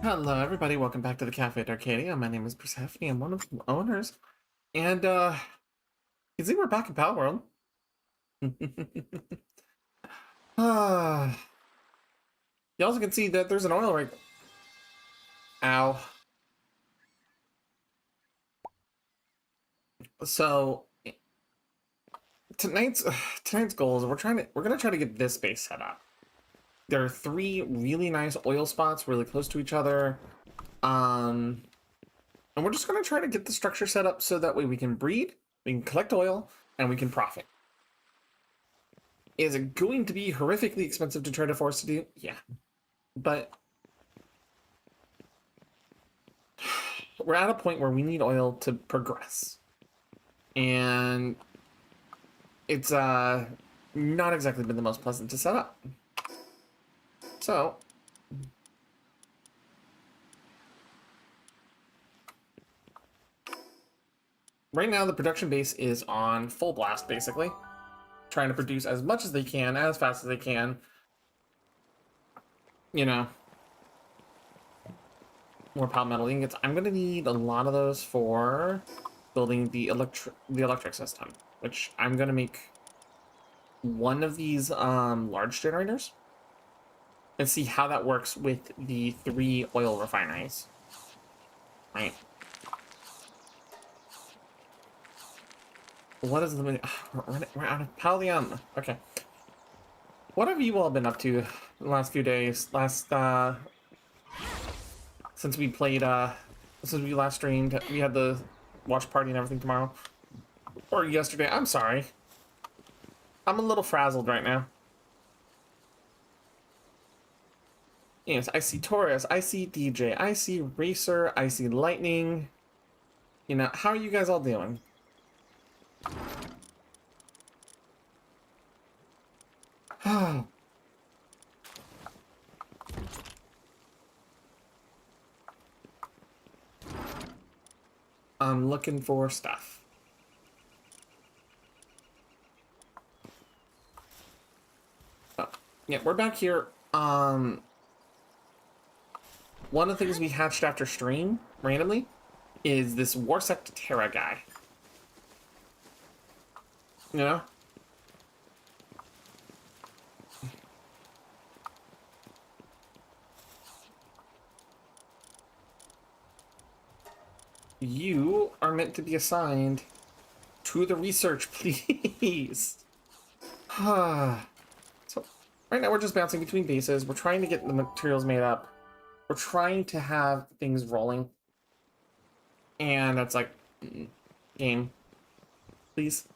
Hello, everybody. Welcome back to the Cafe Arcadia. My name is Persephone. I'm one of the owners. And, you see, we're back in Palworld. You also can see that there's an oil rig. Ow. So, tonight's tonight's goal is we're gonna try to get this base set up. There are three really nice oil spots really close to each other. And we're just gonna try to get the structure set up so that way we can breed, we can collect oil, and we can profit. Is it going to be horrifically expensive to try to force to do? Yeah. But we're at a point where we need oil to progress. And it's not exactly been the most pleasant to set up. So right now the production base is on full blast, basically. Trying to produce as much as they can, as fast as they can. You know, more palmetto ingots. I'm gonna need a lot of those for building the electric system, which I'm gonna make one of these large generators and see how that works with the 3 oil refineries. Right. What is the we're out of pallium. Okay. What have you all been up to the last few days? Since we played since we last streamed, we had the watch party and everything tomorrow. Or yesterday. I'm sorry. I'm a little frazzled right now. Yes, I see Taurus, I see DJ, I see Racer, I see Lightning. You know, how are you guys all doing? I'm looking for stuff. Oh, yeah, we're back here. One of the things we hatched after stream, randomly, is this Warsect Terra guy. You know? You are meant to be assigned to the research, please. So, right now we're just bouncing between bases. We're trying to get the materials made up. We're trying to have things rolling. And it's like, game, please.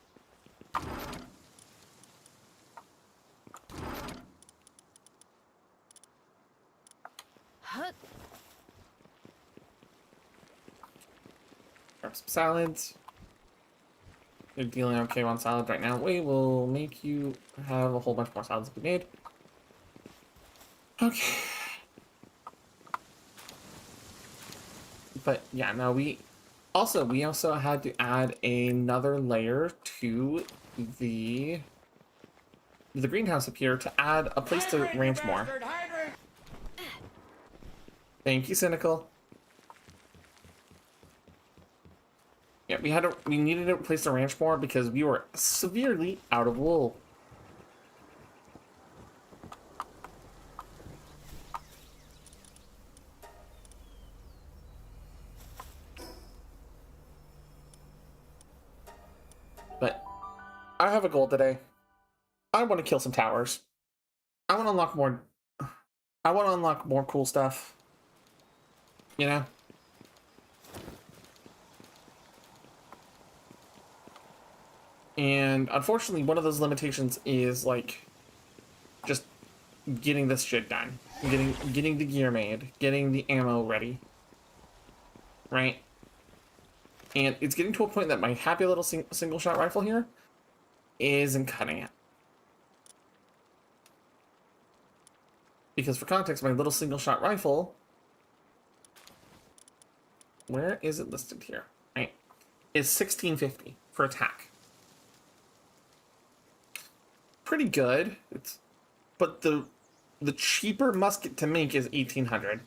Grab some salads. You're dealing okay on salads right now. We will make you have a whole bunch more salads to be made. Okay. But yeah, no, we also had to add another layer to the greenhouse up here to add a place to ranch more. Thank you, Cynical. Yeah, we needed to place the ranch more because we were severely out of wool. But I have a goal today. I want to kill some towers. I want to unlock more. I want to unlock more cool stuff. You know? And unfortunately, one of those limitations is like just getting this shit done, getting the gear made, getting the ammo ready, right? And it's getting to a point that my happy little single shot rifle here isn't cutting it. Because for context, my little single shot rifle, where is it listed here? Right, is 1650 for attack. Pretty good. But the cheaper musket to make is 1800.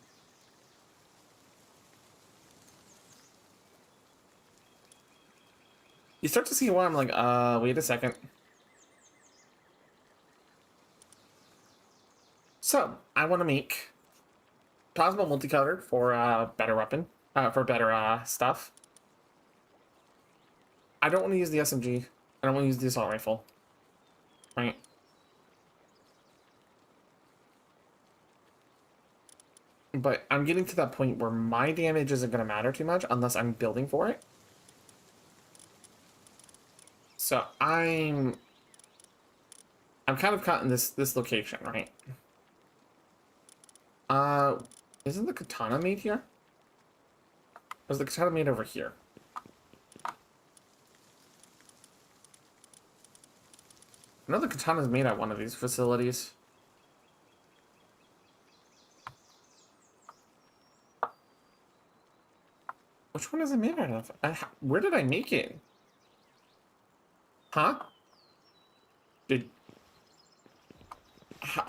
You start to see why I'm like, wait a second. So, I want to make plasma multicolored for better weapon, for better stuff. I don't want to use the SMG. I don't want to use the assault rifle. Right? But I'm getting to that point where my damage isn't going to matter too much unless I'm building for it. So I'm kind of caught in this location, right? Isn't the katana made here? Or is the katana made over here? I know the katana's made at one of these facilities. Which one is it made out of? Where did I make it? Huh? Did... How,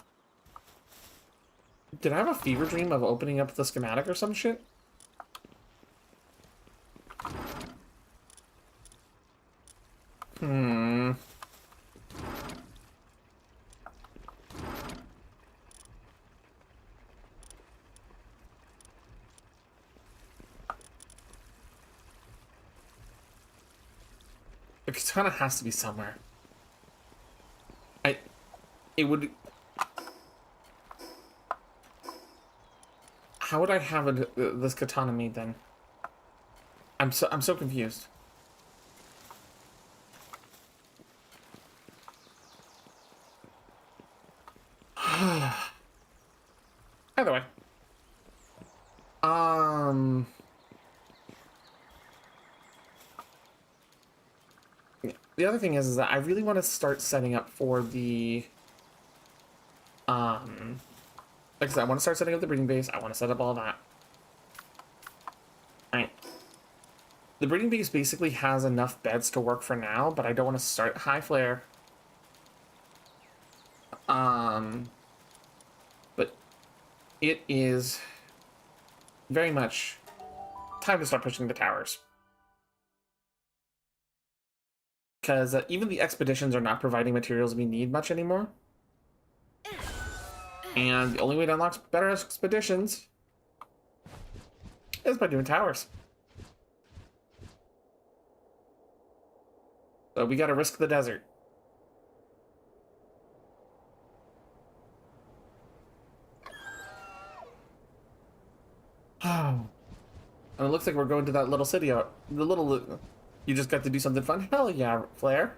did I have a fever dream of opening up the schematic or some shit? Hmm... The katana has to be somewhere. It would... How would I have this katana made then? I'm so confused. Either way. The other thing is that I really want to start setting up for the like I said, I want to start setting up the breeding base. I want to set up all that. Alright. The breeding base basically has enough beds to work for now, but I don't want to start high flare. But it is very much time to start pushing the towers. Because even the expeditions are not providing materials we need much anymore. And the only way to unlock better expeditions is by doing towers. So we gotta risk the desert. Oh. And it looks like we're going to that little city out. The little... You just got to do something fun? Hell yeah, Flare.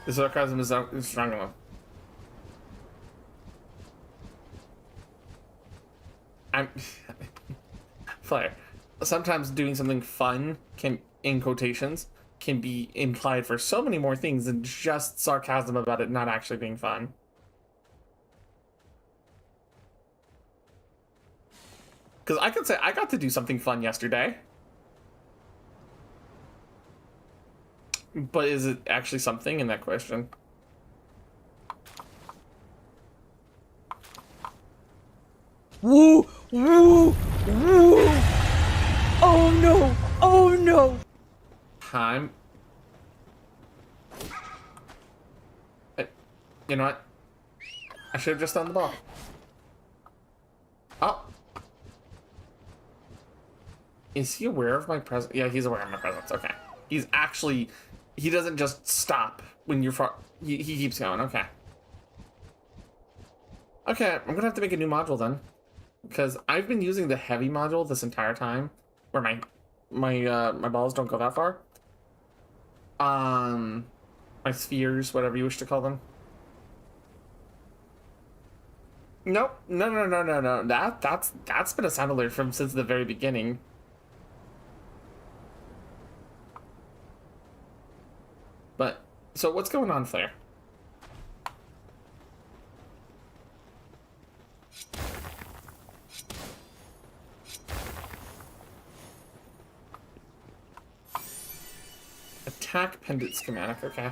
The sarcasm is strong enough. I'm... Flare. Sometimes doing something fun can, in quotations, can be implied for so many more things than just sarcasm about it not actually being fun. Because I could say I got to do something fun yesterday. But is it actually something in that question? Woo! Woo! Woo! Oh no! Oh no! Time. You know what? I should have just done the ball. Oh. Is he aware of my presence? Yeah, he's aware of my presence. Okay. He's actually... He doesn't just stop when you're far... He keeps going. Okay. Okay, I'm gonna have to make a new module then. Because I've been using the heavy module this entire time. Where my balls don't go that far. My spheres, whatever you wish to call them. Nope. No. That's been a sound alert from since the very beginning. But, so what's going on, Flare? attack pendant schematic, okay.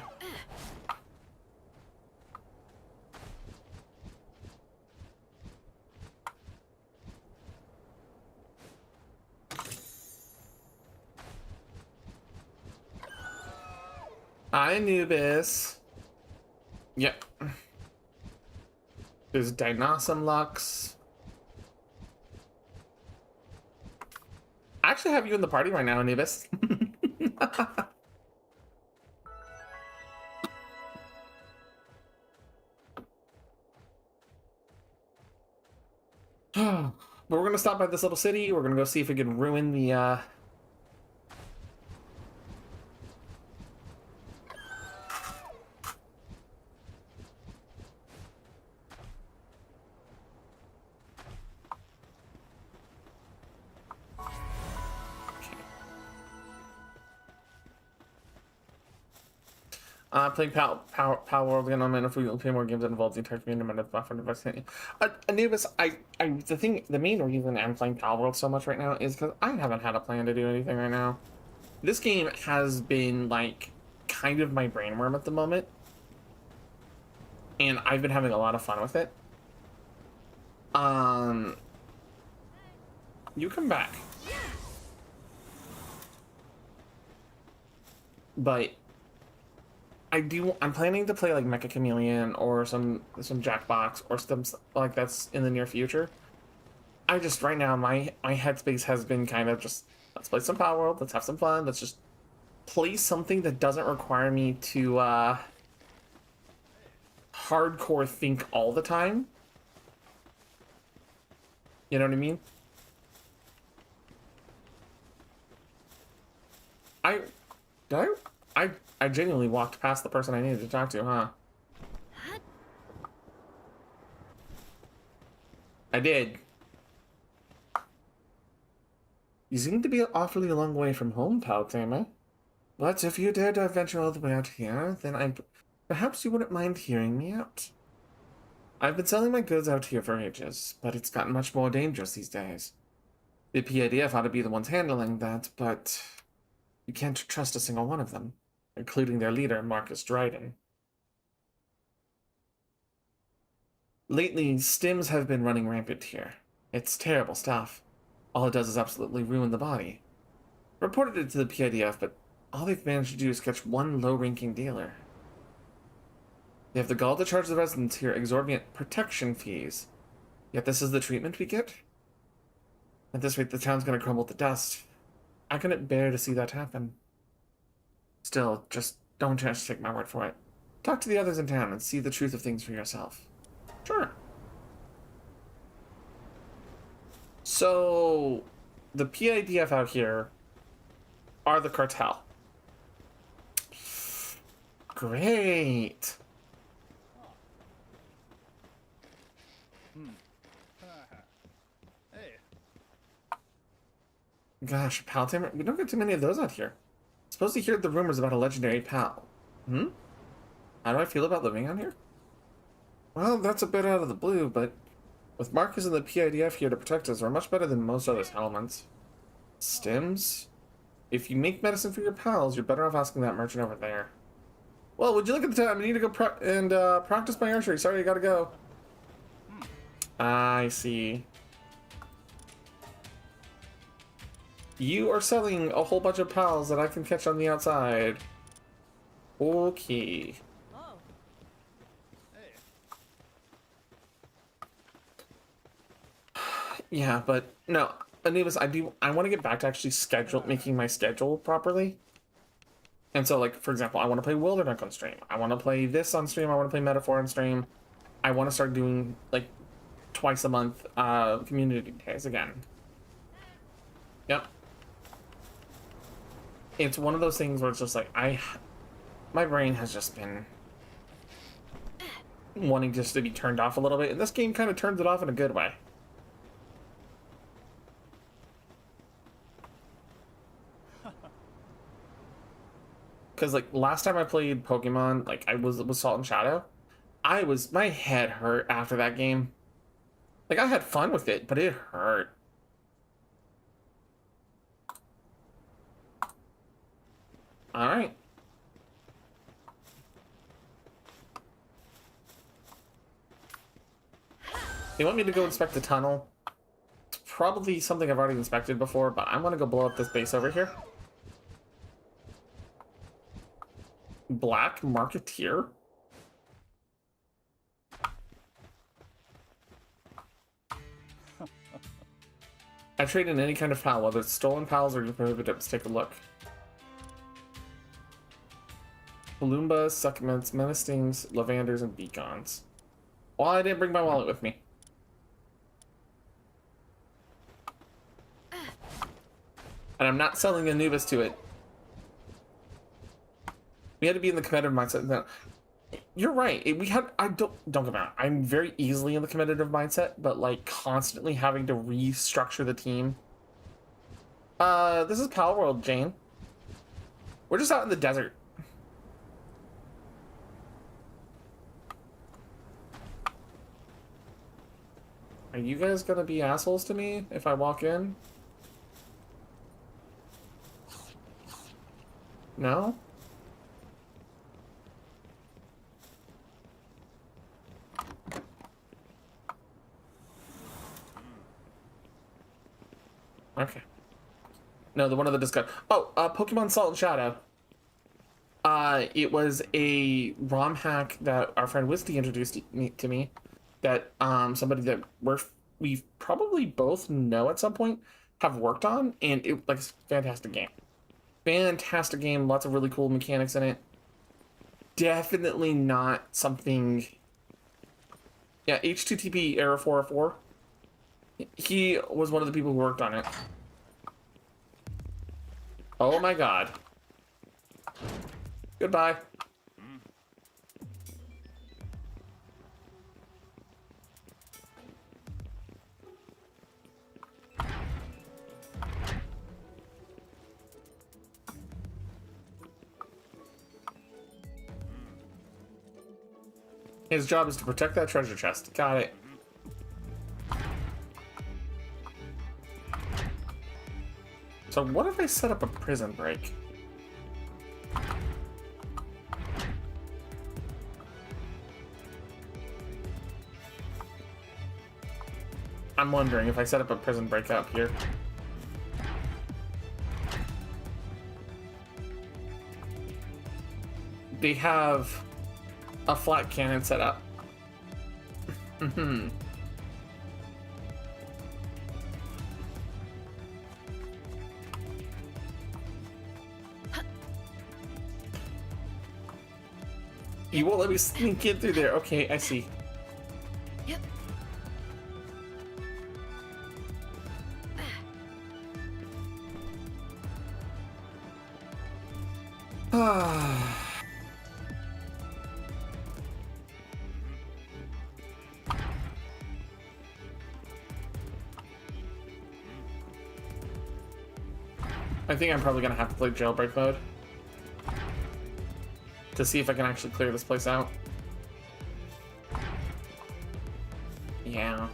Hi, Anubis. Yep. There's Dinosom Lux. I actually have you in the party right now, Anubis. But we're gonna stop by this little city. We're gonna go see if we can ruin the playing Palworld again on if we play more games that involve the entire community. I'm gonna Anubis, the main reason I'm playing Palworld so much right now is because I haven't had a plan to do anything right now. This game has been like kind of my brainworm at the moment, and I've been having a lot of fun with it. You come back, but I'm planning to play like Mecha Chameleon or some Jackbox or some like that's in the near future. I just right now my headspace has been kind of just let's play some Palworld, let's have some fun, let's just play something that doesn't require me to hardcore think all the time. You know what I mean? I did I genuinely walked past the person I needed to talk to, huh? I did. You seem to be awfully a long way from home, Paltamer. But if you dare to venture all the way out here, then perhaps you wouldn't mind hearing me out. I've been selling my goods out here for ages, but it's gotten much more dangerous these days. The PIDF ought to be the ones handling that, but you can't trust a single one of them, including their leader, Marcus Dryden. Lately, stims have been running rampant here. It's terrible stuff. All it does is absolutely ruin the body. Reported it to the PIDF, but all they've managed to do is catch one low-ranking dealer. They have the gall to charge the residents here exorbitant protection fees. Yet this is the treatment we get? At this rate, the town's gonna crumble to dust. I couldn't bear to see that happen. Still, just don't just take my word for it. Talk to the others in town and see the truth of things for yourself. Sure. So, the PIDF out here are the cartel. Great. Gosh, Paltamer, we don't get too many of those out here. Supposed to hear the rumors about a legendary pal. How do I feel about living out here? Well, that's a bit out of the blue, but with Marcus and the PIDF here to protect us, we're much better than most other settlements. Stims? If you make medicine for your pals, you're better off asking that merchant over there. Well, would you look at the time? I need to go practice my archery. Sorry, I gotta go. I see. You are selling a whole bunch of pals that I can catch on the outside. Okay. Oh. Yeah, but no, Anubis, I want to get back to actually making my schedule properly. And so, like, for example, I want to play Wilderness on stream. I want to play this on stream. I want to play Metaphor on stream. I want to start doing, like, twice a month community days again. Yep. It's one of those things where it's just like, my brain has just been wanting just to be turned off a little bit, and this game kind of turns it off in a good way. Because, like, last time I played Pokemon, like, I was with Salt and Shadow, my head hurt after that game. Like, I had fun with it, but it hurt. Alright. They want me to go inspect the tunnel. It's probably something I've already inspected before, but I'm gonna go blow up this base over here. Black Marketeer? I trade in any kind of pal, whether it's stolen pals or prohibited. Let's take a look. Paloombas, succulents, menacings, lavanders, and beacons. Well, I didn't bring my wallet with me. And I'm not selling Anubis to it. We had to be in the competitive mindset. No, you're right. I don't get me wrong. I'm very easily in the competitive mindset, but like constantly having to restructure the team. This is Palworld, Jane. We're just out in the desert. Are you guys gonna be assholes to me if I walk in? No? Okay. No, the one of the discuss. Oh, Pokemon Salt and Shadow. It was a ROM hack that our friend Wisty introduced to me. That somebody that we probably both know at some point have worked on, and it like it's a fantastic game. Fantastic game, lots of really cool mechanics in it. Definitely not something. Yeah, H2TP Error 404. He was one of the people who worked on it. Oh my god. Goodbye. His job is to protect that treasure chest. Got it. So what if I set up a prison break? I'm wondering if I set up a prison break out here. They have a flat cannon set up. You won't let me sneak in through there. Okay, I see. Yep. I think I'm probably gonna have to play jailbreak mode to see if I can actually clear this place out. Yeah.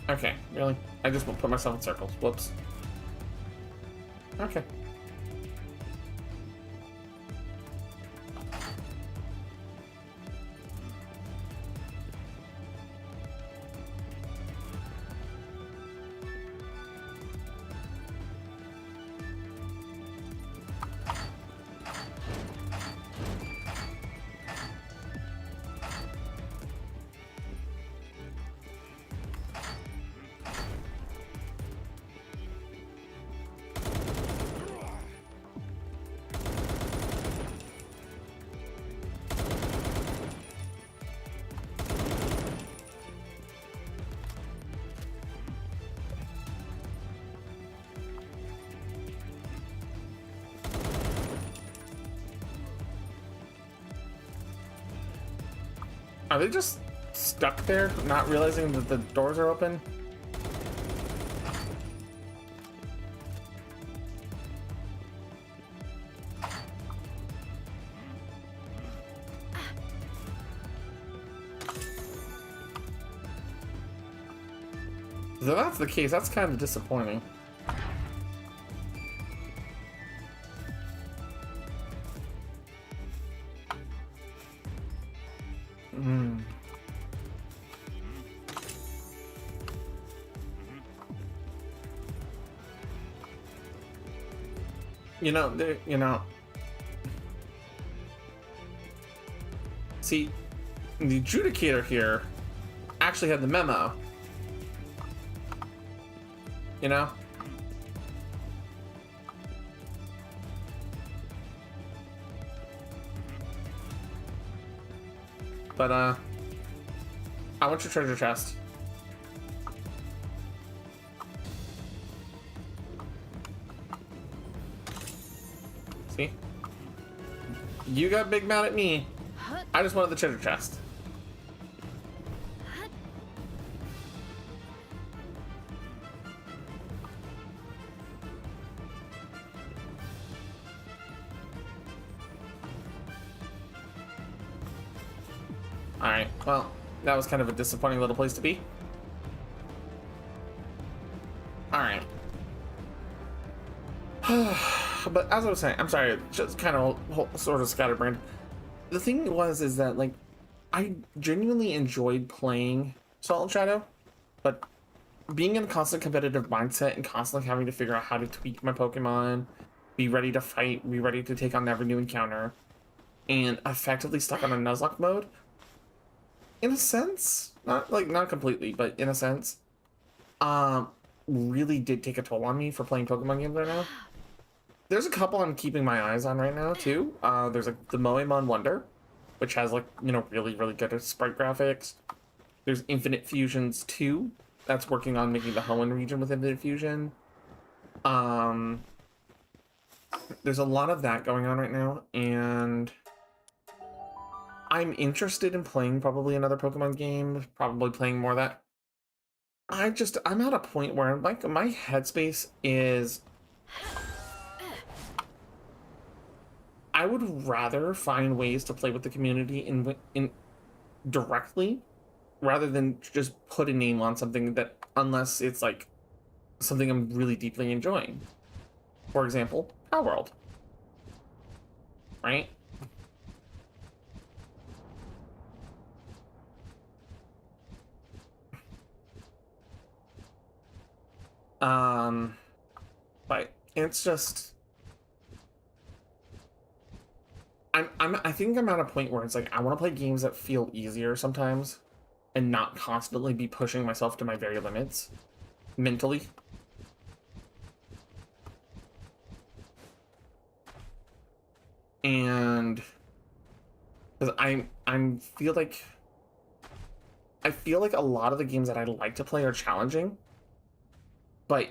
Okay, really? I just put myself in circles. Whoops. Okay. Are they just stuck there, not realizing that the doors are open? If that's the case, that's kind of disappointing. Mm. You know, see, the adjudicator here actually had the memo, you know? But, I want your treasure chest. See? You got big mad at me. I just wanted the treasure chest. Alright, well, that was kind of a disappointing little place to be. Alright. But as I was saying, I'm sorry, just kind of sort of scatterbrained. The thing is that, like, I genuinely enjoyed playing Salt and Shadow, but being in a constant competitive mindset and constantly having to figure out how to tweak my Pokemon, be ready to fight, be ready to take on every new encounter, and effectively stuck on a Nuzlocke mode, in a sense, not completely, but in a sense, really did take a toll on me for playing Pokemon games right now. There's a couple I'm keeping my eyes on right now too. There's like the Moemon Wonder, which has like, you know, really good sprite graphics. There's Infinite Fusions 2, that's working on making the Hoenn region with Infinite Fusion. There's a lot of that going on right now, and I'm interested in playing probably another Pokemon game, probably playing more of that. I'm at a point where like my headspace is, I would rather find ways to play with the community in directly rather than just put a name on something that, unless it's like something I'm really deeply enjoying. For example, Palworld. Right? But it's just, I think I'm at a point where it's like I want to play games that feel easier sometimes and not constantly be pushing myself to my very limits mentally. And because I feel like a lot of the games that I like to play are challenging, but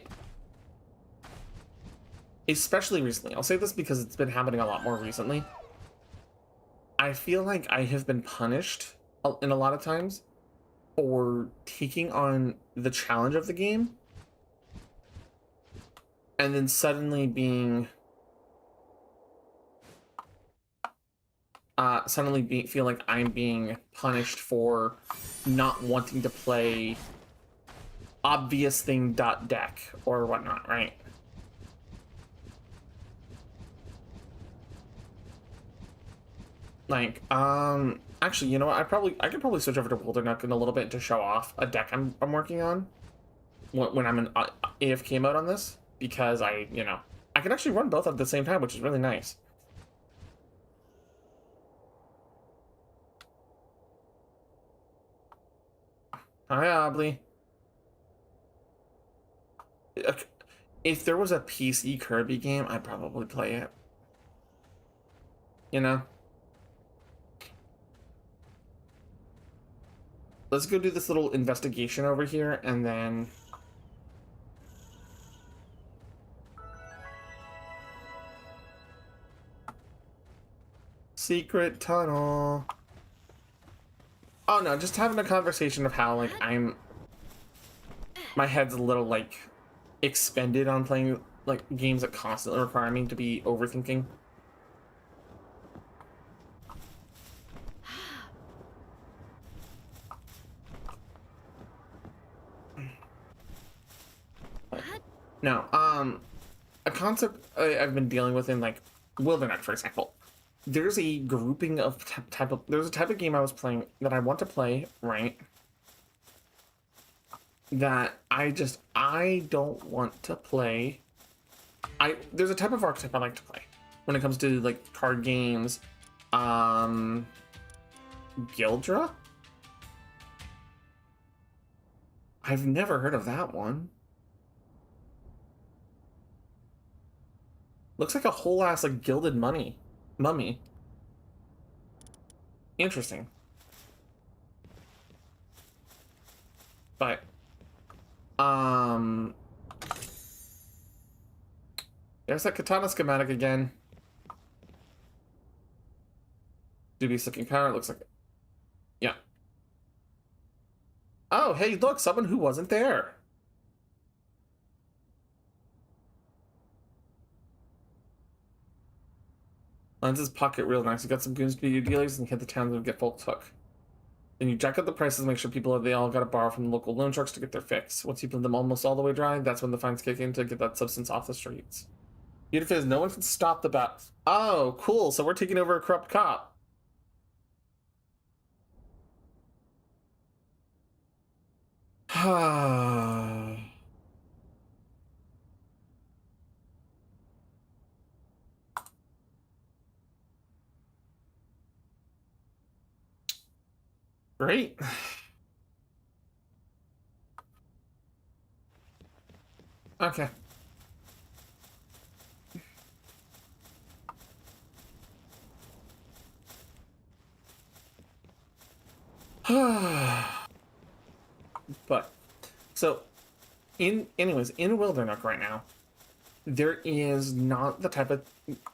especially recently, I'll say this because it's been happening a lot more recently, I feel like I have been punished in a lot of times for taking on the challenge of the game and then suddenly feel like I'm being punished for not wanting to play obvious thing deck or whatnot, right? Like, actually, you know what? I could probably switch over to Wildernook in a little bit to show off a deck I'm working on when I'm in AFK mode on this, because I can actually run both at the same time, which is really nice. Hi, Obly. If there was a PC Kirby game, I'd probably play it. You know? Let's go do this little investigation over here, and then... Secret tunnel. Oh no, just having a conversation of how, like, my head's a little, like, expended on playing, like, games that constantly require me to be overthinking. No, a concept I've been dealing with in, like, Wilderness, for example, there's a grouping of there's a type of game I was playing that I want to play, right? That I don't want to play. There's a type of archetype I like to play when it comes to like card games. Gildra? I've never heard of that one. Looks like a whole ass like gilded mummy. Interesting. But there's that katana schematic again. Dubious looking power, it looks like it. Yeah. Oh, hey, look, someone who wasn't there. Lens' pocket real nice. You got some goons to be your dealers and hit the towns and get folks hook. Then you jack up the prices, make sure they all got to borrow from the local loan sharks to get their fix. Once you put them almost all the way dry, that's when the fines kick in to get that substance off the streets. Beautiful is no one can stop the bat. Oh, cool. So we're taking over a corrupt cop. Great. Okay. But so anyways, in Wildernook right now, there is not the type of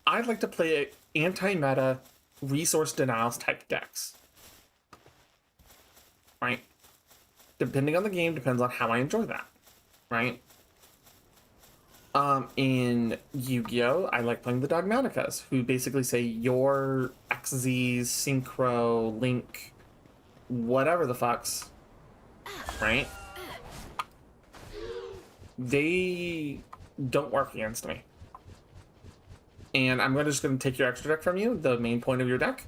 I'd like to play anti-meta resource denials type decks. Right? Depending on the game, depends on how I enjoy that. Right? In Yu-Gi-Oh, I like playing the Dogmaticas, who basically say your XZs, Synchro, Link, whatever the fucks, right? They don't work against me. And I'm just going to take your extra deck from you, the main point of your deck,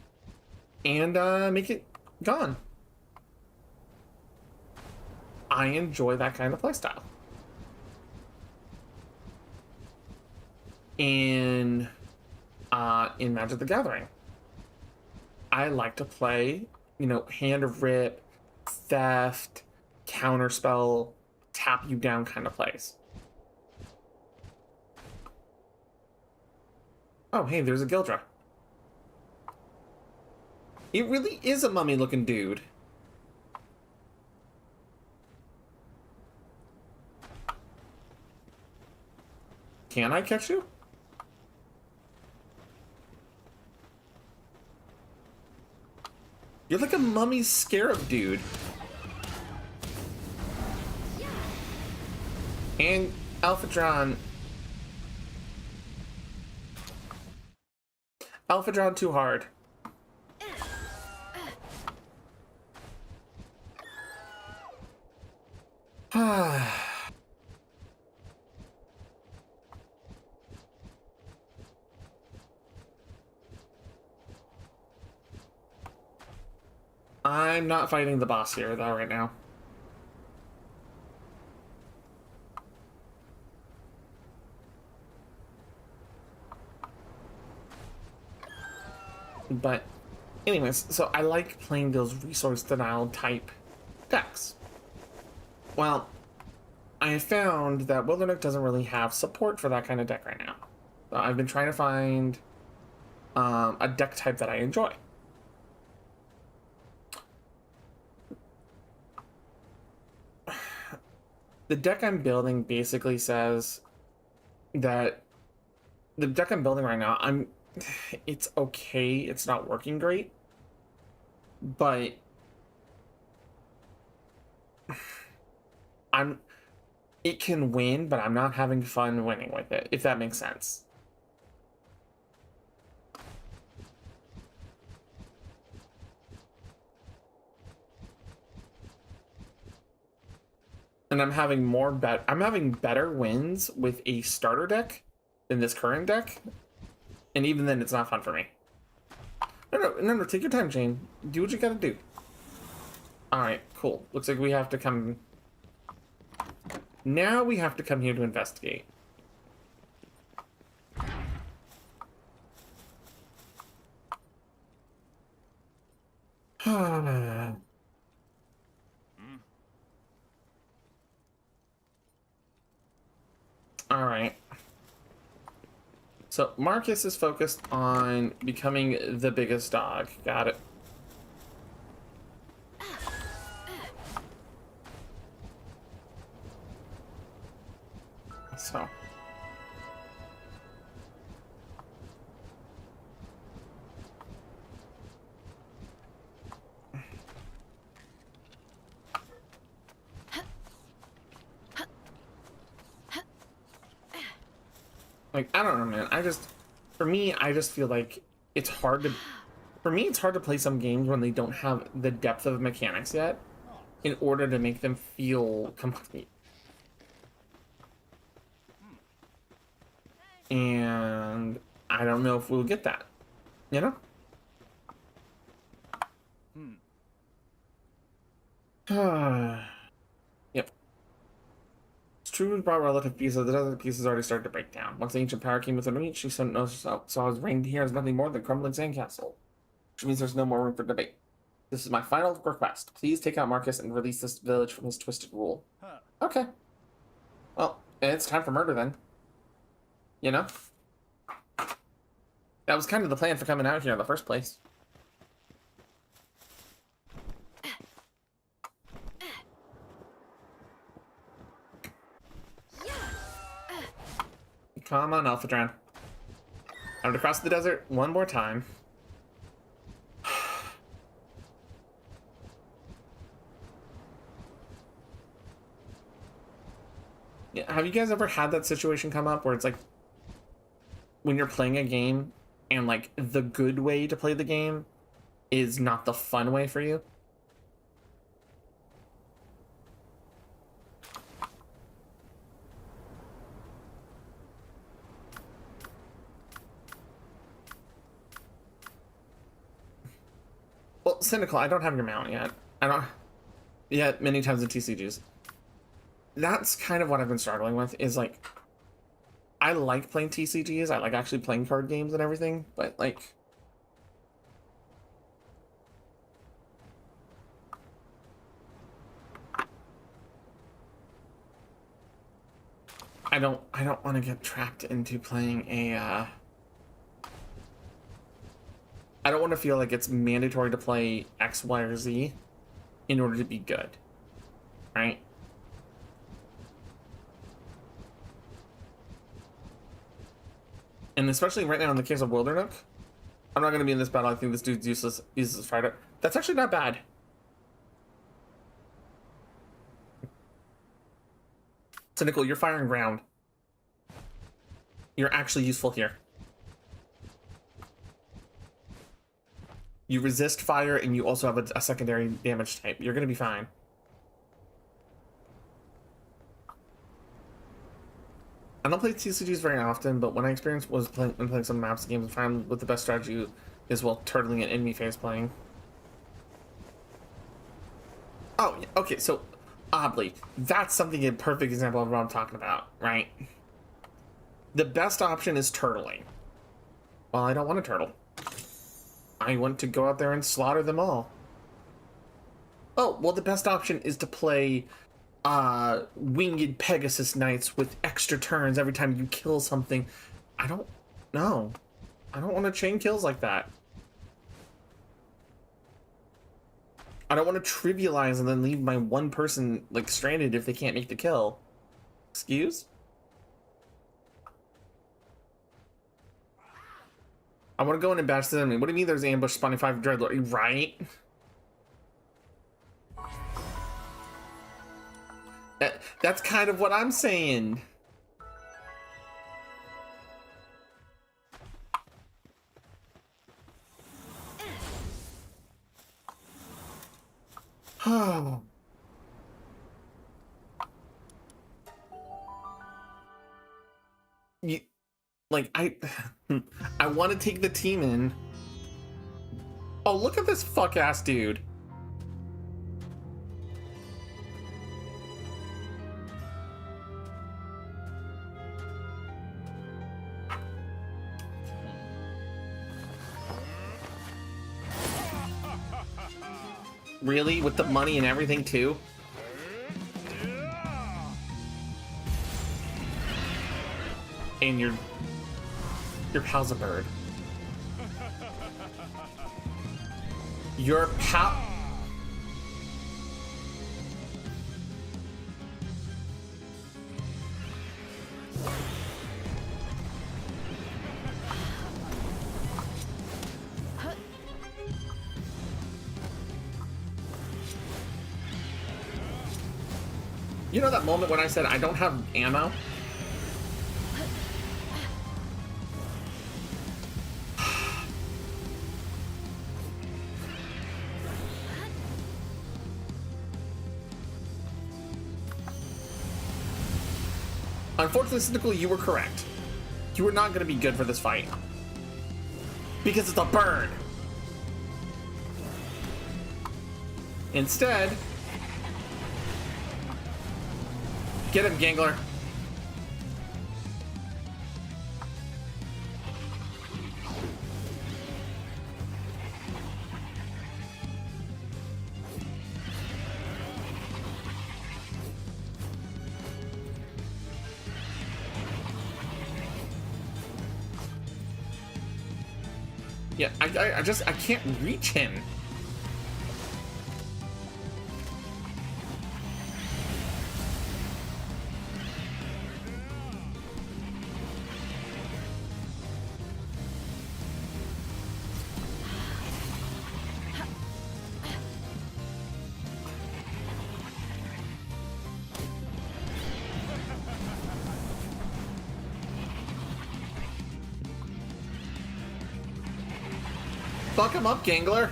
and make it gone. I enjoy that kind of playstyle. In Magic the Gathering, I like to play, Hand of Rip, Theft, Counterspell, tap you down kind of plays. Oh, hey, there's a Gildra. It really is a mummy-looking dude. Can I catch you? You're like a mummy scarab dude. And Alphadron. Alphadron too hard. I'm not fighting the boss here, though, right now. But, anyways, so I like playing those resource denial type decks. Well, I have found that Wildernook doesn't really have support for that kind of deck right now. So I've been trying to find a deck type that I enjoy. The deck I'm building basically says that the deck I'm building right now, it's okay, it's not working great, but it can win, but I'm not having fun winning with it, if that makes sense. And I'm having better wins with a starter deck than this current deck. And even then, it's not fun for me. No, take your time, Jane. Do what you gotta do. Alright, cool. Looks like we have to come... Now we have to come here to investigate. Alright. So Marcus is focused on becoming the biggest dog. Got it. So. Like, I don't know, man. For me, I just feel like it's hard to, for me, it's hard to play some games when they don't have the depth of mechanics yet in order to make them feel complete. And I don't know if we'll get that, you know? Yep. It's true we brought relative pieces, the other pieces already started to break down. Once the ancient power came within reach, she saw his reign here as nothing more than crumbling sandcastle. Which means there's no more room for debate. This is my final request. Please take out Marcus and release this village from his twisted rule. Okay. Well, it's time for murder then. You know? That was kind of the plan for coming out here in the first place. Come on, Alphadran. I'm gonna cross the desert one more time. Yeah, have you guys ever had that situation come up where it's like when you're playing a game and like the good way to play the game is not the fun way for you? Well, Cynical, I don't have your mount yet. I don't yet many times in TCGs. That's kind of what I've been struggling with is like I like playing TCGs, I like actually playing card games and everything, but like I don't want to get trapped into playing a I don't want to feel like it's mandatory to play X, Y, or Z in order to be good. Right? And especially right now in the case of Wildernook, I'm not going to be in this battle. I think this dude's useless. Uses fighter. That's actually not bad. Cynical, you're firing ground. You're actually useful here. You resist fire, and you also have a secondary damage type. You're going to be fine. I don't play TCGs very often, but when I experienced was playing some maps games, I found what the best strategy is while turtling an enemy phase playing. Oh, okay, so oddly, that's something a perfect example of what I'm talking about, right? The best option is turtling. Well, I don't want to turtle. I want to go out there and slaughter them all. Oh, well, the best option is to play winged Pegasus Knights with extra turns every time you kill something. I don't know. I don't want to chain kills like that. I don't want to trivialize and then leave my one person like stranded if they can't make the kill. Excuse? I want to go in and bash the enemy. What do you mean there's ambush spawning 5 Dreadlord? Right? That's kind of what I'm saying. Oh. You, like I want to take the team in, Oh, look at this fuck-ass dude. Really? With the money and everything, too? And your pal's a bird. Your pal... You know that moment when I said I don't have ammo? Unfortunately, Cynical, you were correct. You were not going to be good for this fight. Because it's a bird. Instead... Get him, Gangler. Yeah, I can't reach him. Fuck him up, Gangler.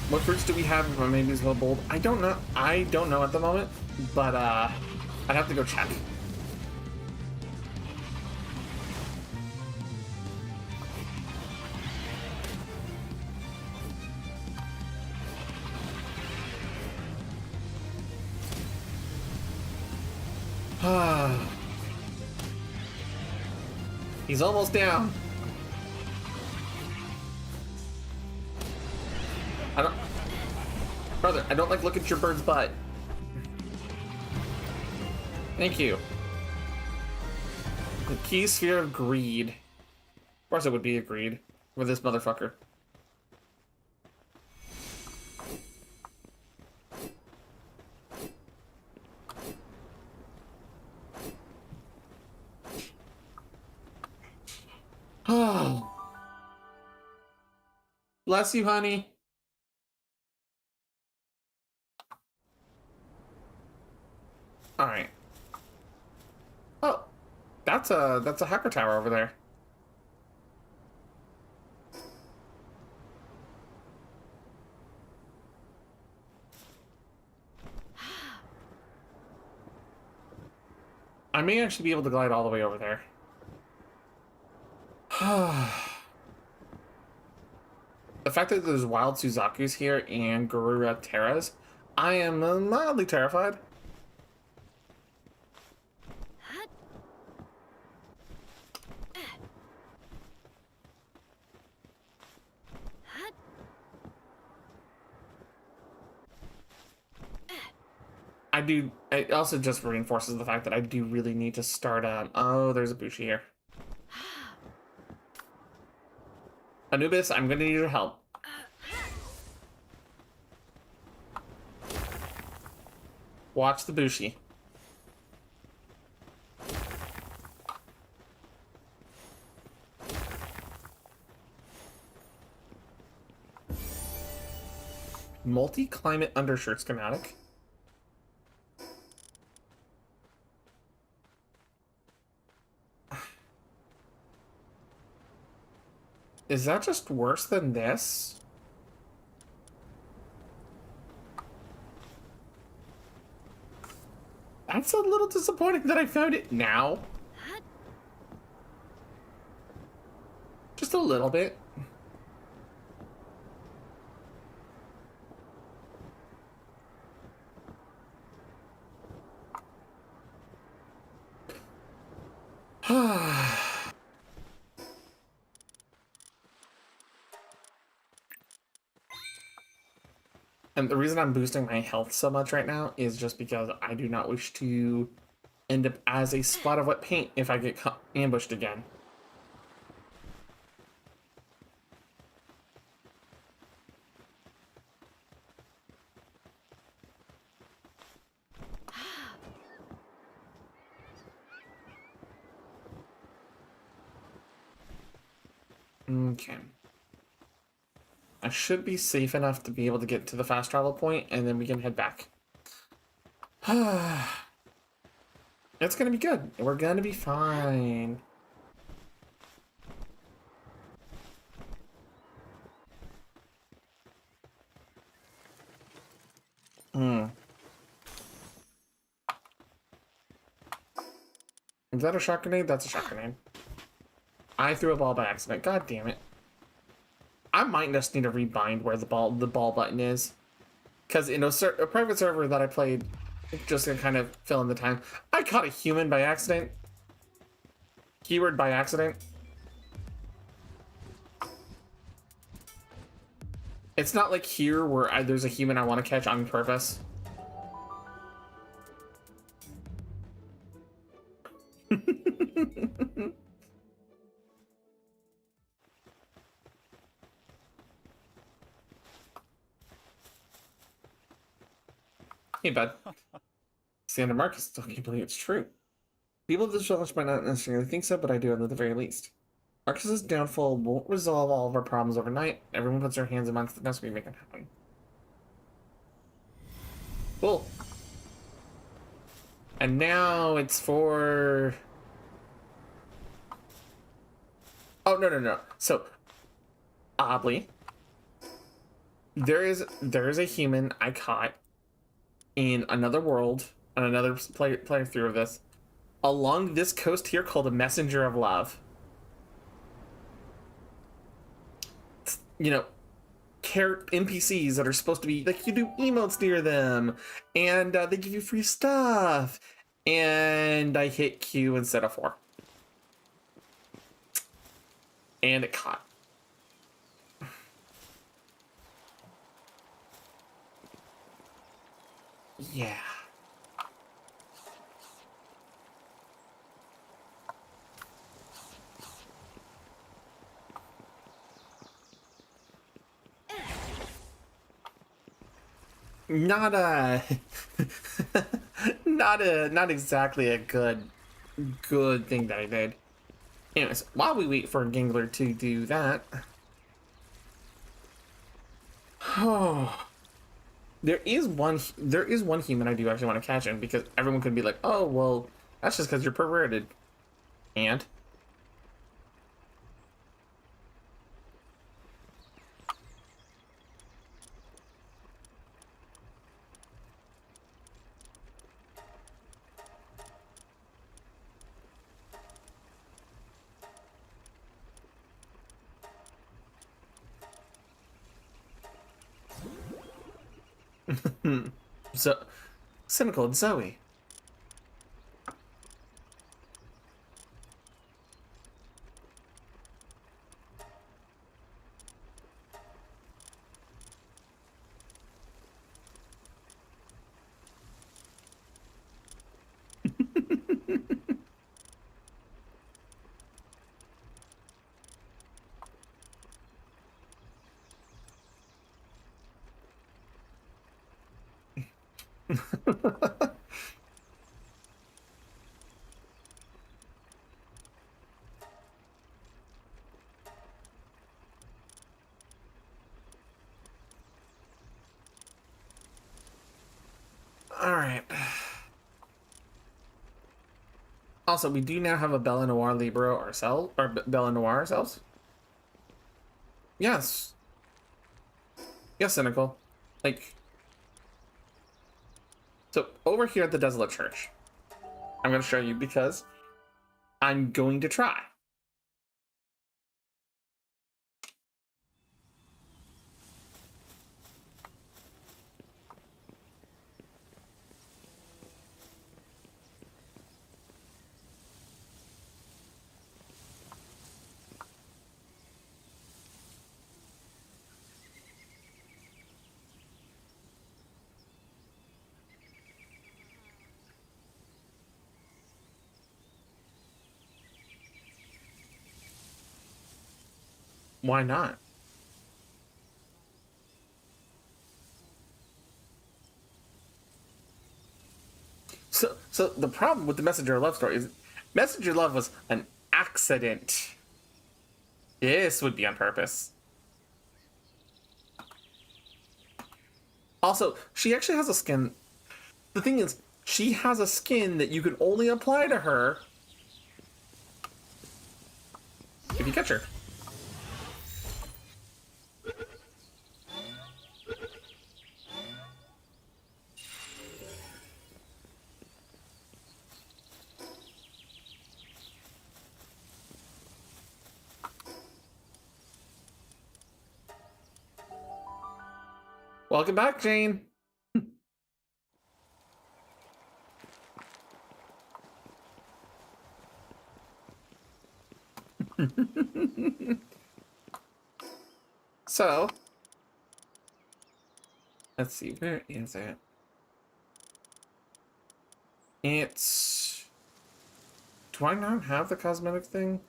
What fruits do we have if my maybe is well bold? I don't know. I don't know at the moment, but I'd have to go check. He's almost down. Brother, I don't like looking at your bird's butt. Thank you. The key sphere of greed. Of course it would be a greed with this motherfucker. Oh. Bless you, honey. All right. Oh, that's a hacker tower over there. I may actually be able to glide all the way over there. The fact that there's wild Suzakus here and Garura Terras, I am mildly terrified. It also just reinforces the fact that I do really need to start, oh, there's a Bushi here. Anubis, I'm gonna need your help. Watch the Bushi. Multi-climate undershirt schematic. Is that just worse than this? That's a little disappointing that I found it now. Just a little bit. And the reason I'm boosting my health so much right now is just because I do not wish to end up as a spot of wet paint if I get ambushed again. Okay. I should be safe enough to be able to get to the fast travel point, and then we can head back. It's gonna be good. We're gonna be fine. Hmm. Is that a shot grenade? That's a shot grenade. I threw a ball by accident. God damn it. I might just need to rebind where the ball button is. Because in a private server that I played, just to kind of fill in the time, I caught a human by accident. Keyword by accident. It's not like here where there's a human I want to catch on purpose. Hey, bud. Sandra Marcus still can't believe it's true. People of this village might not necessarily think so, but I do at the very least. Marcus's downfall won't resolve all of our problems overnight. Everyone puts their hands amongst the dust, we make it happen. Cool. And now it's for... Oh, no. So, oddly, there is a human I caught in another world, on another playthrough of this, along this coast here called a Messenger of Love. You know, NPCs that are supposed to be, like, you do emotes near them, and they give you free stuff. And I hit Q instead of 4. And it caught. Yeah. Not not exactly a good thing that I did. Anyways, while we wait for Gingler to do that, oh, there is one human I do actually want to catch him, because everyone could be like, oh well, that's just because you're perverted, and so cynical and Zoe. All right. Also, we do now have a Bella Noir Libero ourselves, or Bella Noir ourselves. Yes. Yes, cynical. Like, so over here at the Desolate Church, I'm going to show you because I'm going to try. Why not? So the problem with the Messenger of Love story is Messenger of Love was an accident. This would be on purpose. Also, she actually has a skin. The thing is, she has a skin that you can only apply to her if you catch her. Welcome back, Jane. So, let's see, where is it? It's... Do I not have the cosmetic thing?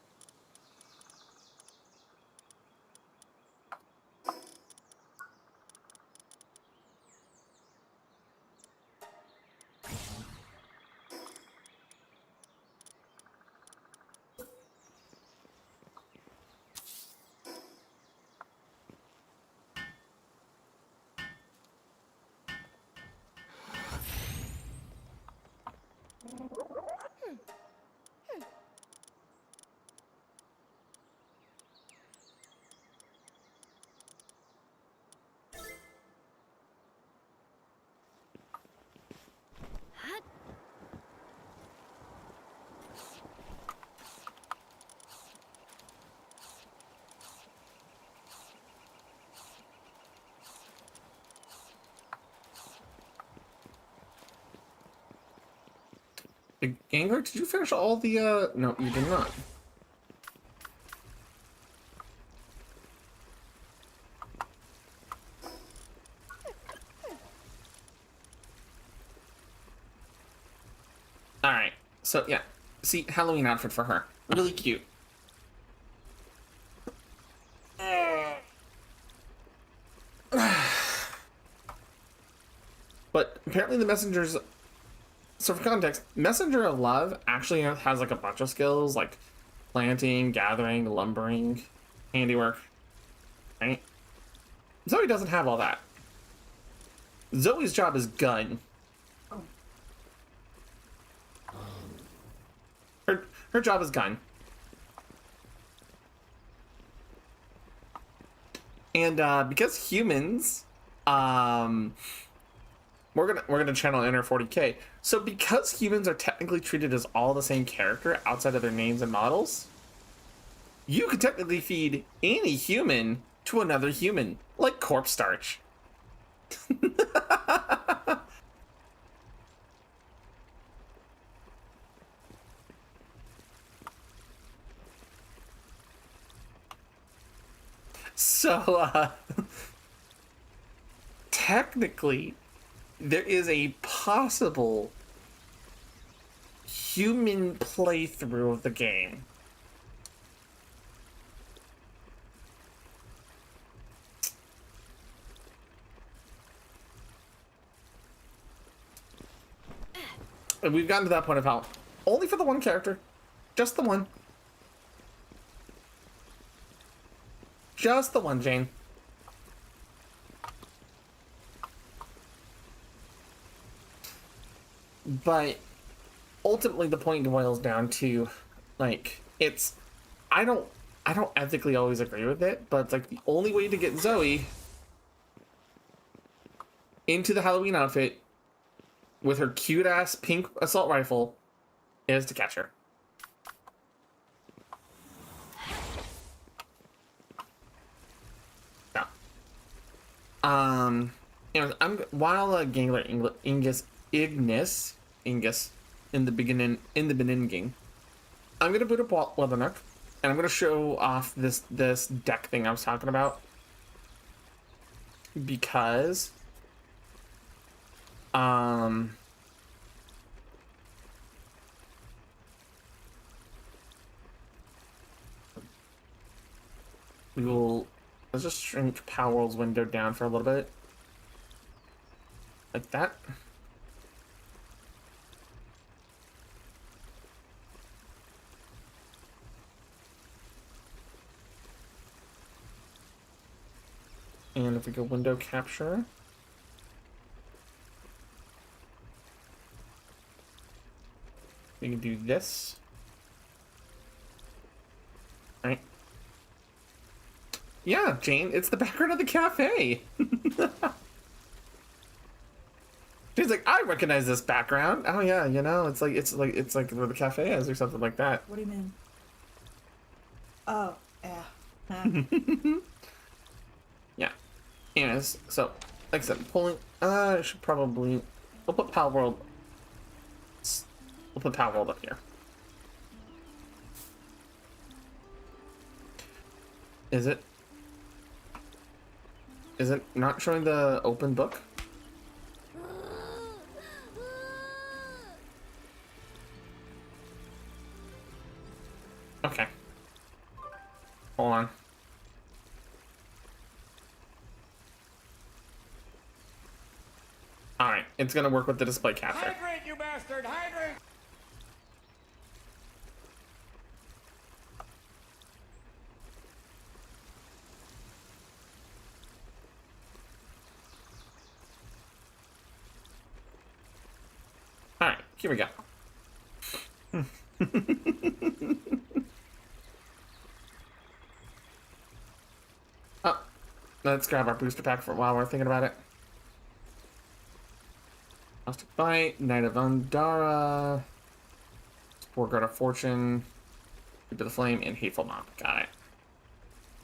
Gangler, did you finish all the, No, you did not. Alright, so yeah. See, Halloween outfit for her. Really cute. But apparently the messengers... So for context, Messenger of Love actually has like a bunch of skills, like planting, gathering, lumbering, handiwork, right? Zoe doesn't have all that. Zoe's job is gun. Her job is gun. And because humans, we're gonna channel Inner 40K. So because humans are technically treated as all the same character outside of their names and models, you could technically feed any human to another human, like corpse starch. So, technically, there is a possible human playthrough of the game. And we've gotten to that point of how only for the one character, just the one. Just the one, Jane. But ultimately the point boils down to, like, it's I don't I don't ethically always agree with it, but it's like the only way to get Zoe into the Halloween outfit with her cute ass pink assault rifle is to catch her. Yeah. Anyways, while Gangler Ingus in the beginning, I'm gonna boot up Leatherneck, and I'm gonna show off this deck thing I was talking about because let's just shrink Palworld's window down for a little bit. Like that. And if we go window capture, we can do this. All right. Yeah, Jane, it's the background of the cafe. She's like, I recognize this background. Oh yeah, you know, it's like where the cafe is or something like that. What do you mean? Oh, yeah. Yeah. Anyways, so like I said, pulling. I should probably. We'll put Palworld. We'll put Palworld up here. Is it? Is it not showing the open book? Okay. Hold on. Alright, it's gonna work with the display capture. Hydrate, you bastard! Hydrate! Alright, here we go. Oh, let's grab our booster pack for a while we're thinking about it. Plastic Bite, Knight of Andara, Spore Guard of Fortune, Keep of the Flame, and Hateful Mob. Got it.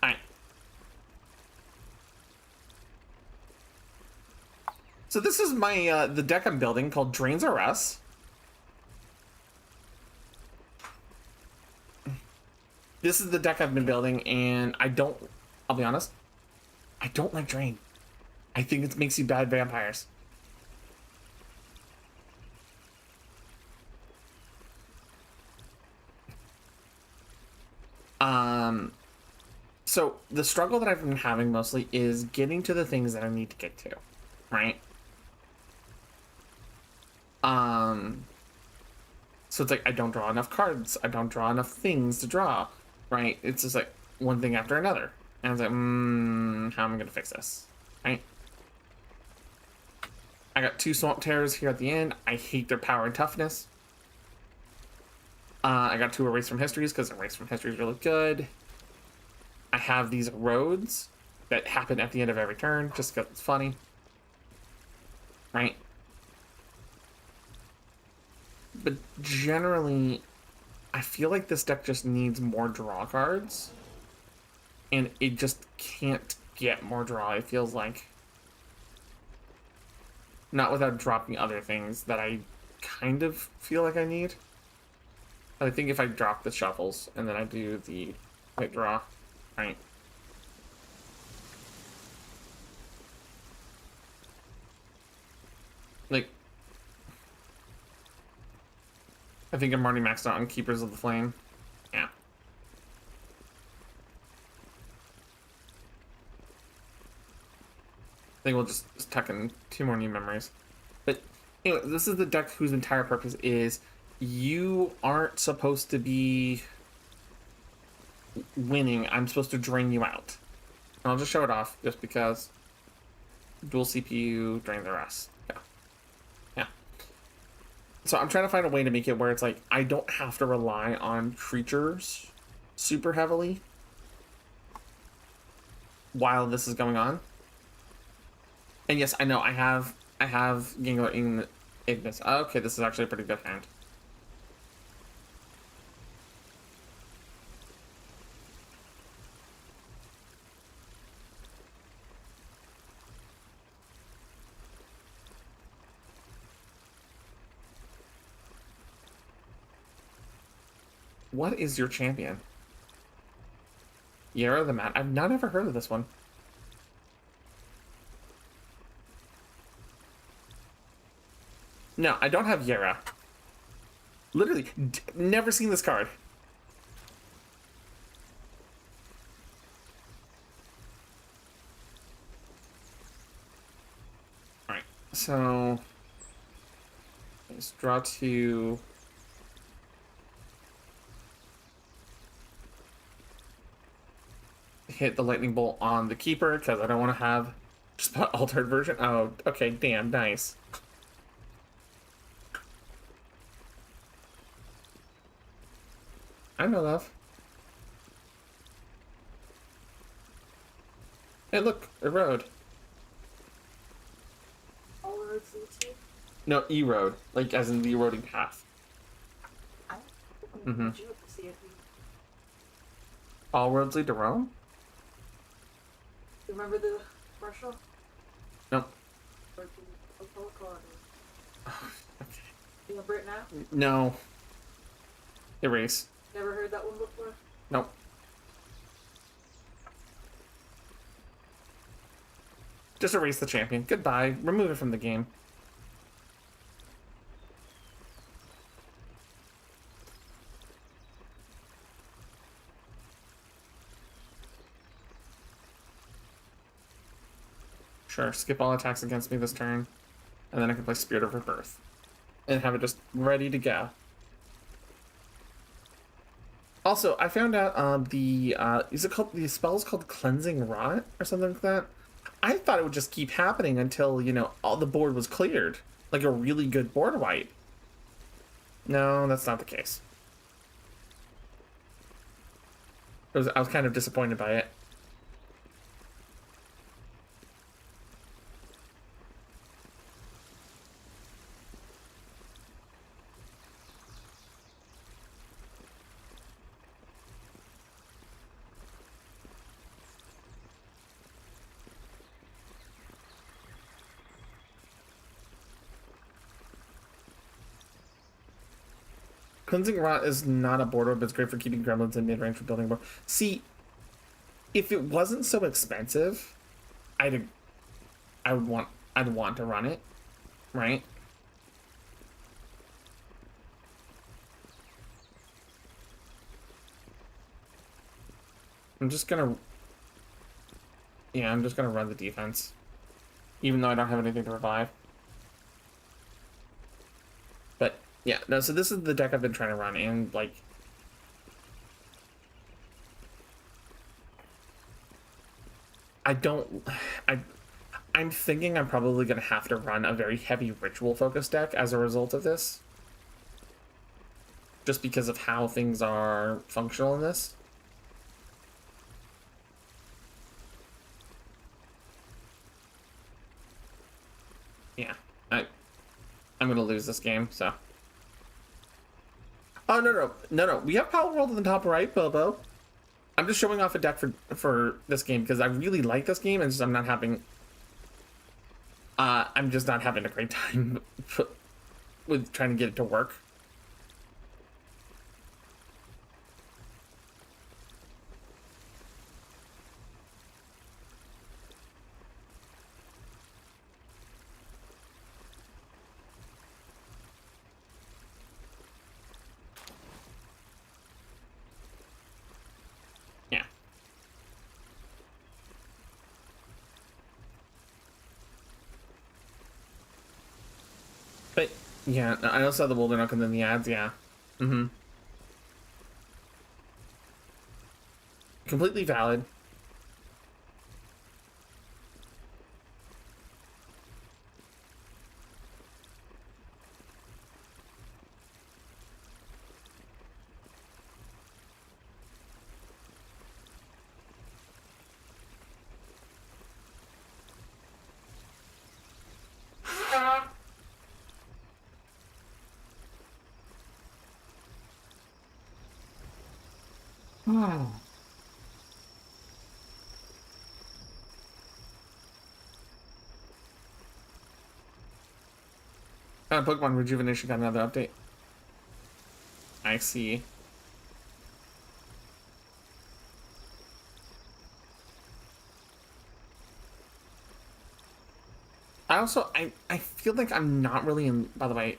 Alright. So this is my the deck I'm building called Drains RS. This is the deck I've been building, and I'll be honest, I don't like Drain. I think it makes you bad vampires. So the struggle that I've been having mostly is getting to the things that I need to get to, right? So it's like, I don't draw enough cards. I don't draw enough things to draw, right? It's just like one thing after another. And I was like, how am I going to fix this, right? I got 2 Swamp Terrors here at the end. I hate their power and toughness. I got 2 Erase from Histories because Erase from History is really good. I have these roads that happen at the end of every turn just because it's funny. Right? But generally, I feel like this deck just needs more draw cards. And it just can't get more draw, it feels like. Not without dropping other things that I kind of feel like I need. I think if I drop the shuffles and then I do the quick draw, right? Like, I think I'm already maxed out on Keepers of the Flame. Yeah. I think we'll just tuck in 2 more new memories. But anyway, this is the deck whose entire purpose is you aren't supposed to be winning. I'm supposed to drain you out. And I'll just show it off just because dual CPU, drain the rest. Yeah. Yeah. So I'm trying to find a way to make it where it's like I don't have to rely on creatures super heavily while this is going on. And yes, I know I have Gengar in Ignis. Okay, this is actually a pretty good hand. What is your champion? Yara the Mat. I've not ever heard of this one. No, I don't have Yara. Literally, never seen this card. Alright, so... let's draw 2... hit the lightning bolt on the keeper because I don't want to have just the altered version. Oh, okay, damn, nice. I know, love. Hey, look, erode. All roads lead to. No, erode, like as in the eroding path. I Mm-hmm. you with the CFP. All roads lead to Rome? Remember the commercial? Nope. Or the Coca-Cola? Okay. You remember it now? No. Erase. Never heard that one before? Nope. Just erase the champion. Goodbye. Remove it from the game. Sure, skip all attacks against me this turn. And then I can play Spirit of Rebirth. And have it just ready to go. Also, I found out is it called, the spell is called Cleansing Rot or something like that? I thought it would just keep happening until, you know, all the board was cleared. Like a really good board wipe. No, that's not the case. I was kind of disappointed by it. Cleansing Rot is not a board, but it's great for keeping gremlins in mid-range for building a board. See, if it wasn't so expensive, I'd want to run it, right? I'm just gonna run the defense, even though I don't have anything to revive. But yeah, no. So this is the deck I've been trying to run, and like, I'm thinking I'm probably gonna have to run a very heavy ritual focused deck as a result of this, just because of how things are functional in this. Yeah, I'm gonna lose this game, so. Oh, no. We have Palworld in the top right, Bobo. I'm just showing off a deck for this game because I really like this game and just I'm just not having a great time with trying to get it to work. Yeah. But yeah, I also saw the Wildernock and then the ads, yeah. Mm-hmm. Completely valid. Oh. Pokemon Rejuvenation got another update. I see. I feel like I'm not really in, by the way,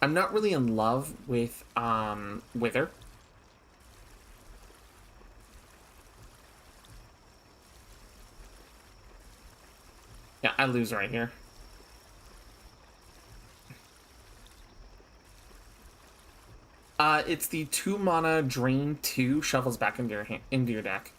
I'm not really in love with Wither. Yeah, I lose right here. It's the 2 mana drain 2 shuffles back into your deck.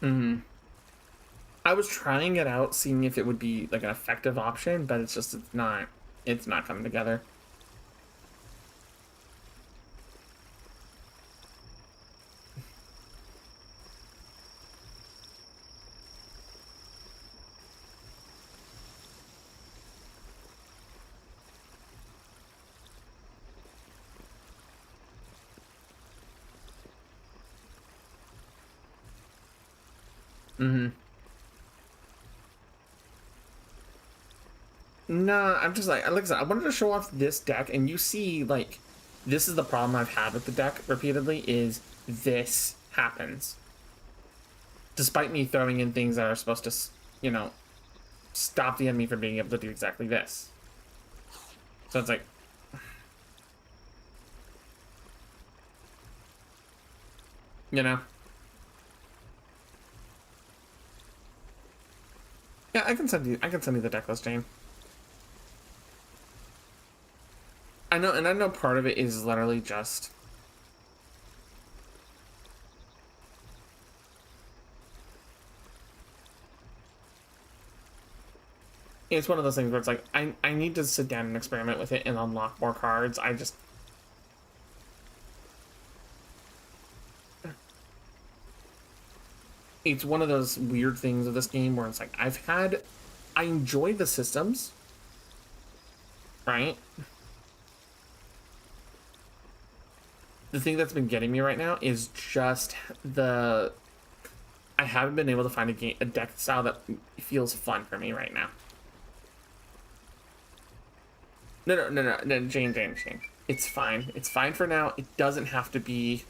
Mm-hmm. I was trying it out, seeing if it would be like an effective option, but it's not coming together. Mm-hmm. Nah, I'm just like I said, I wanted to show off this deck, and you see, like, this is the problem I've had with the deck repeatedly, is this happens. Despite me throwing in things that are supposed to, you know, stop the enemy from being able to do exactly this. So it's like, you know? Yeah, I can send you the deck list, Jane. I know part of it is literally just it's one of those things where it's like I need to sit down and experiment with it and unlock more cards. It's one of those weird things of this game where it's like I enjoy the systems, right? The thing that's been getting me right now is just the I haven't been able to find a deck style that feels fun for me right now. No, Jane. It's fine. It's fine for now. It doesn't have to be.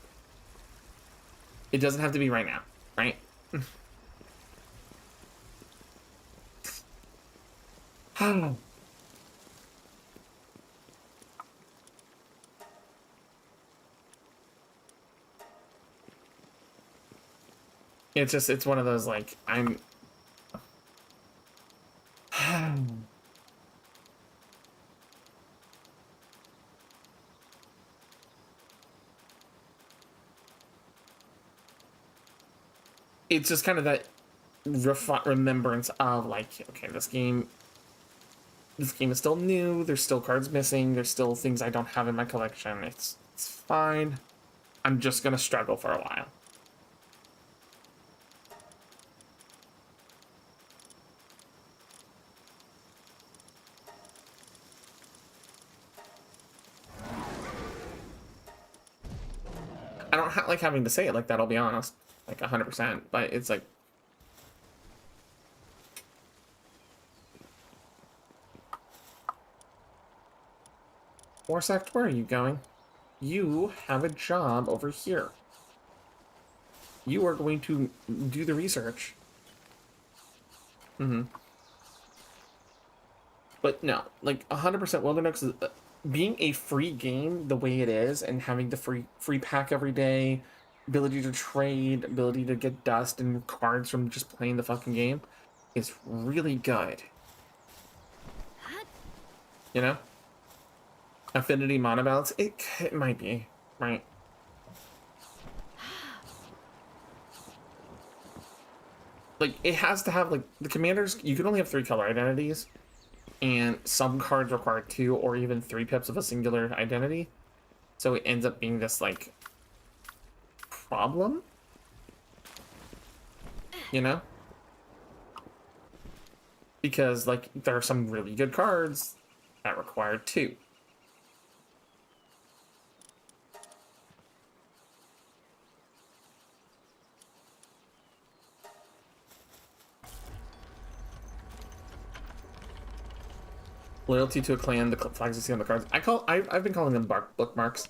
It doesn't have to be right now, right? It's one of those like I'm. It's just kind of that remembrance of like, okay, this game is still new. There's still cards missing. There's still things I don't have in my collection. It's fine. I'm just gonna struggle for a while. I don't like having to say it like that. I'll be honest, like 100%. But it's like, Warsect, where are you going? You have a job over here. You are going to do the research. Mm-hmm. But no, like 100% Wilderness is being a free game the way it is, and having the free pack every day, ability to trade, ability to get dust and cards from just playing the fucking game, is really good. You know? Affinity mana balance, it might be, right? Like, it has to have, like, the commanders, you can only have 3 color identities, and some cards require 2 or even 3 pips of a singular identity. So it ends up being this, like, problem, you know? Because, like, there are some really good cards that require 2. Loyalty to a clan, the flags you see on the cards. I've been calling them bookmarks.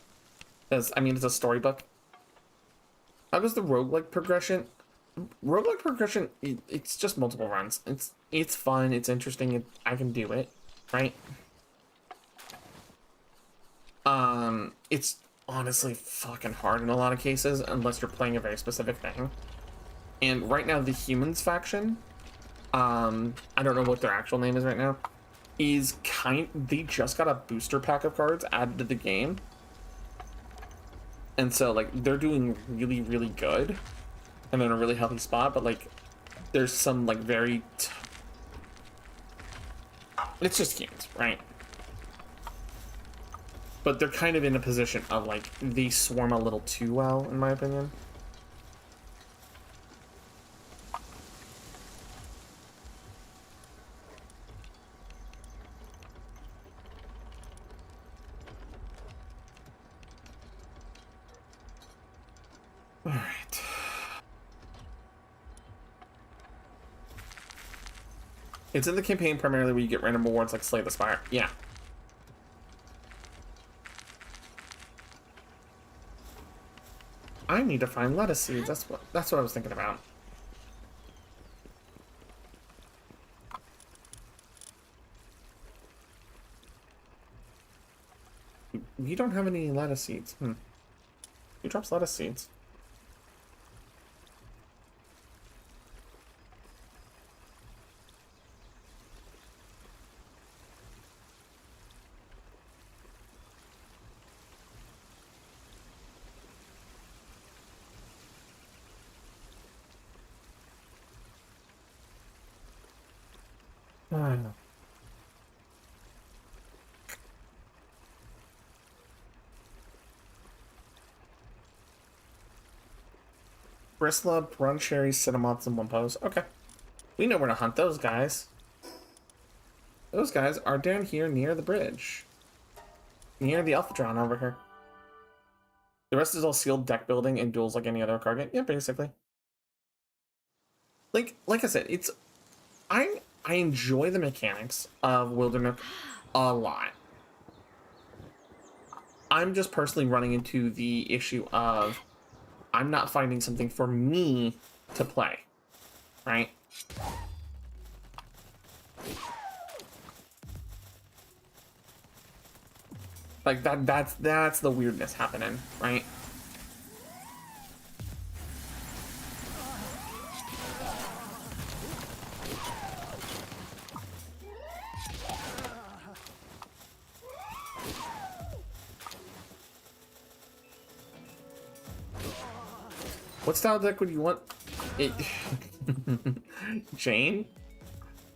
Because, I mean, it's a storybook. How does the roguelike progression? Roguelike progression, it's just multiple runs. It's fun, it's interesting, I can do it, right? It's honestly fucking hard in a lot of cases, unless you're playing a very specific thing. And right now, the Humans faction, I don't know what their actual name is right now, they just got a booster pack of cards added to the game. And so, like, they're doing really, really good. And they're in a really healthy spot, but, like, there's some, like, it's just humans, right? But they're kind of in a position of, like, they swarm a little too well, in my opinion. Alright. It's in the campaign primarily where you get random awards like Slay the Spire. Yeah. I need to find lettuce seeds. That's what I was thinking about. We don't have any lettuce seeds. Who drops lettuce seeds? Bristlub, Run Cherries, Cinnamots, and Wimpos. Okay. We know where to hunt those guys. Those guys are down here near the bridge. Near the Alphatron over here. The rest is all sealed deck building and duels like any other card game. Yeah, basically. Like I said, I enjoy the mechanics of Wildernook a lot. I'm just personally running into the issue of I'm not finding something for me to play, right? Like that's the weirdness happening, right? What style deck would you want? Jane?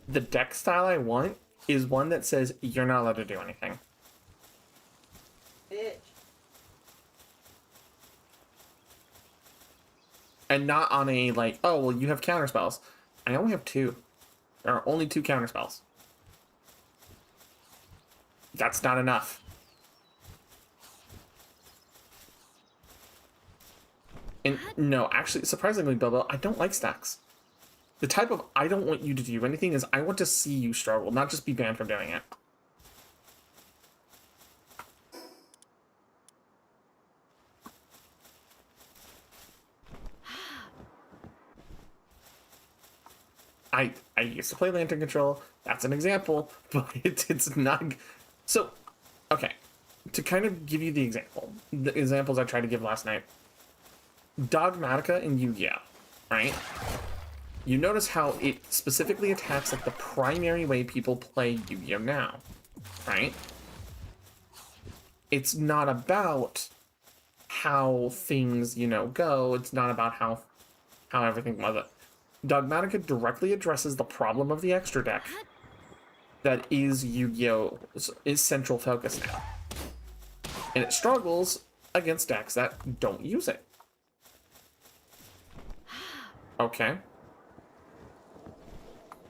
The deck style I want is one that says you're not allowed to do anything. Bitch. And not on a, like, oh, well, you have counter spells. I only have 2. There are only 2 counter spells. That's not enough. And no, actually, surprisingly, Bilbo, I don't like stacks. The type of I don't want you to do anything is I want to see you struggle, not just be banned from doing it. I used to play Lantern Control. That's an example, but it's not. So, okay, to kind of give you the examples I tried to give last night. Dogmatica in Yu-Gi-Oh, right? You notice how it specifically attacks like the primary way people play Yu-Gi-Oh now. right? It's not about how things, go. It's not about how everything was. Dogmatica directly addresses the problem of the extra deck that is Yu-Gi-Oh's is central focus now. And it struggles against decks that don't use it. Okay.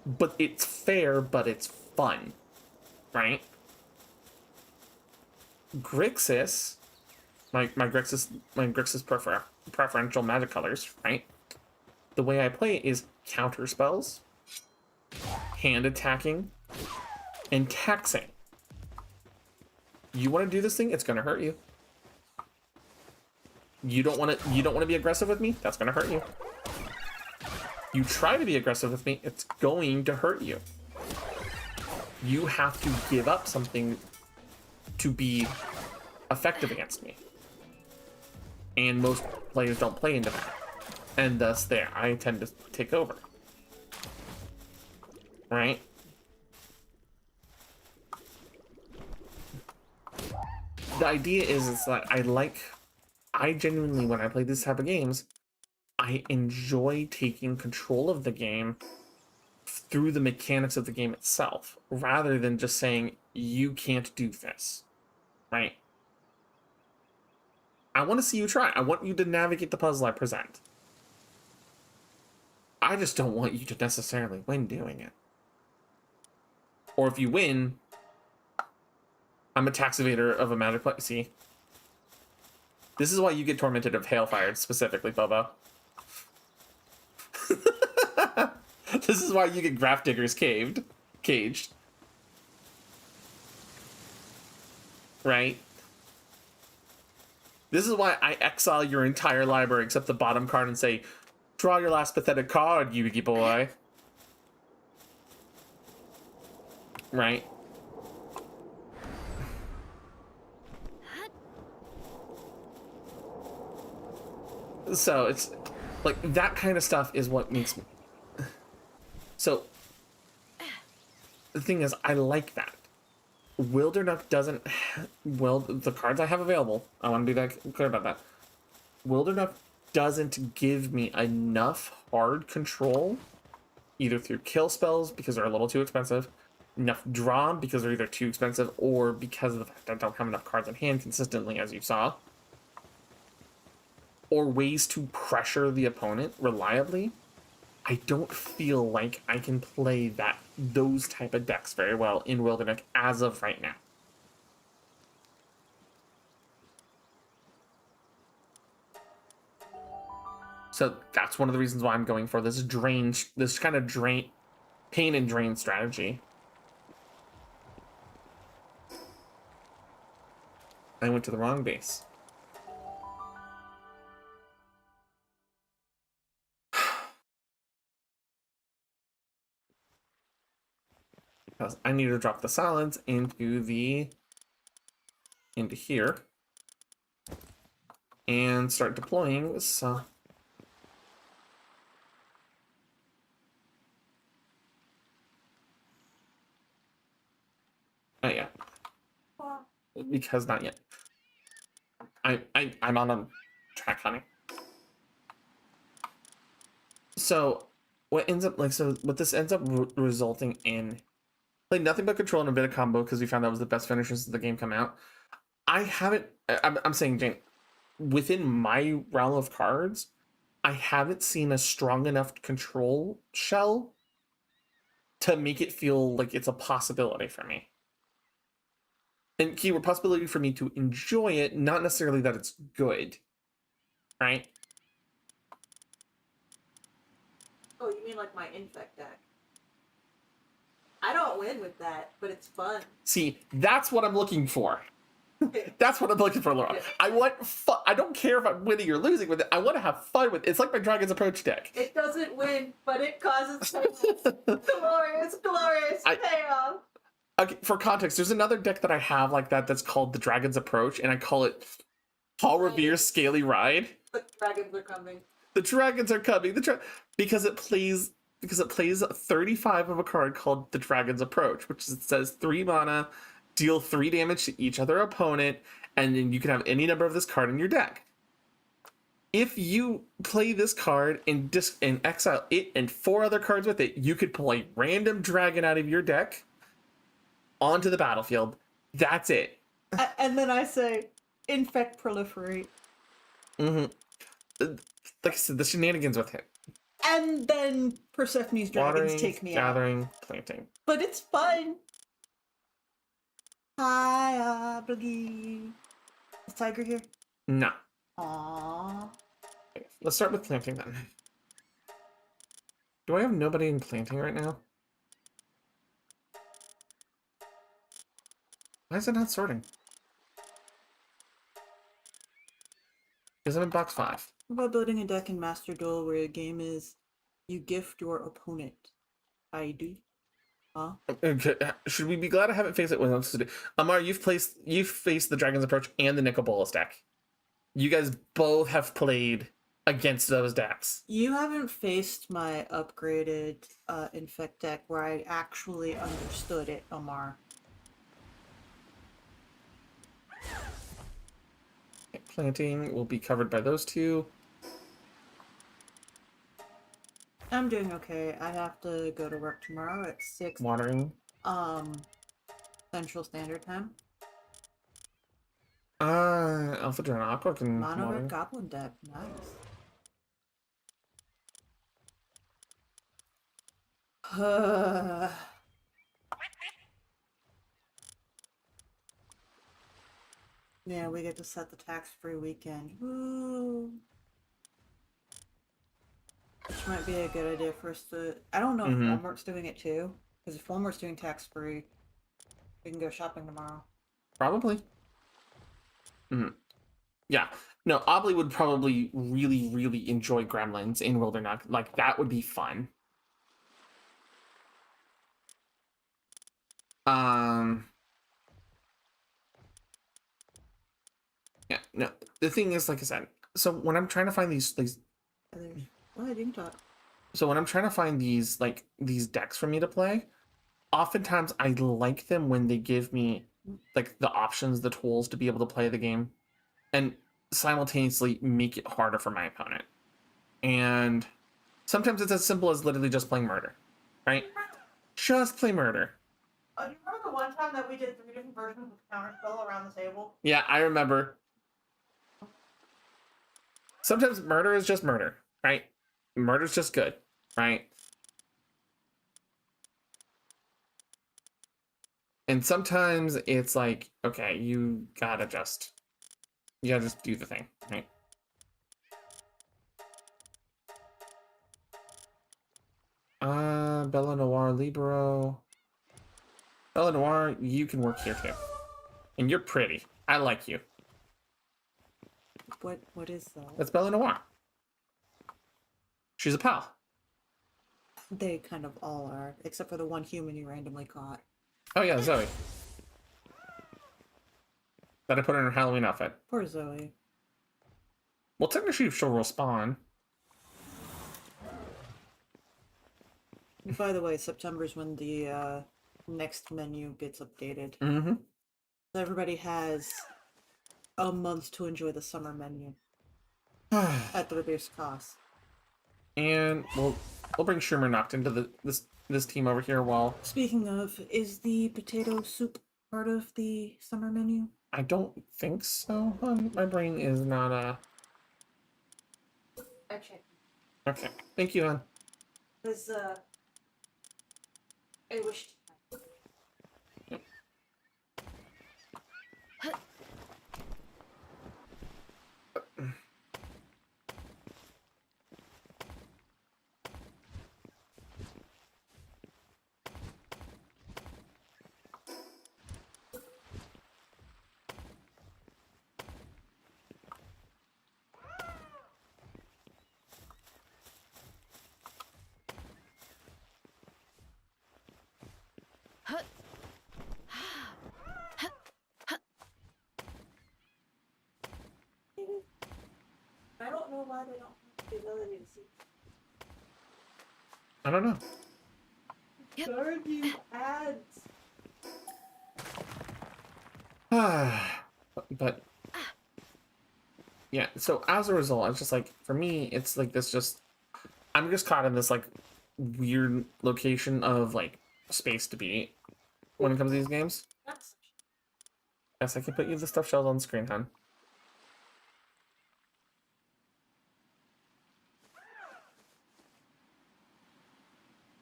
But it's fair, but it's fun. Right? Grixis, my Grixis preferential magic colors, right? The way I play it is counter spells, hand attacking, and taxing. You want to do this thing, it's gonna hurt you. You don't want to be aggressive with me, that's gonna hurt you. You try to be aggressive with me, it's going to hurt you. You have to give up something to be effective against me. And most players don't play into that. And thus there, I tend to take over. Right? The idea is that I genuinely, when I play this type of games, I enjoy taking control of the game through the mechanics of the game itself, rather than just saying, you can't do this, right? I want to see you try. I want you to navigate the puzzle I present. I just don't want you to necessarily win doing it. Or if you win, I'm a tax evader of a magic play. See? This is why you get tormented of Hailfire, specifically, Bobo. This is why you get Graph Diggers caged. Right? This is why I exile your entire library except the bottom card and say, draw your last pathetic card, Yugi boy. Right? So it's like that kind of stuff is what makes me. So the thing is, I like that. Wildernut doesn't. Well, the cards I have available, I want to be that clear about that. Wildernut doesn't give me enough hard control, either through kill spells because they're a little too expensive, enough draw because they're either too expensive, or because of the fact I don't have enough cards in hand consistently, as you saw, or ways to pressure the opponent reliably. I don't feel like I can play those type of decks very well in Wilderness as of right now. So that's one of the reasons why I'm going for this kind of pain and drain strategy. I went to the wrong base. Because I need to drop the salads into here and start deploying. So oh yeah, because not yet. I'm on a track, honey. So what this ends up resulting in, like, nothing but control and a bit of combo, because we found that was the best finisher since the game come out. I'm saying, Jane, within my realm of cards, I haven't seen a strong enough control shell to make it feel like it's a possibility for me. And keyword possibility for me to enjoy it, not necessarily that it's good. Right? Oh, you mean like my Infect deck? I don't win with that, but it's fun. See, that's what I'm looking for. That's what I'm looking for, Laura. I want fun. I don't care if I'm winning or losing with it. I want to have fun with it. It's like my Dragon's Approach deck. It doesn't win, but it causes glorious payoff. Okay, for context, there's another deck that I have like that's called the Dragon's Approach, and I call it Paul Revere's Scaly Ride. The dragons are coming. The dragons are coming. Because it plays 35 of a card called the Dragon's Approach, which says 3 mana, deal 3 damage to each other opponent, and then you can have any number of this card in your deck. If you play this card and exile it and 4 other cards with it, you could pull a random dragon out of your deck onto the battlefield. That's it. And then I say, infect, proliferate. Mm-hmm. Like I said, the shenanigans with it. And then Persephone's dragons Watering, take me gathering, out. planting. But it's fun. Hi, Boogie. Is Tiger here? No. Aww. Let's start with planting then. Do I have nobody in planting right now? Why is it not sorting? Because I'm in box 5. What about building a deck in Master Duel where the game is you gift your opponent? I do. Huh? Okay. Should we be glad I haven't faced it with us to do? Amar, you've faced the Dragon's Approach and the Nicol Bolas deck. You guys both have played against those decks. You haven't faced my upgraded infect deck where I actually understood it, Amar. Planting will be covered by those 2. I'm doing okay. I have to go to work tomorrow at 6 Watering. Central Standard Time. Alpha Drone Aqua can Mono water. Red Goblin deck. Nice. Yeah, we get to set the tax-free weekend. Woo! Which might be a good idea for us to... I don't know if Walmart's doing it too. Because if Walmart's doing tax-free, we can go shopping tomorrow. Probably. Yeah. No, Obley would probably really, really enjoy Gremlins in Wildernut. Like, that would be fun. Yeah, no. The thing is, like I said, so when I'm trying to find these Go ahead, you can talk. so when I'm trying to find these decks for me to play, oftentimes I like them when they give me like the options, the tools to be able to play the game and simultaneously make it harder for my opponent. And sometimes it's as simple as literally just playing murder, right? Just play murder. Do you remember the one time that we did 3 different versions of Counterspell around the table? Yeah, I remember. Sometimes murder is just murder, right? Murder's just good, right? And sometimes it's like, okay, you gotta just do the thing, right? Bella Noir, Libero. Bella Noir, you can work here too. And you're pretty. I like you. What is that? That's Bella Noir. She's a pal. They kind of all are, except for the one human you randomly caught. Oh yeah, Zoe. That I put in her Halloween outfit. Poor Zoe. Well, technically she'll respawn. By the way, September is when the next menu gets updated. Mm-hmm. So everybody has a month to enjoy the summer menu at the reduced cost. And we'll bring Schumer knocked into this team over here while... Speaking of, is the potato soup part of the summer menu? I don't think so, hon. My brain is not I checked. Okay. Thank you, hon. Because, I wish to... I don't know why they don't have the ability to see. I don't know. Darn you ads. But yeah, so as a result, I was just like, for me, it's like this just, I'm just caught in this like weird location of like space to be when it comes to these games. Yes, I can put you the stuffed shells on the screen, hon.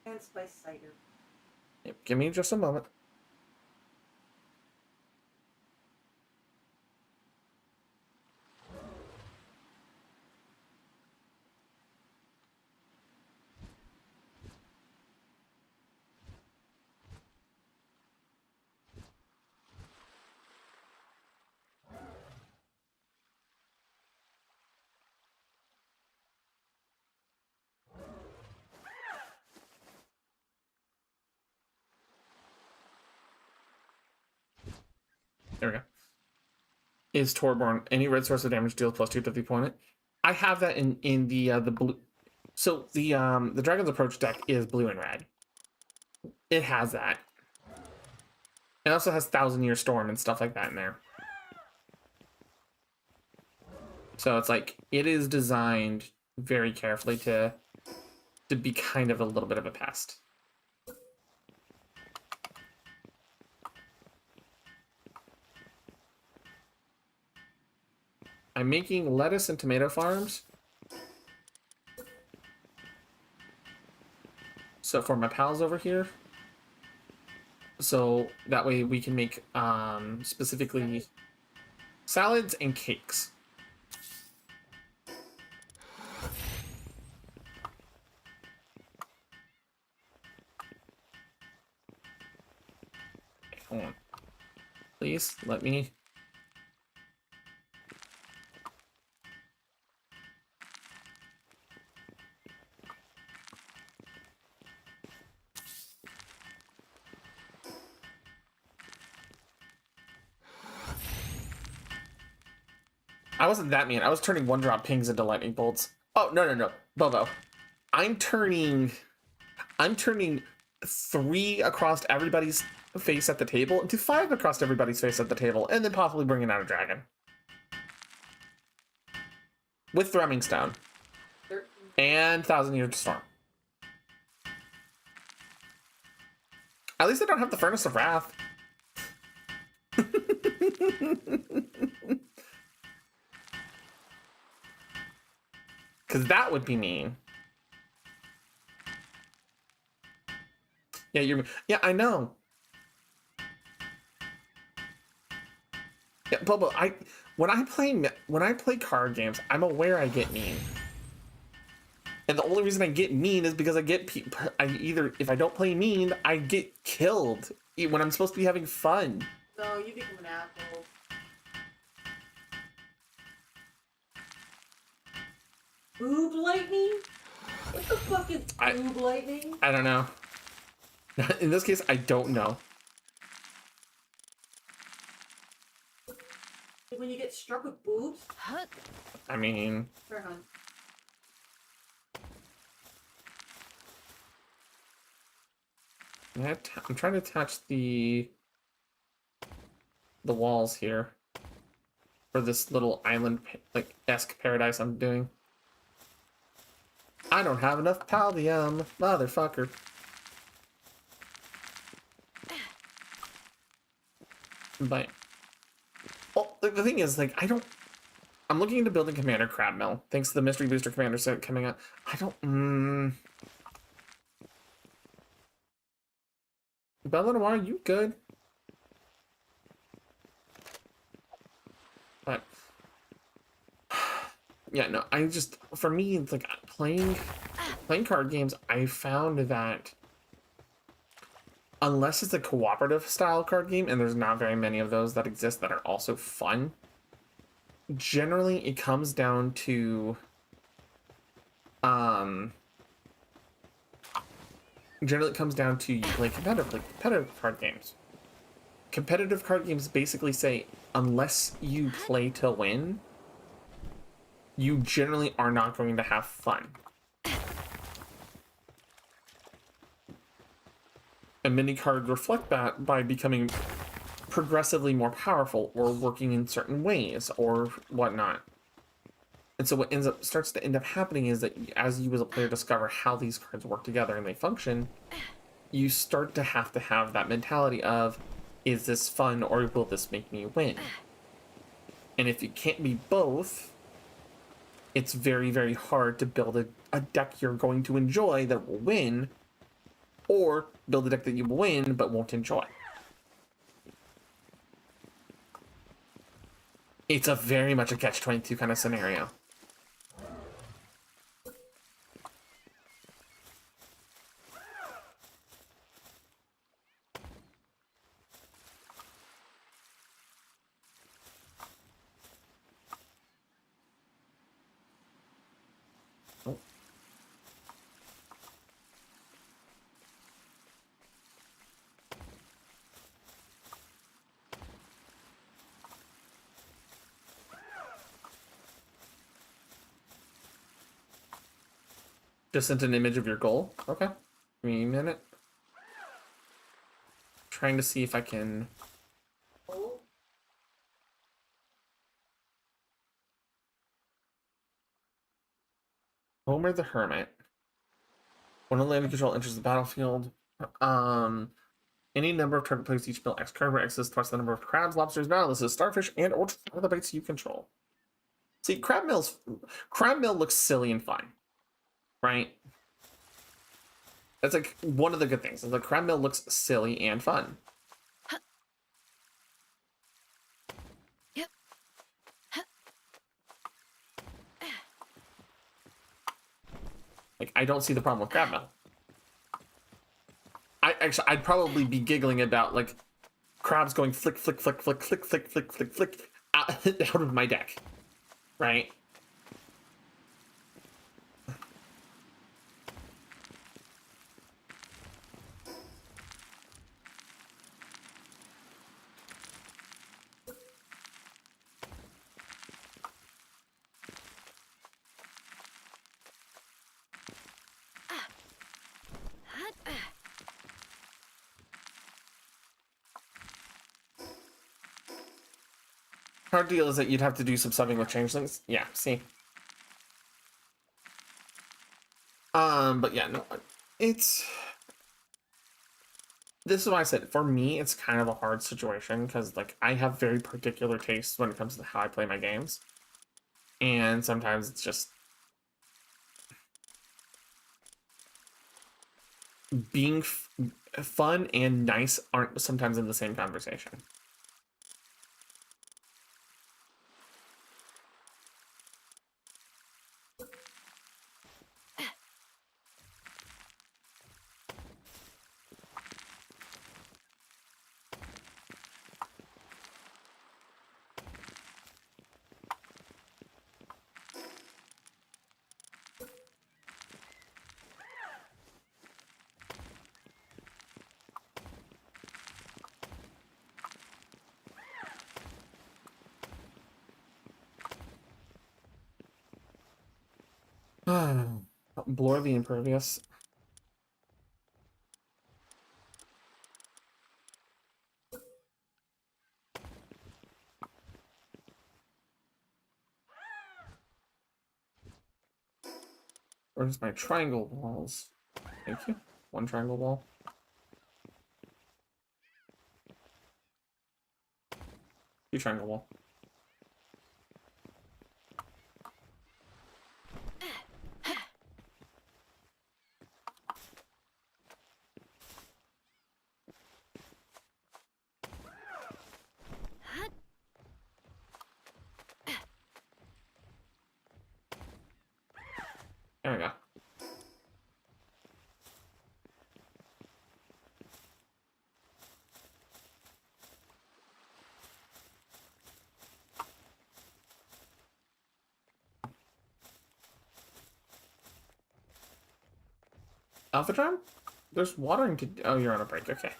And spice cider. Yep, give me just a moment. There we go. Is Torborn any red source of damage deals plus 250 point? I have that in the blue. So the Dragon's Approach deck is blue and red. It has that. It also has Thousand Year Storm and stuff like that in there. So it's like it is designed very carefully to be kind of a little bit of a pest. I'm making lettuce and tomato farms. So for my pals over here. So that way we can make specifically salads and cakes. Okay, hold on. Please let me. I wasn't that mean. I was turning 1-drop pings into lightning bolts. Oh, no. Bobo. I'm turning 3 across everybody's face at the table into 5 across everybody's face at the table, and then possibly bringing out a dragon. With Thrumming Stone. And Thousand Year Storm. At least I don't have the Furnace of Wrath. Because that would be mean. Yeah, I know. Yeah, Bobo, when I play card games, I'm aware I get mean. And the only reason I get mean is because if I don't play mean, I get killed when I'm supposed to be having fun. No, you become an apple. Boob lightning? What the fuck is boob lightning? I don't know. In this case, I don't know. When you get struck with boobs? I mean... Fair on. I'm trying to attach the walls here for this little island like esque paradise I'm doing. I don't have enough paldium, motherfucker. But the thing is, like, I'm looking into building Commander Crab Mill thanks to the Mystery Booster Commander set coming out. I don't. Bella Noir, you good? But yeah, no, for me, it's like playing card games. I found that unless it's a cooperative style card game, and there's not very many of those that exist that are also fun, generally it comes down to you play competitive card games. Competitive card games basically say unless you play to win, you generally are not going to have fun. And many cards reflect that by becoming progressively more powerful or working in certain ways or whatnot. And so what starts to end up happening is that as you as a player discover how these cards work together and they function, you start to have that mentality of, is this fun or will this make me win? And if you can't be both, it's very, very hard to build a deck you're going to enjoy that will win, or build a deck that you will win but won't enjoy. It's a very much a catch-22 kind of scenario. Oh. Just sent an image of your goal. Okay. Give me a minute. Trying to see if I can. Homer the Hermit. When a land control enters the battlefield, any number of target players each mill X card, where X is twice the number of crabs, lobsters, mollusks, starfish, and or the bites you control. See, crab mill looks silly and fun, right? That's like one of the good things. The crab mill looks silly and fun. Yep. Like, I don't see the problem with crab mill. I'd probably be giggling about like crabs going flick, flick, flick, flick, flick, flick, flick, flick, flick out of my deck, right? Hard deal is that you'd have to do some subbing with changelings. Yeah, see. But yeah, no, it's. This is why I said, for me, it's kind of a hard situation because, like, I have very particular tastes when it comes to how I play my games, and sometimes it's just being fun and nice aren't sometimes in the same conversation. Blur the Impervious. Where's my triangle walls? Thank you. One triangle wall. Two triangle wall. There we go. Alpha Drum? There's watering to... Oh, you're on a break. Okay.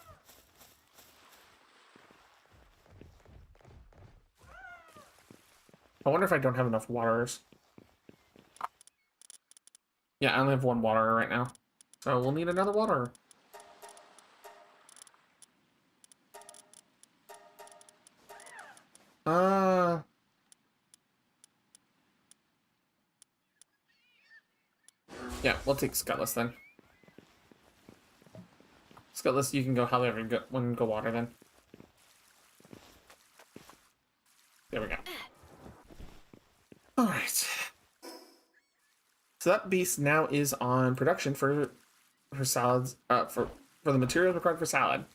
I wonder if I don't have enough waterers. Yeah, I only have one waterer right now. So we'll need another waterer. Uh, yeah, we'll take Skutless then. Skutless, you can go however you go water then. There we go. All right. So that beast now is on production for salads. For the materials required for salad.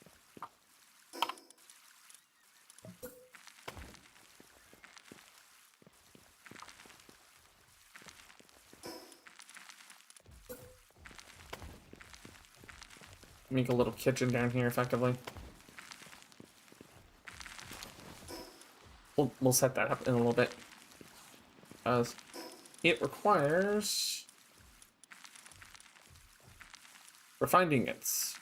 Make a little kitchen down here effectively. We'll set that up in a little bit. As it requires refined ingots.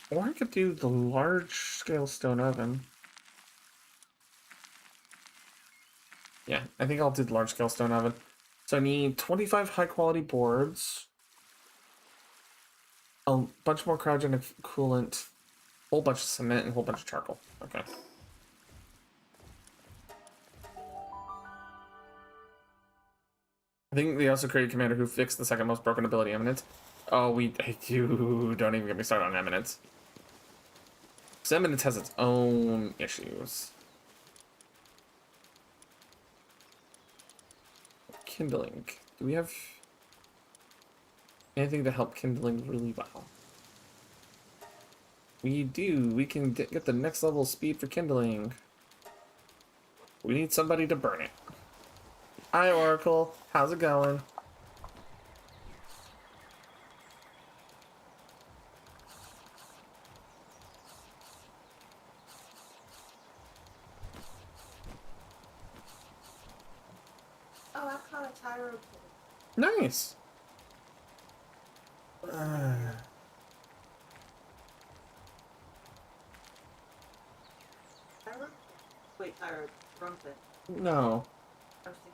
Or I could do the large scale stone oven. Yeah, I think I'll do the large scale stone oven. So I need 25 high quality boards, a bunch more cryogenic coolant, a whole bunch of cement, and a whole bunch of charcoal. Okay. I think they also created a commander who fixed the second most broken ability, Eminence. Oh, don't even get me started on Eminence. Because Eminence has its own issues. Kindling. Do we have anything to help kindling really well? We do. We can get the next level of speed for kindling. We need somebody to burn it. Hi, Oracle. How's it going? Oh, I caught a tyro. Nice. Tyro? Wait, tyro. Wrong thing. No. I was thinking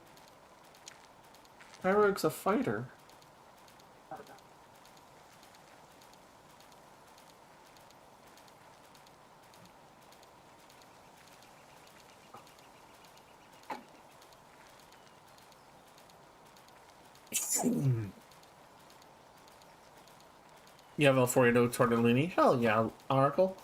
Tyrog's a fighter. about that. You have Alfredo Tortellini? Hell yeah, Oracle.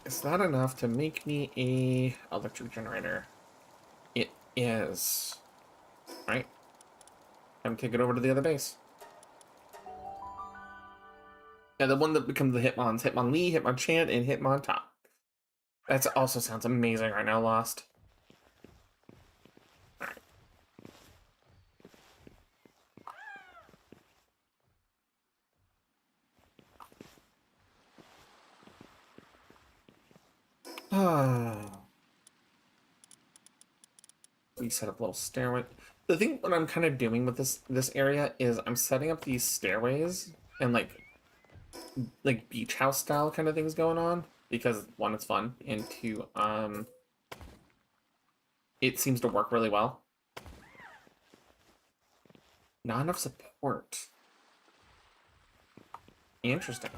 Is that enough to make me a electric generator? It is. Right? I'm take it over to the other base. Yeah, the one that becomes the Hitmons. Hitmonlee, Hitmonchan, and Hitmontop. That also sounds amazing right now, Lost. We set up a little stairway. The thing what I'm kind of doing with this area is I'm setting up these stairways and like beach house style kind of things going on because one, it's fun, and two, it seems to work really well. Not enough support. Interesting.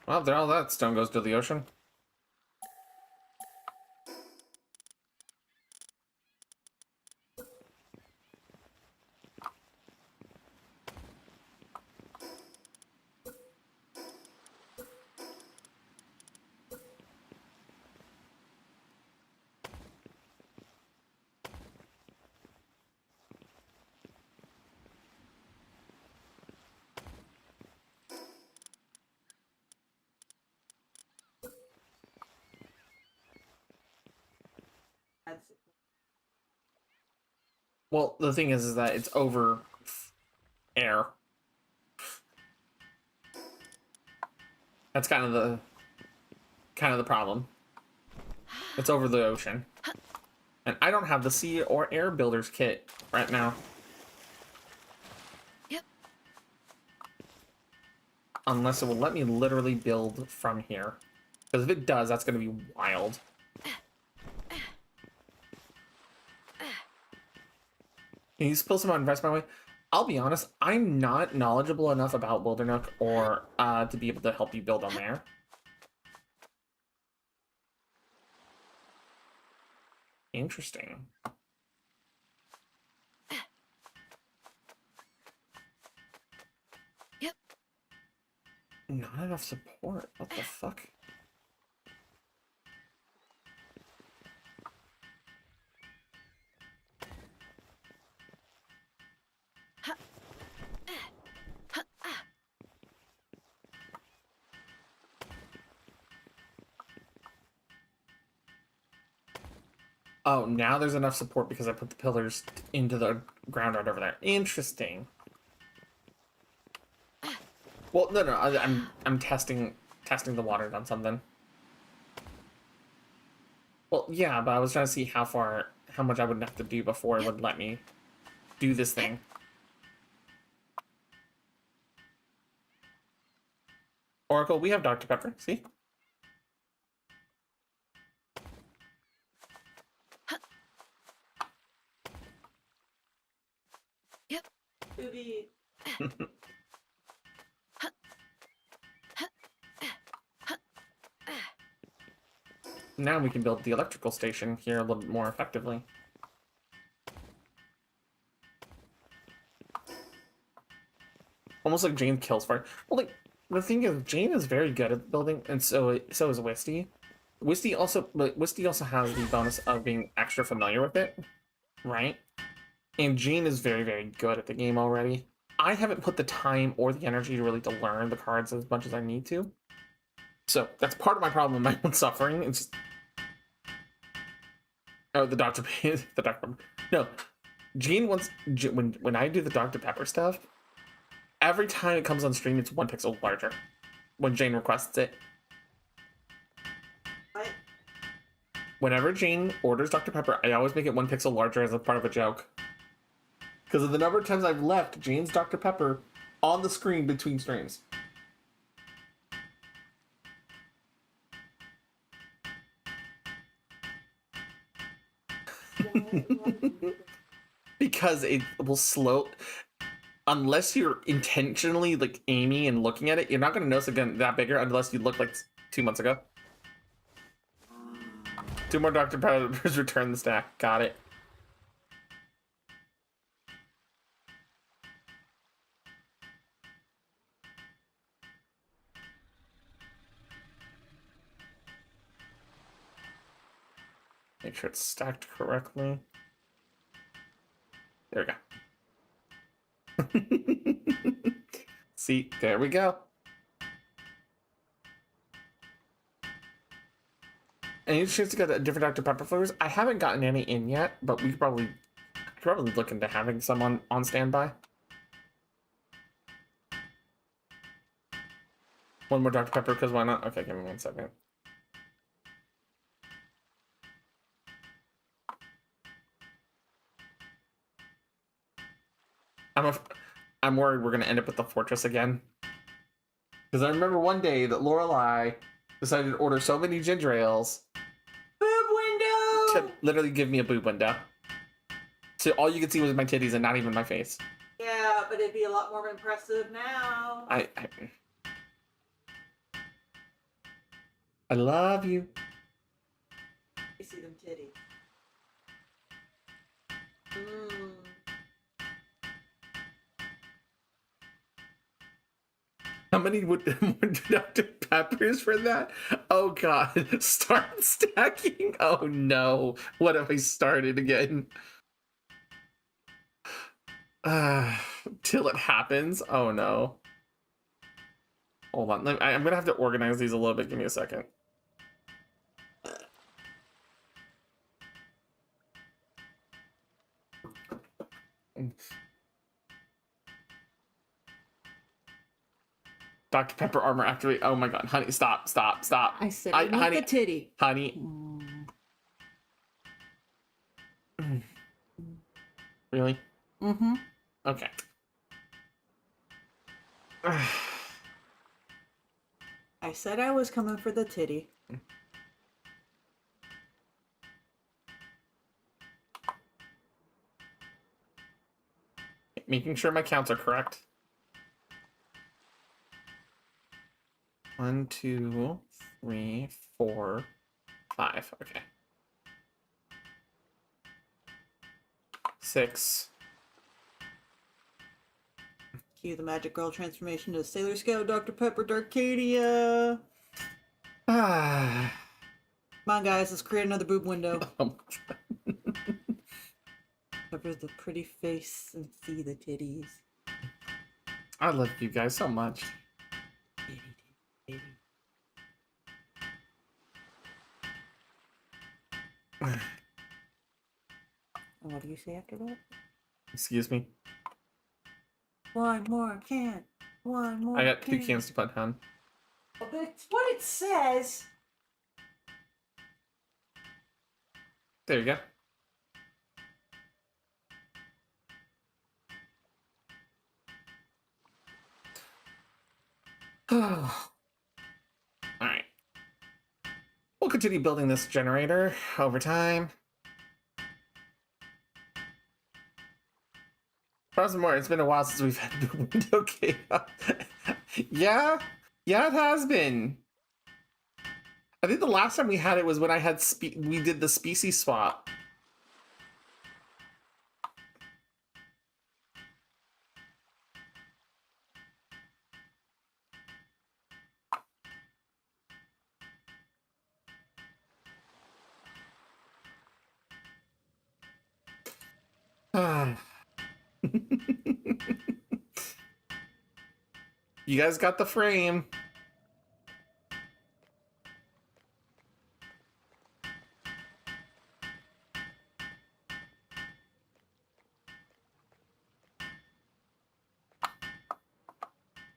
Well, after all that stone goes to the ocean. That's it. Well, the thing is that it's over air. That's kind of the problem. It's over the ocean. And I don't have the sea or air builders kit right now. Yep. Unless it will let me literally build from here. Because if it does, that's going to be wild. Can you spill some advice my way? I'll be honest, I'm not knowledgeable enough about Wildernook or to be able to help you build on there. Interesting. Yep. Not enough support. What the fuck? Oh, now there's enough support because I put the pillars into the ground right over there. Interesting. Well, no, I'm testing the water on something. Well, yeah, but I was trying to see how much I would have to do before it would let me do this thing. Oracle, we have Dr. Pepper. See? Yep. Booby. Now we can build the electrical station here a little bit more effectively. Almost like Jane kills fire. Well, like, the thing is, Jane is very good at building, and so is Wisty. Wisty also has the bonus of being extra familiar with it, right? And Jane is very, very good at the game already. I haven't put the time or the energy to learn the cards as much as I need to. So that's part of my problem, my own suffering. It's just... Oh, the Dr. the Dr. No, Jane wants when I do the Dr. Pepper stuff. Every time it comes on stream, it's 1 pixel larger. When Jane requests it. What? Whenever Jane orders Dr. Pepper, I always make it 1 pixel larger as a part of a joke. Because of the number of times I've left Jane's Dr. Pepper on the screen between streams. Because it will slow... Unless you're intentionally like aiming and looking at it, you're not going to notice it getting that bigger unless you look like 2 months ago. 2 more Dr. Peppers return the stack. Got it. Make sure it's stacked correctly. There we go. See, there we go. Any chance to get a different Dr. Pepper flavors? I haven't gotten any in yet, but we could probably look into having some on standby. One more Dr. Pepper, because why not? Okay, give me 1 second. I'm worried we're gonna end up with the fortress again. Because I remember one day that Lorelai decided to order so many ginger ales Boob window! to literally give me a boob window. So all you could see was my titties and not even my face. Yeah, but it'd be a lot more impressive now. I love you. You see them titties. Mmm. How many more Dr. Peppers for that? Oh god. Start stacking? Oh no. What have I started again? Till it happens? Oh no. Hold on. I'm gonna have to organize these a little bit. Give me a second. Dr. Pepper armor activate. Oh my god, honey, stop. I said I want honey, the titty. Honey. Really? Mm-hmm. Okay. I said I was coming for the titty. making sure my counts are correct. 1, 2, 3, 4, 5. Okay. 6. Cue the Magic Girl transformation to Sailor Scout Dr. Pepper Darkadia. Ah. Come on, guys, let's create another boob window. Oh, Cover the pretty face and see the titties. I love you guys so much. Titty, titty, titty. And what do you say after that? Excuse me. One more can. One more. I got 2 cans to put down. Well, that's what it says. There you go. Alright. We'll continue building this generator over time. Furthermore, it's been a while since we've had the window chaos. Yeah? Yeah, it has been. I think the last time we had it was when I had we did the species swap. You guys got the frame.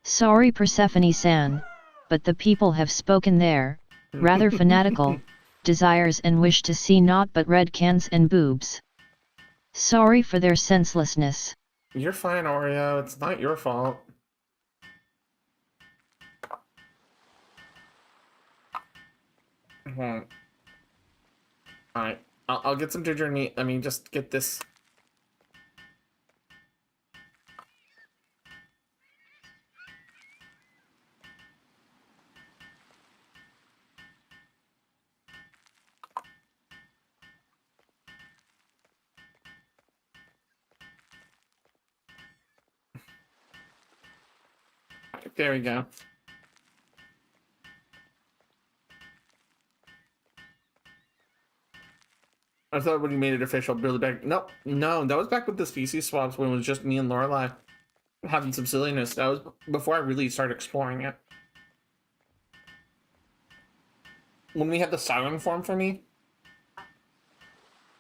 Sorry Persephone-san, but the people have spoken there, rather fanatical, desires and wish to see naught but red cans and boobs. Sorry for their senselessness. You're fine, Oreo. It's not your fault. Alright. I'll get some ginger meat. Let me just get this. There we go. I thought when you made it official, really back. Nope, no, that was back with the species swaps when it was just me and Lorelai having some silliness. That was before I really started exploring it. When we had the siren form for me,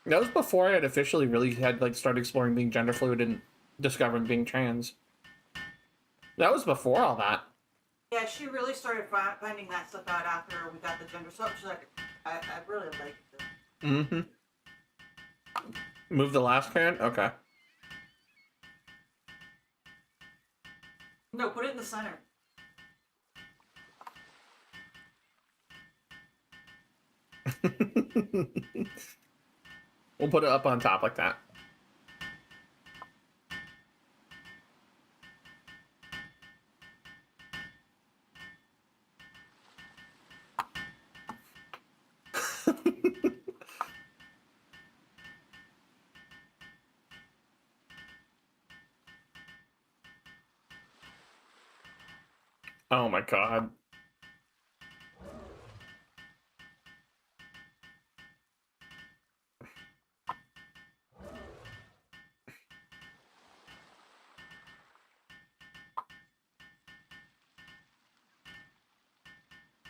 that was before I had officially really had like started exploring being gender fluid and discovering being trans. That was before all that. Yeah, she really started finding that stuff out after we got the gender swap. She's like, I really like this. Mm-hmm. Move the last can? Okay. No, put it in the center. We'll put it up on top like that. Oh my god.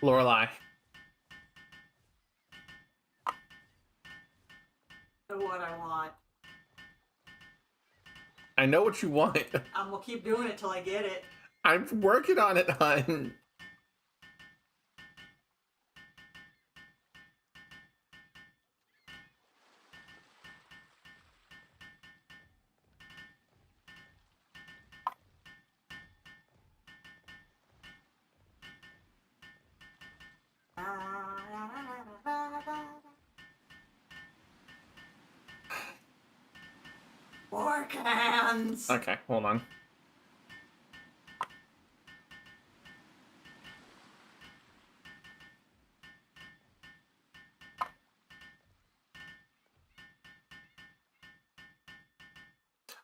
Lorelai. Know what I want. I know what you want. I'm gonna keep doing it till I get it. I'm working on it, hon. 4 cans. Okay, hold on.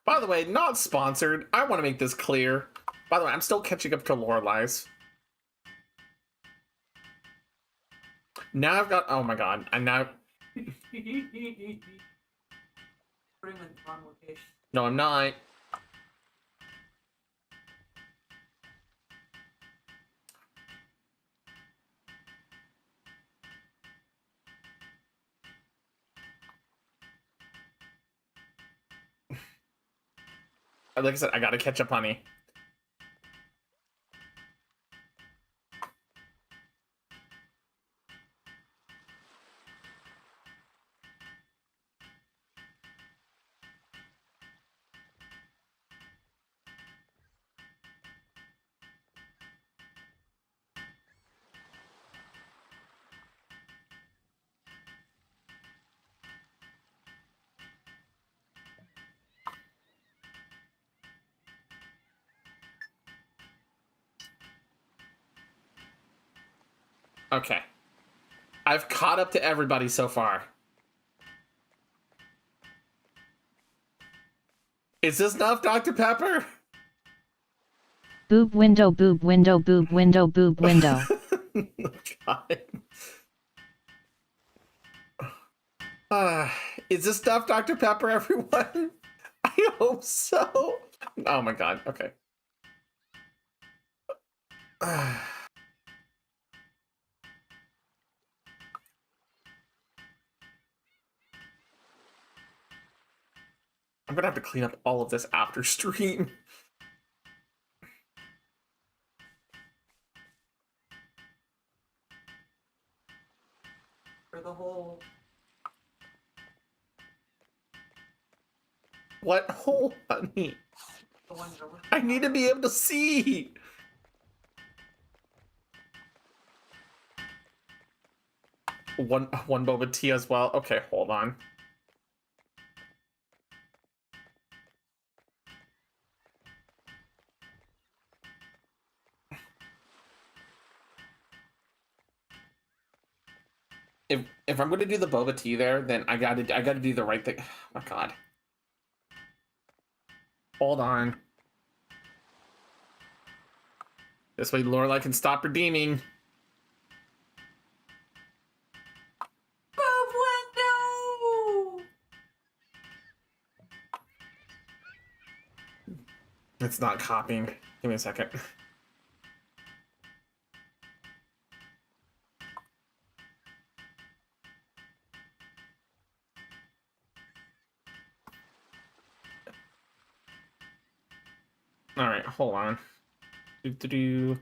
By the way, not sponsored. I want to make this clear. By the way, I'm still catching up to Lorelai's. Now I've got. Oh my god! I'm now. Put him in the wrong location. No, I'm not. Like I said, I gotta catch up, honey. Okay. I've caught up to everybody so far. Is this enough, Dr. Pepper? Boob window, boob window, boob window, boob window. God. Is this stuff, Dr. Pepper, everyone? I hope so. Oh my god, okay. I'm gonna have to clean up all of this after stream. For the whole. What hole, honey? The one that I need to be able to see. One boba tea as well. Okay, hold on. If I'm gonna do the boba tea there, then I gotta do the right thing. Oh my god. Hold on. This way Lorelai can stop redeeming. Boob window! It's not copying. Give me a second. All right, hold on. Do.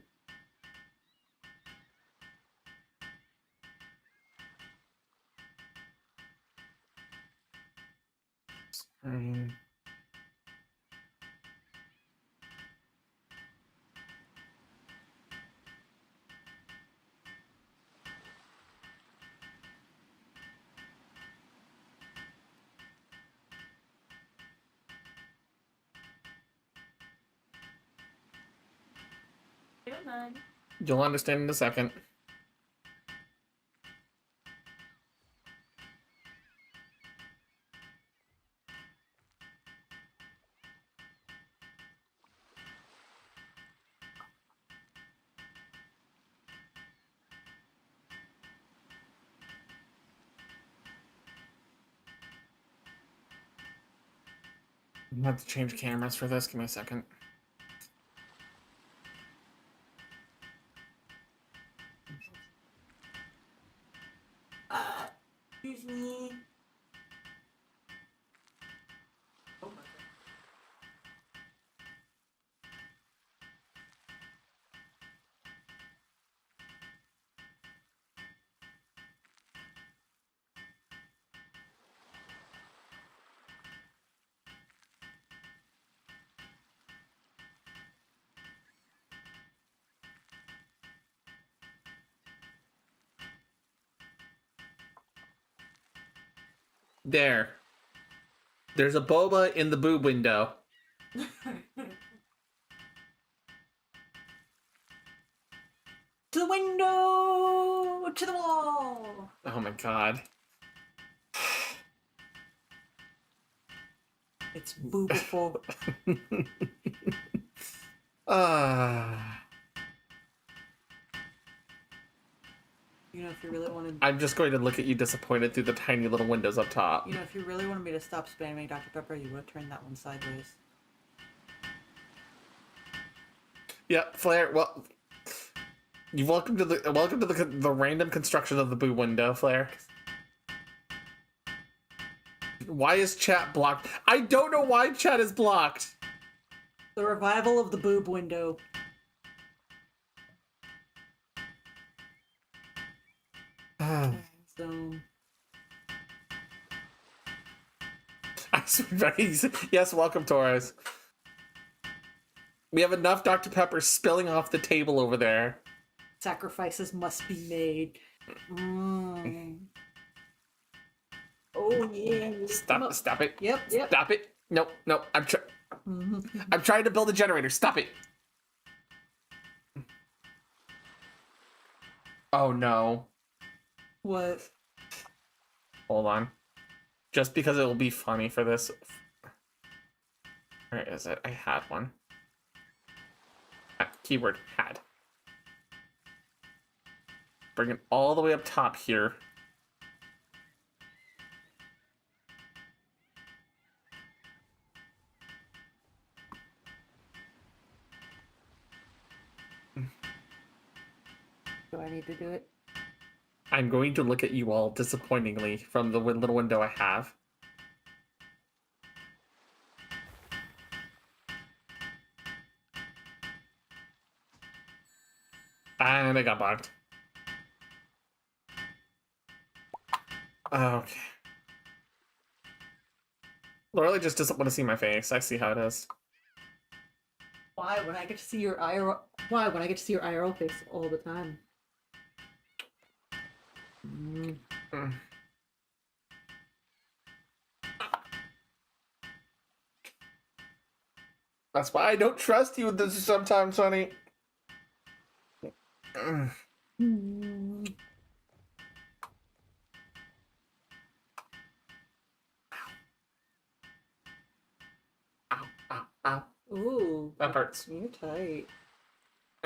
You'll understand in a second. I'm gonna have to change cameras for this. Give me a second. Excuse me. Oh my god. There. There's a boba in the boob window. To the window! To the wall! Oh my god. It's boobiful. You know, if you really wanted... I'm just going to look at you disappointed through the tiny little windows up top. You know, if you really wanted me to stop spamming Dr. Pepper, you would have turned that one sideways. Yeah, Flair. Well, you welcome to the random construction of the boo window, Flair. Why is chat blocked? I don't know why chat is blocked. The revival of the boob window. So... Yes, welcome, Torres. We have enough Dr. Pepper spilling off the table over there. Sacrifices must be made. Oh yeah. Stop it. Yep. Stop it. No. I'm trying to build a generator. Stop it. Oh no. What? Hold on. Just because it will be funny for this. Where is it? I had one. Keyword had. Bring it all the way up top here. Do I need to do it? I'm going to look at you all disappointingly from the little window I have. And I got bugged. Okay. Lorelei just doesn't want to see my face. I see how it is. Why? When I get to see your IRL... Why? When I get to see your IRL face all the time. That's why I don't trust you with this sometimes, honey. Ow. Ooh. That hurts. You're tight.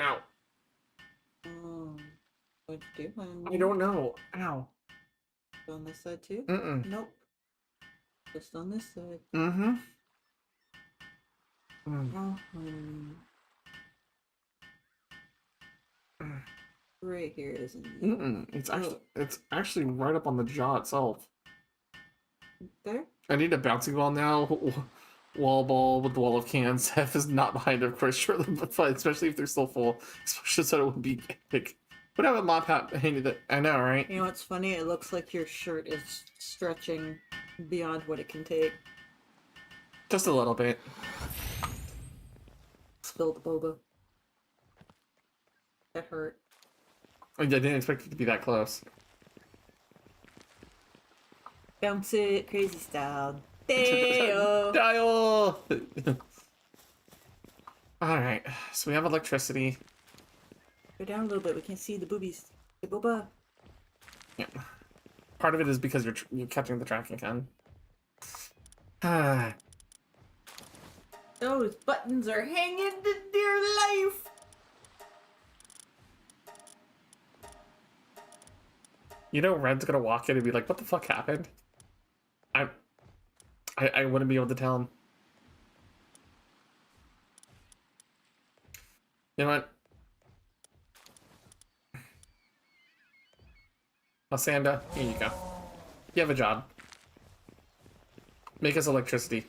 Ow. What you doing? I don't know. Ow. On this side too? Mm-mm. Nope. Just on this side. Mm-hmm. Right here, isn't it? Mm-mm. It's actually right up on the jaw itself. There? I need a bouncy ball now. Wall ball with the wall of cans. F is not behind, of course, surely, but fun, especially if they're still full. Especially so it would be epic. Would have a mop hat handy that I know, right? You know what's funny? It looks like your shirt is stretching beyond what it can take. Just a little bit. Spilled the boba. That hurt. I didn't expect it to be that close. Bounce it, crazy style. Dale! Dial! Alright, so we have electricity. Go down a little bit, we can't see the boobies. The booba. Yeah. Part of it is because you're catching the tracking can. Those buttons are hanging to dear life! You know, Red's gonna walk in and be like, what the fuck happened? I wouldn't be able to tell him. You know what? Alsanda, here you go. You have a job. Make us electricity.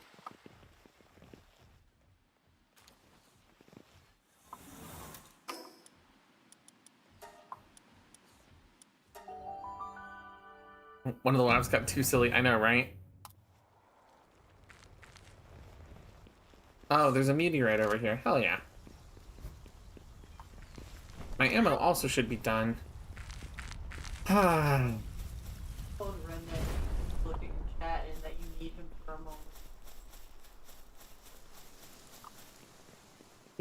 One of the labs got too silly. I know, right? Oh, there's a meteorite over here. Hell yeah. My ammo also should be done. Told Ren that look at your chat and that you need him for a moment.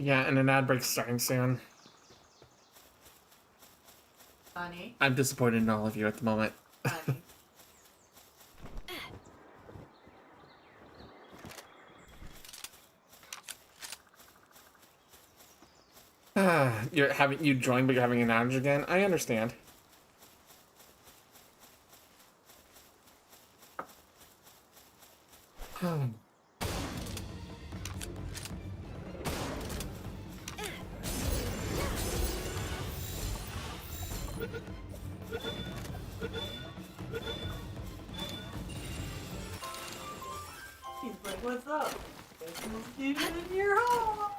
Yeah, and an ad break's starting soon. Honey. I'm disappointed in all of you at the moment. Honey. You joined, but you're having an outage again. I understand. He's like, what's up? There's no in your home.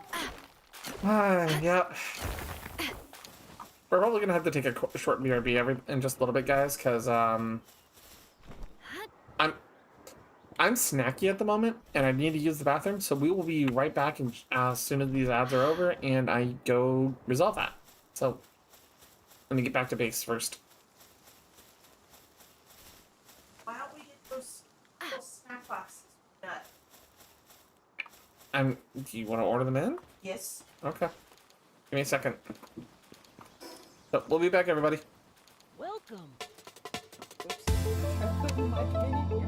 Yep. We're probably gonna have to take a short BRB in just a little bit, guys, because I'm snacky at the moment, and I need to use the bathroom. So we will be right back as soon as these ads are over, and I go resolve that. So let me get back to base first. Why don't we get those snack boxes? That. Do you want to order them in? Yes. Okay. Give me a second. So we'll be back, everybody. Welcome. Oops. I'm putting my pin in here.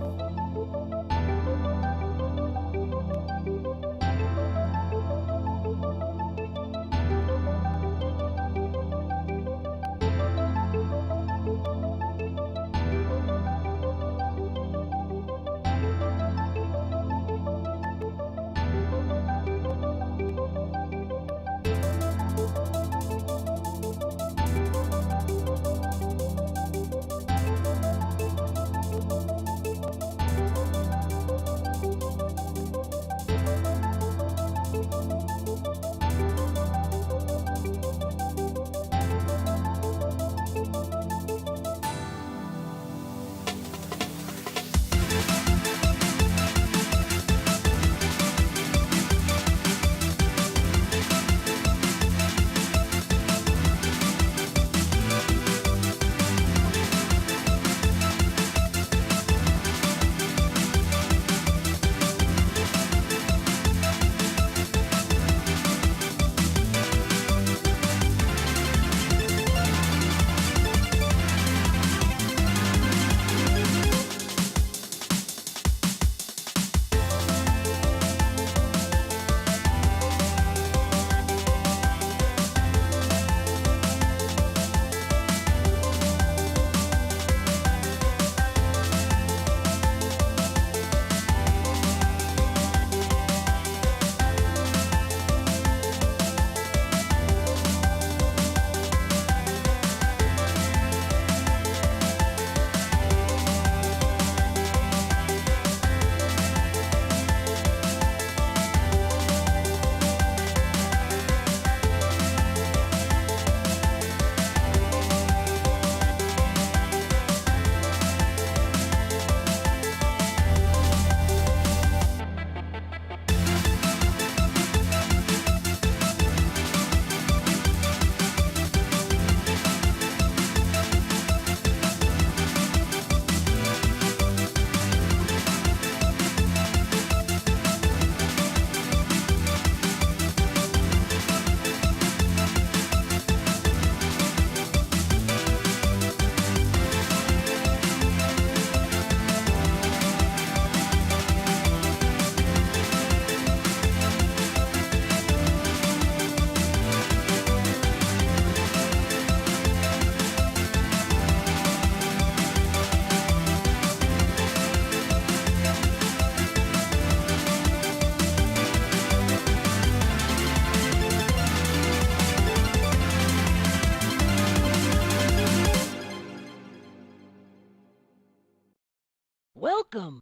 Welcome.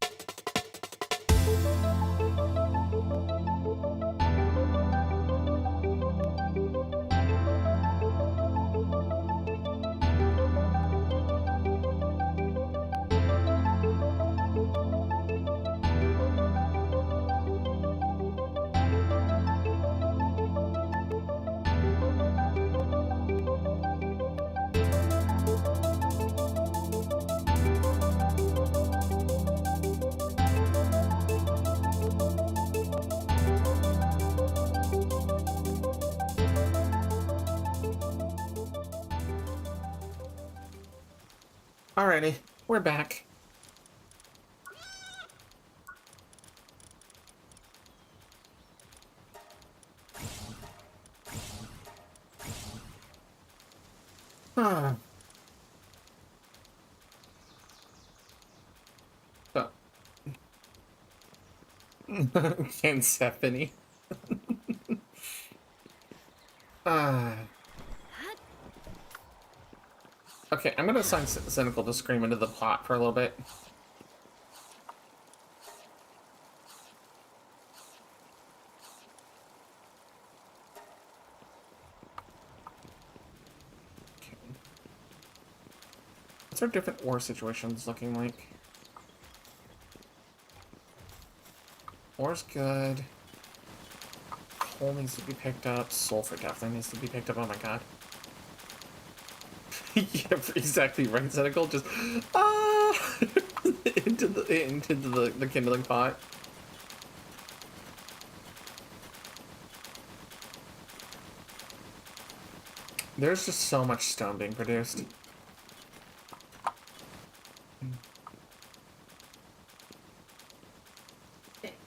Alrighty, we're back. Ah. Oh. Can't Stephanie. Ah. Okay, I'm gonna assign Cynical to scream into the pot for a little bit. Okay. What's our different ore situations looking like? Ore's good. Coal needs to be picked up. Sulfur definitely needs to be picked up. Oh my god. Yeah, exactly right, Cynical. Just into the kindling pot. There's just so much stone being produced.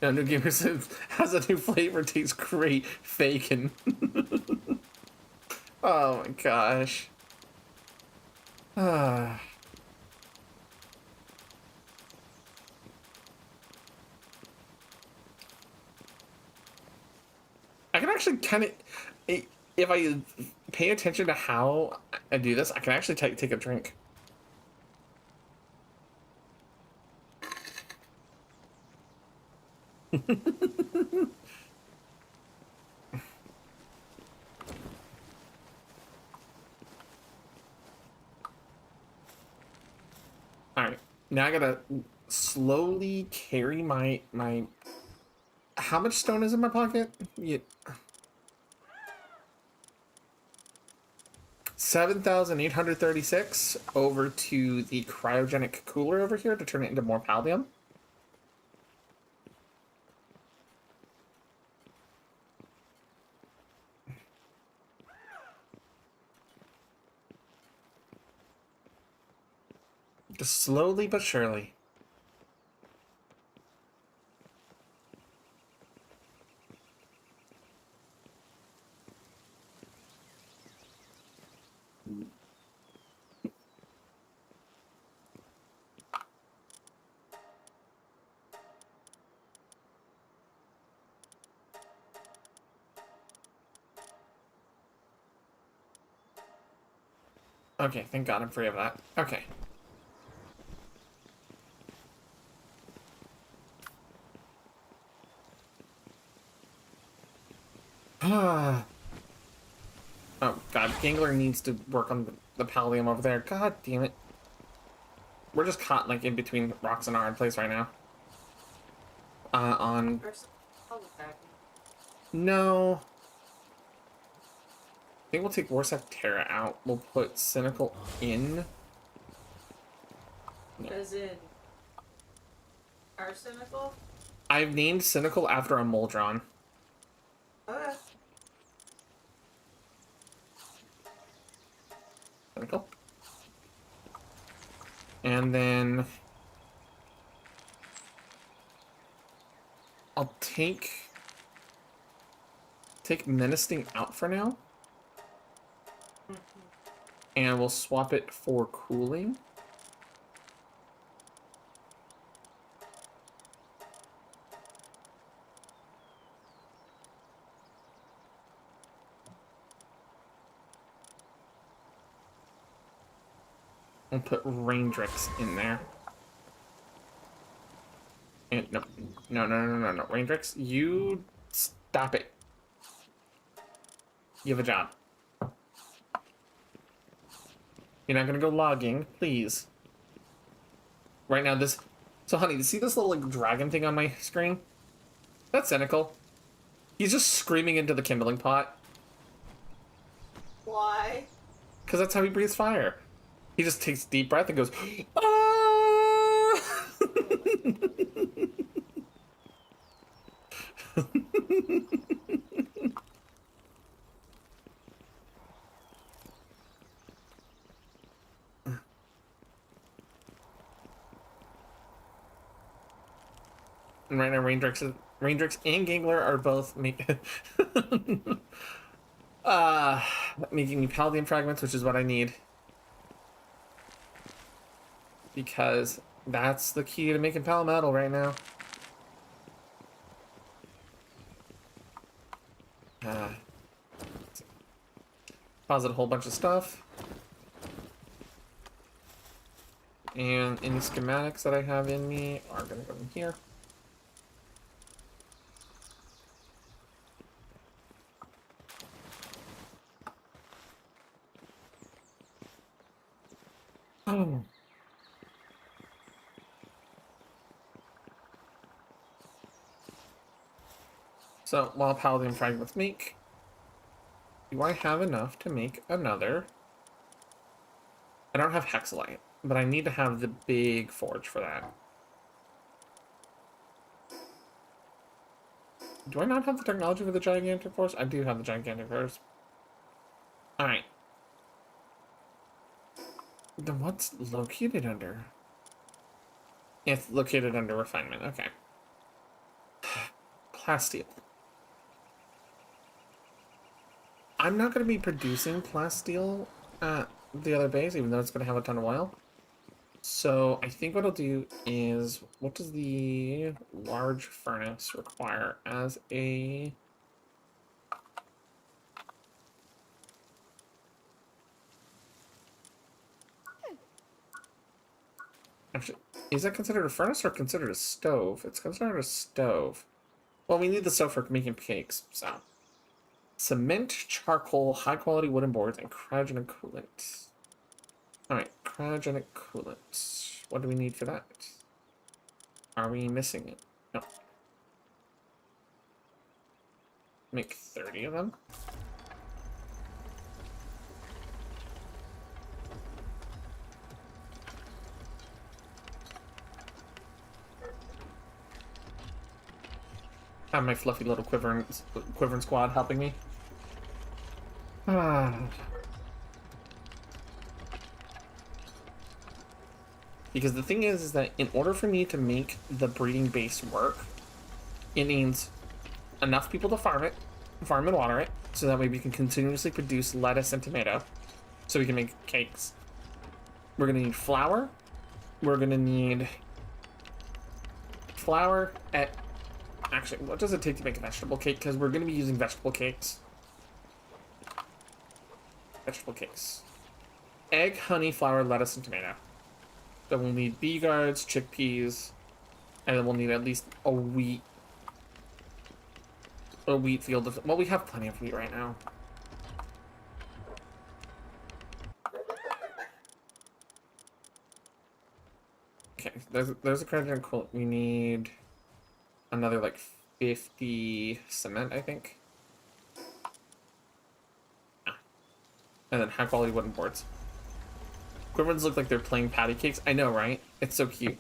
No, New Gamer says has a new flavor, tastes great. Fakin'. Oh my gosh. Ah. I can actually kind of, if I pay attention to how I do this, I can actually take a drink. All right, now I gotta slowly carry my. How much stone is in my pocket? Yeah. 7,836 over to the cryogenic cooler over here to turn it into more paldium. Just slowly but surely. Okay, thank God I'm free of that. Okay. Ah. Oh God, Gangler needs to work on the pallium over there. God damn it. We're just caught like in between rocks and hard place right now. On no. I think we'll take Warsack Terra out. We'll put Cynical in. No. As in arsenical? I've named Cynical after a Moldron. Okay. Cynical. And then I'll take Menacing out for now. And we'll swap it for cooling. We'll put Raindrix in there. And no. Raindrix, you stop it. You have a job. You're not gonna go logging, please. Right now, this. So, honey, you see this little like dragon thing on my screen? That's Cynical. He's just screaming into the kindling pot. Why? Because that's how he breathes fire. He just takes a deep breath and goes, ah! And right now, Raindrix and Gangler are both making me Paladin fragments, which is what I need. Because that's the key to making Palmetal right now. Deposit a whole bunch of stuff. And any schematics that I have in me are going to go in here. Oh. So, while Paladin fragments make, do I have enough to make another? I don't have Hexalite, but I need to have the big forge for that. Do I not have the technology for the gigantic forge? I do have the gigantic forge. Alright. Then what's located under? It's located under refinement, okay. Plasteel. I'm not going to be producing plasteel at the other base, even though it's going to have a ton of oil. So I think what I'll do is, what does the large furnace require as a... Actually, is that considered a furnace or considered a stove? It's considered a stove. Well, we need the stove for making cakes, so... Cement, charcoal, high-quality wooden boards, and cryogenic coolant. Alright, cryogenic coolant. What do we need for that? Are we missing it? No. Make 30 of them. Have my fluffy little quivering squad helping me. Because the thing is that in order for me to make the breeding base work, it needs enough people to farm and water it, so that way we can continuously produce lettuce and tomato, so we can make cakes. We're gonna need flour. We're gonna need flour at... Actually, what does it take to make a vegetable cake? Because we're gonna be using vegetable cakes. Vegetable cakes. Egg, honey, flour, lettuce, and tomato. Then we'll need bee guards, chickpeas, and then we'll need at least a wheat field of... Well, we have plenty of wheat right now. Okay, there's a credit quote. We need another like 50 cement, I think. And then high quality wooden boards. Quiverns look like they're playing patty cakes. I know, right? It's so cute.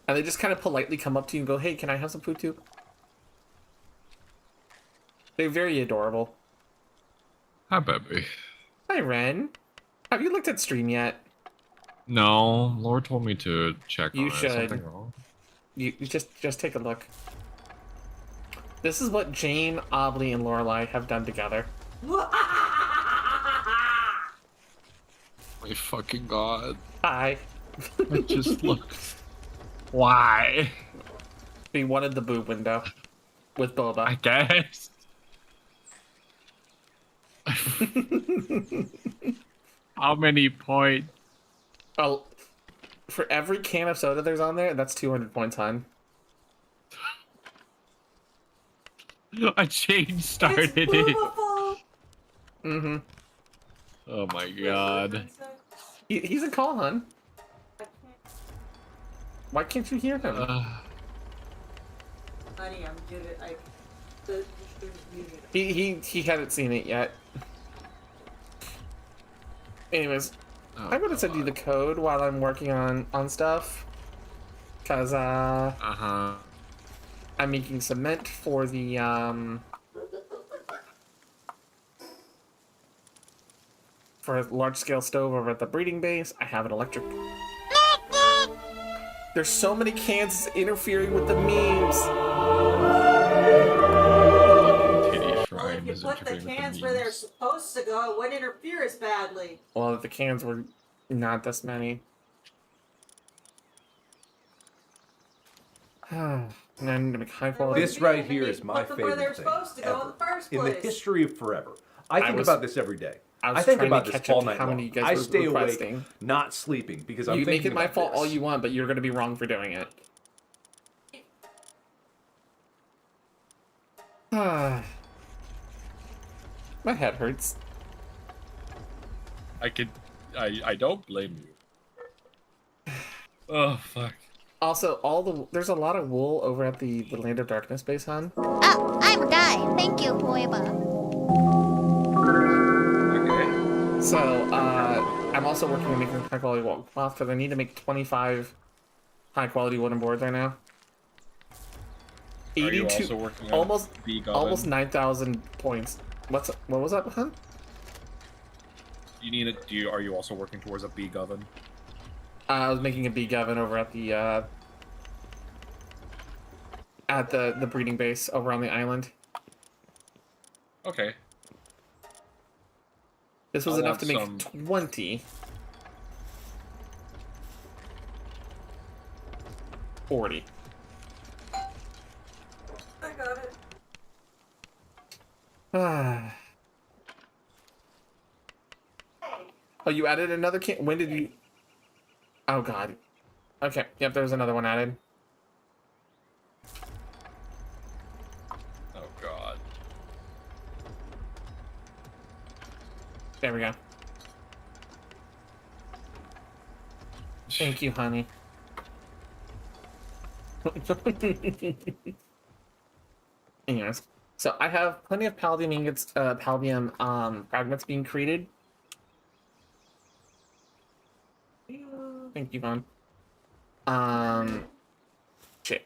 And they just kind of politely come up to you and go, hey, can I have some food too? They're very adorable. Hi, baby. Hi, Ren. Have you looked at stream yet? No, Laura told me to check You on should. it. Something wrong? You just take a look. This is what Jane, Obley, and Lorelai have done together. My fucking god. Hi. I just looked. Why? We wanted the boob window with Boba. I guess. How many points? Oh, for every can of soda there's on there, that's 200 points, hon. A change started It's it. beautiful. Mm-hmm. Oh my god. He's a call, hon. Why can't you hear him? Honey, I'm good at the music. He hadn't seen it yet. Anyways, Oh, I'm gonna send you the code while I'm working on stuff. Cause I'm making cement for the for a large scale stove over at the breeding base. I have an electric There's so many cans interfering with the memes. Titty Well, shrine if you is put the interfering with cans the where they're memes. supposed to go, it wouldn't interfere as badly. Well, the cans were not this many. And I need to make high quality. This right here is my Put them where they're favorite thing supposed to go in ever. the first In the place. history of forever. I think was- about this every day. I was think trying about to this catch up all to night how many long. you guys I were stay requesting. awake, not sleeping, because I'm You make thinking it my about fault all this. you want, but you're going to be wrong for doing it. My head hurts. I don't blame you. Oh fuck. Also, there's a lot of wool over at the Land of Darkness base, hon. Oh, I'm a guy. Thank you, Foiba. Okay. So, I'm also working on making high quality wall cloth because I need to make 25 high quality wooden boards right now. Are you 82, also working on almost the oven? almost 9,000 points. What was that, hon? You need it. Are you also working towards a big oven? I was making a bee oven over at the breeding base over on the island. Okay. This was I enough want to make some- 20. 40. I got it. Oh, you added another can? When did you? Oh god. Okay. Yep, there was another one added. Oh god. There we go. Thank you, honey. Anyways, so I have plenty of palladium ingots, palladium fragments being created. Thank you, Vaughn. Shit.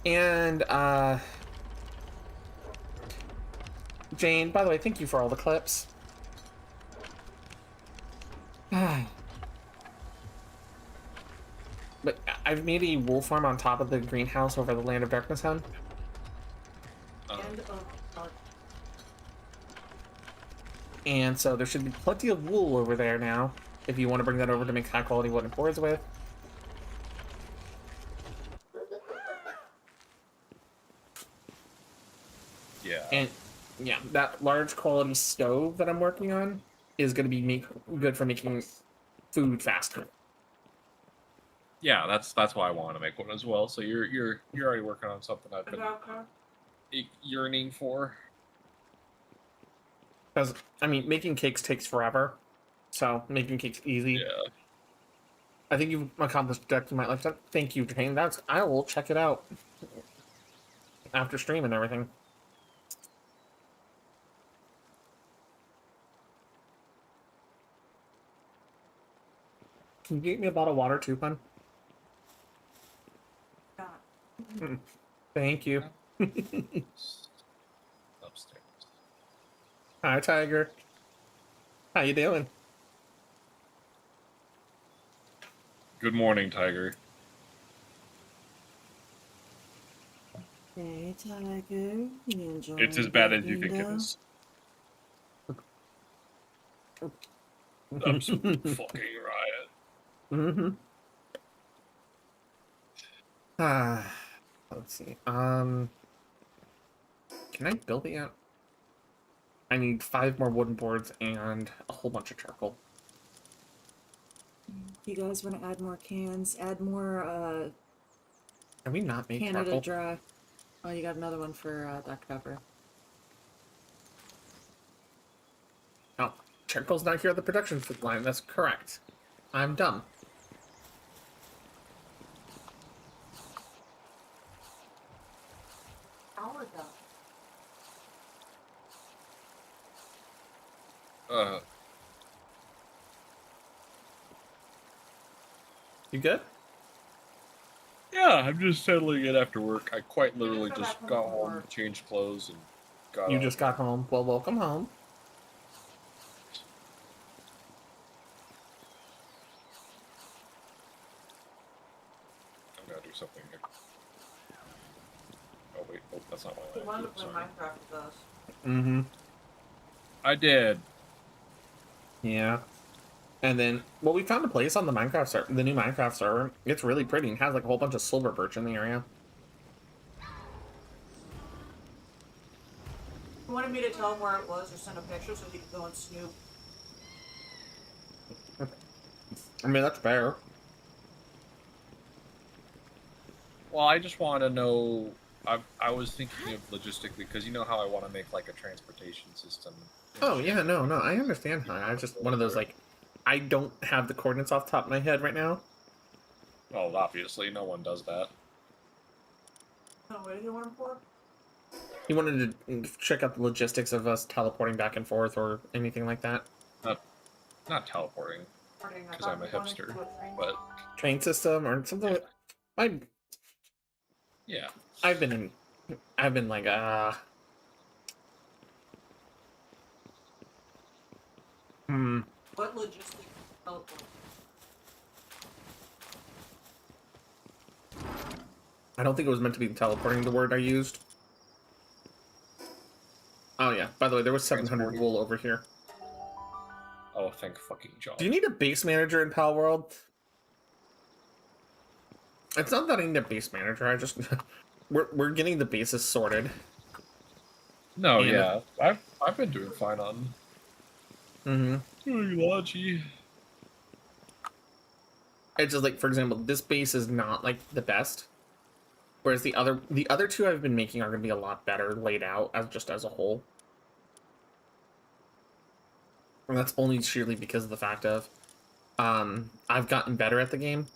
And Jane, by the way, thank you for all the clips. But I've made a wool farm on top of the greenhouse over the Land of Darkness, hon. And so there should be plenty of wool over there now, if you want to bring that over to make high quality wooden boards with. Yeah. And yeah, that large quality stove that I'm working on is going to be good for making food faster. Yeah, that's why I wanted to make one as well. So you're already working on something I've been yearning for. Because I mean, making cakes takes forever, so making cakes easy. Yeah. I think you've accomplished that in my lifetime. Thank you, Jane. I will check it out after stream and everything. Can you get me a bottle of water too, hon? Thank you. Upstairs. Hi, Tiger. How you doing? Good morning, Tiger. Hey, Tiger. You enjoying It's as bad as you getting think it down? is. Absolute fucking riot. Mm-hmm. Let's see. Can I build it yet? I need 5 more wooden boards and a whole bunch of charcoal. If you guys want to add more cans, add more Can we not make Canada charcoal? Dry. Oh, you got another one for Dr. Pepper. Oh, charcoal's not here at the production line. That's correct. I'm dumb. You good? Yeah, I'm just settling in after work. I quite literally just got home, changed clothes, and got You up. just got home. Well, welcome home. That's not You my wanted land. to play Sorry. Minecraft with us. Mm-hmm. I did. Yeah. And then, well, we found a place on the Minecraft server, the new Minecraft server. It's really pretty and has like a whole bunch of silver birch in the area. You wanted me to tell him where it was or send a picture so he could go and snoop. I mean, that's fair. Well, I just want to know. I was thinking of logistically because you know how I want to make like a transportation system. Oh, yeah, no, I understand. I just, one of those, like, I don't have the coordinates off the top of my head right now. Oh, obviously, no one does that. Oh, what did you want him for? He wanted to check out the logistics of us teleporting back and forth or anything like that. Not teleporting, because I'm a hipster, but Train system or something. yeah. I've been like, What logistics teleport? I don't think it was meant to be teleporting, the word I used. Oh, yeah. By the way, there was 700 Transporting. wool over here. Oh, thank fucking God. Do you need a base manager in Palworld? It's not that I need a base manager. I just we're getting the bases sorted. No, And- yeah, I've been doing fine on Logi. It's just like, for example, this base is not like the best, whereas the other two I've been making are going to be a lot better laid out as a whole. And that's only sheerly because of the fact of I've gotten better at the game.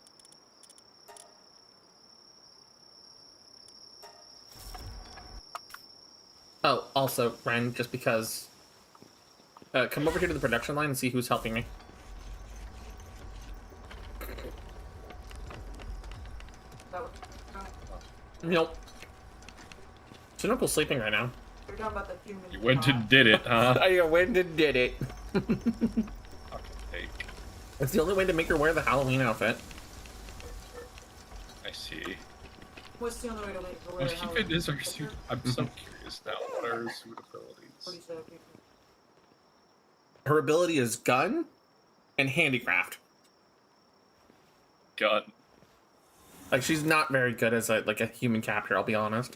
Oh, also, Ren, just because... come over here to the production line and see who's helping me. Nope. Sunoko's sleeping right now. You're talking about the human. You went and did it, huh? I went and did it. Fucking take. It's the only way to make her wear the Halloween outfit. I see. What's the only way to wear What a even is her Halloween suit? picture? I'm so curious now. What are her suit abilities? 47 people. Her ability is gun and handicraft. Gun. Like, she's not very good as a human captor, I'll be honest.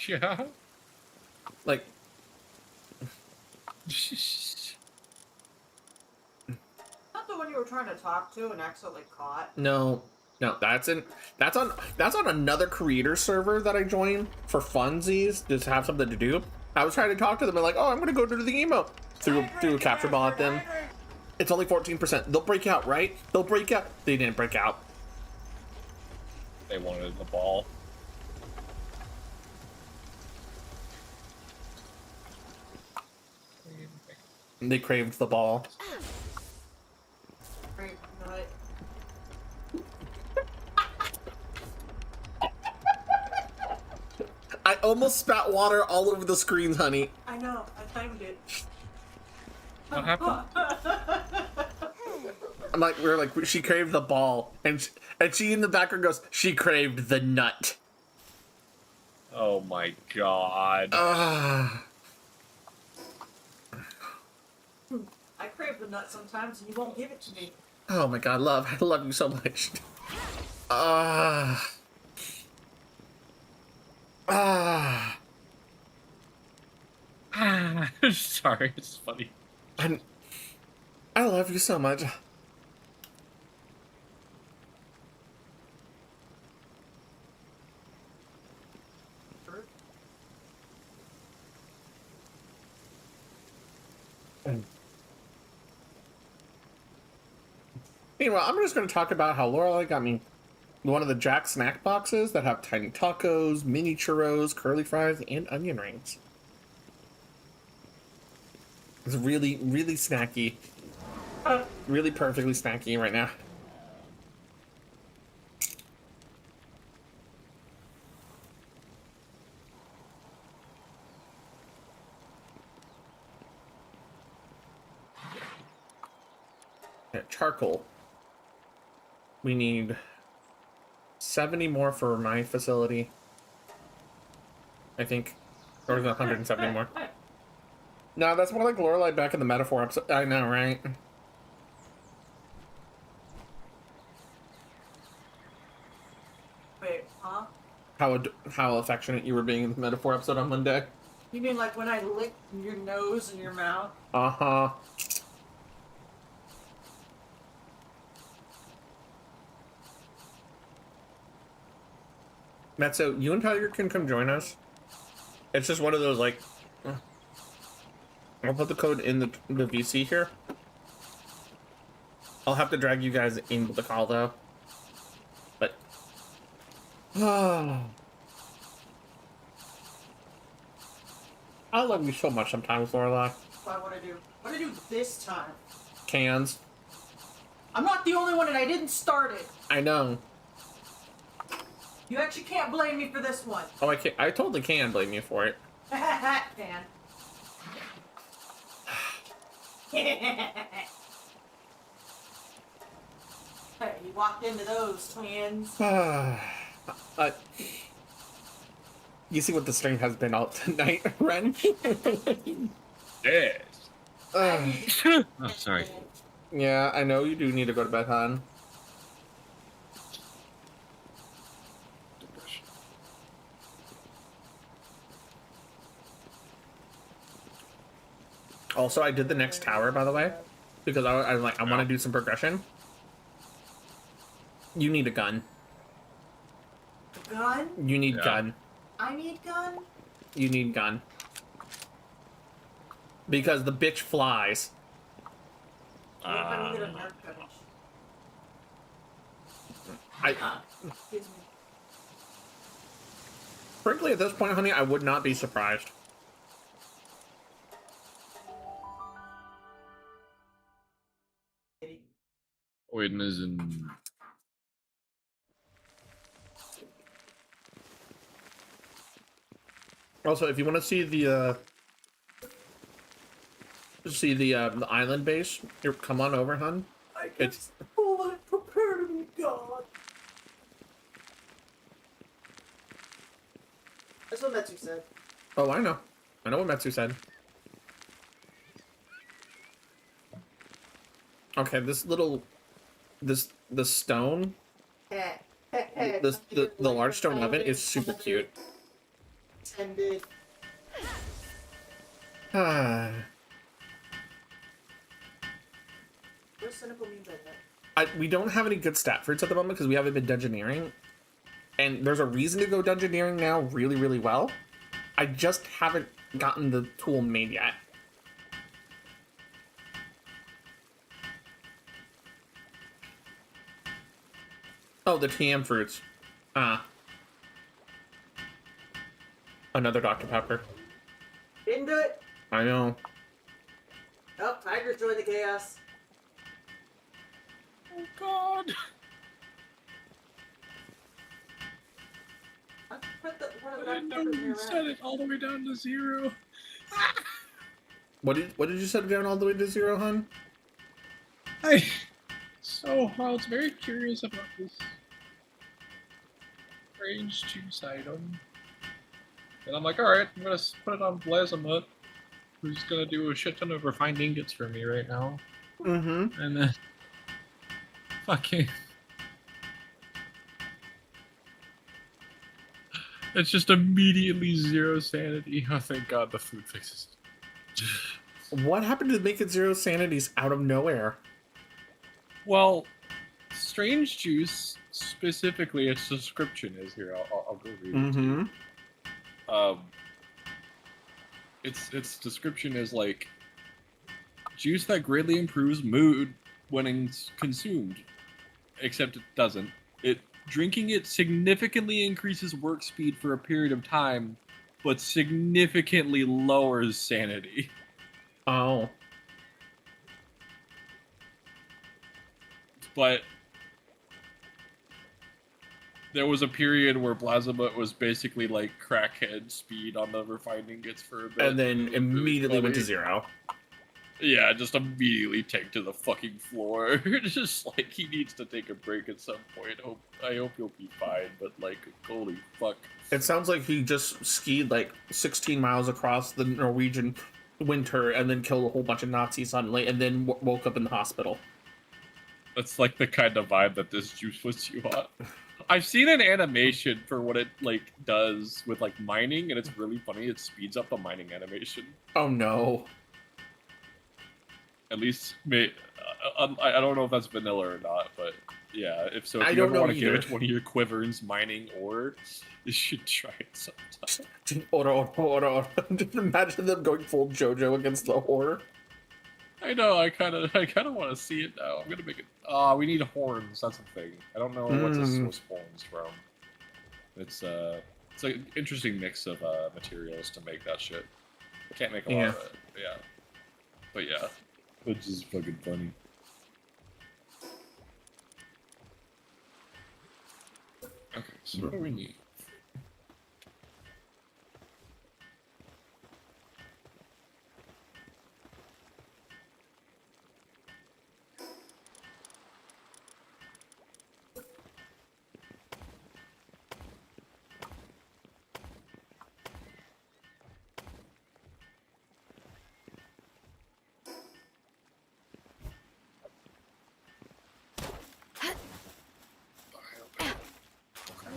Yeah. Like, Not the one you were trying to talk to and accidentally caught. no, that's on another creator server that I joined for funsies, just to have something to do. I was trying to talk to them and like, oh, I'm gonna go to the emo. Threw a capture ball at them. It's only 14%. They'll break out, right? They'll break out. They didn't break out. They wanted the ball. They craved the ball. Great nut. I almost spat water all over the screens, honey. I know. I timed it. What happened? I'm like, we're like, she craved the ball, and she in the background goes, she craved the nut. Oh my God. Ah. I crave the nut sometimes and you won't give it to me. Oh my God, love, I love you so much. Ah. Ah. Sorry, it's funny. And I love you so much. Meanwhile, I'm just going to talk about how Lorelai got me one of the Jack snack boxes that have tiny tacos, mini churros, curly fries, and onion rings. It's really, really snacky. Really perfectly snacky right now. Okay, charcoal. We need 70 more for my facility. I think. Or is it 170 more? No, that's more like Lorelai back in the metaphor episode. I know, right? Wait, huh? How affectionate you were being in the metaphor episode on Monday. You mean like when I lick your nose and your mouth? Uh-huh. Matt, so you and Tyler can come join us. It's just one of those, like... I'll put the code in the VC here. I'll have to drag you guys into the call, though. But... I love you so much sometimes, Lorelai. What would I do? What did I do this time? Cans. I'm not the only one and I didn't start it. I know. You actually can't blame me for this one. Oh, I totally can blame you for it. Fan. Hey, you walked into those twins. You see what the stream has been all tonight, Ren? Yes. Uh, Oh, sorry. yeah, I know you do need to go to bed, hon. Also, I did the next tower, by the way, because I was like, I want to do some progression. You need a gun. Gun? You need Yeah. gun. I need gun? You need gun. Because the bitch flies. What if I need a nerf gun? Excuse me. Frankly, at this point, honey, I would not be surprised. Waiting is in. Also, if you want to see the island base, here, come on over, hun. It's Oh, prepare me, God. That's what Metsu said. oh, I know what Metsu said. Okay, the stone, the large stone oven is super cute. Tended. Ah. What does cynical mean by that? We don't have any good stat fruits at the moment because we haven't been dungeoneering. And there's a reason to go dungeoneering now really, really well. I just haven't gotten the tool made yet. Oh, the TM fruits. Ah. Another Dr. Pepper. Didn't do it. I know. Oh, Tiger's joined the chaos. Oh God. I put one of the I didn't know Dr. Peppers you near set around. it all the way down to 0. What did you set it down all the way to 0, hun? I I was very curious about this range juice item. And I'm like, alright, I'm gonna put it on Blazamut, who's gonna do a shit ton of refined ingots for me right now. Mm-hmm. And then fucking it's just immediately 0 sanity. Oh thank God the food fixes it. What happened to make it 0 sanities out of nowhere? Well, Strange Juice specifically, its description is here. I'll go read it. To you. Its description is like juice that greatly improves mood when consumed, except it doesn't. Drinking it significantly increases work speed for a period of time, but significantly lowers sanity. Oh. But there was a period where Blazamut was basically like crackhead speed on the refined ingots for a bit. And then It was really immediately went to funny. 0. Yeah, just immediately take to the fucking floor. Just like he needs to take a break at some point. I hope he'll be fine, but like, holy fuck. It sounds like he just skied like 16 miles across the Norwegian winter and then killed a whole bunch of Nazis suddenly, and then woke up in the hospital. That's like the kind of vibe that this juice puts you on. I've seen an animation for what it like does with like mining, and it's really funny. It speeds up the mining animation. Oh no. At least, I don't know if that's vanilla or not, but yeah. If so, if I you don't ever know want to give either. it to one of your quivers mining ore, you should try it sometime. Ora. Just imagine them going full JoJo against the horror. I know. I kind of want to see it now. I'm gonna make it. We need horns. That's the thing. I don't know what to source horns from. It's an interesting mix of materials to make that shit. I can't make a lot of it. Yeah. But yeah, which is fucking funny. Okay, so what do we need?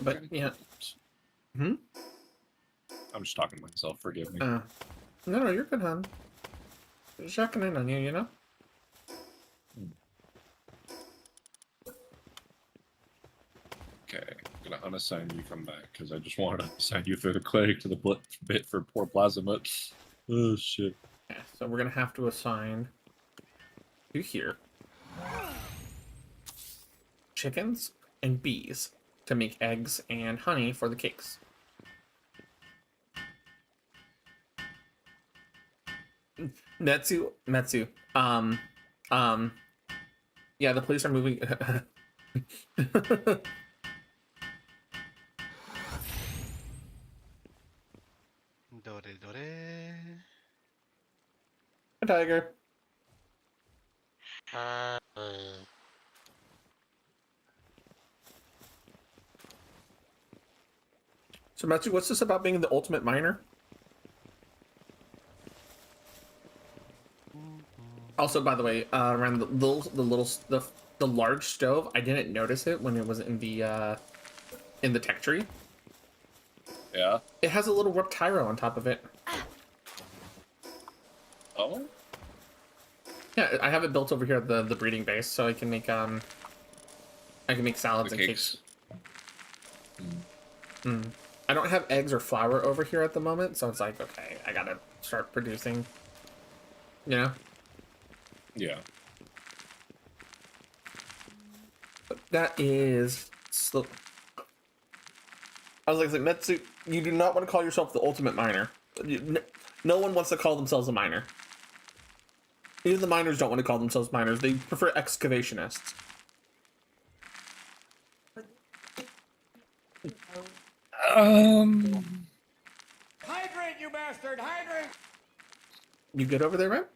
But yeah. Hmm? I'm just talking to myself. Forgive me. No, you're good, hon. Just checking in on you, you know? Okay, I'm gonna unassign you from that because I just wanted to assign you through the clinic to the bit for poor Plasma. Oh shit. Yeah, so we're gonna have to assign you here chickens and bees to make eggs and honey for the cakes. Metsu, yeah, the police are moving. Dore dore. A tiger. So Metsu, what's this about being the ultimate miner? Also, by the way, around the large stove, I didn't notice it when it was in the tech tree. Yeah. It has a little Reptyro on top of it. Oh. Yeah, I have it built over here at the breeding base, so I can make salads and cakes. I don't have eggs or flour over here at the moment, so it's like, okay, I gotta start producing. You know? Yeah. But that is slow. I was like, Metsu, you do not want to call yourself the ultimate miner. No one wants to call themselves a miner. Even the miners don't want to call themselves miners. They prefer excavationists. Hydrate, you bastard! Hydrate! You good over there, man?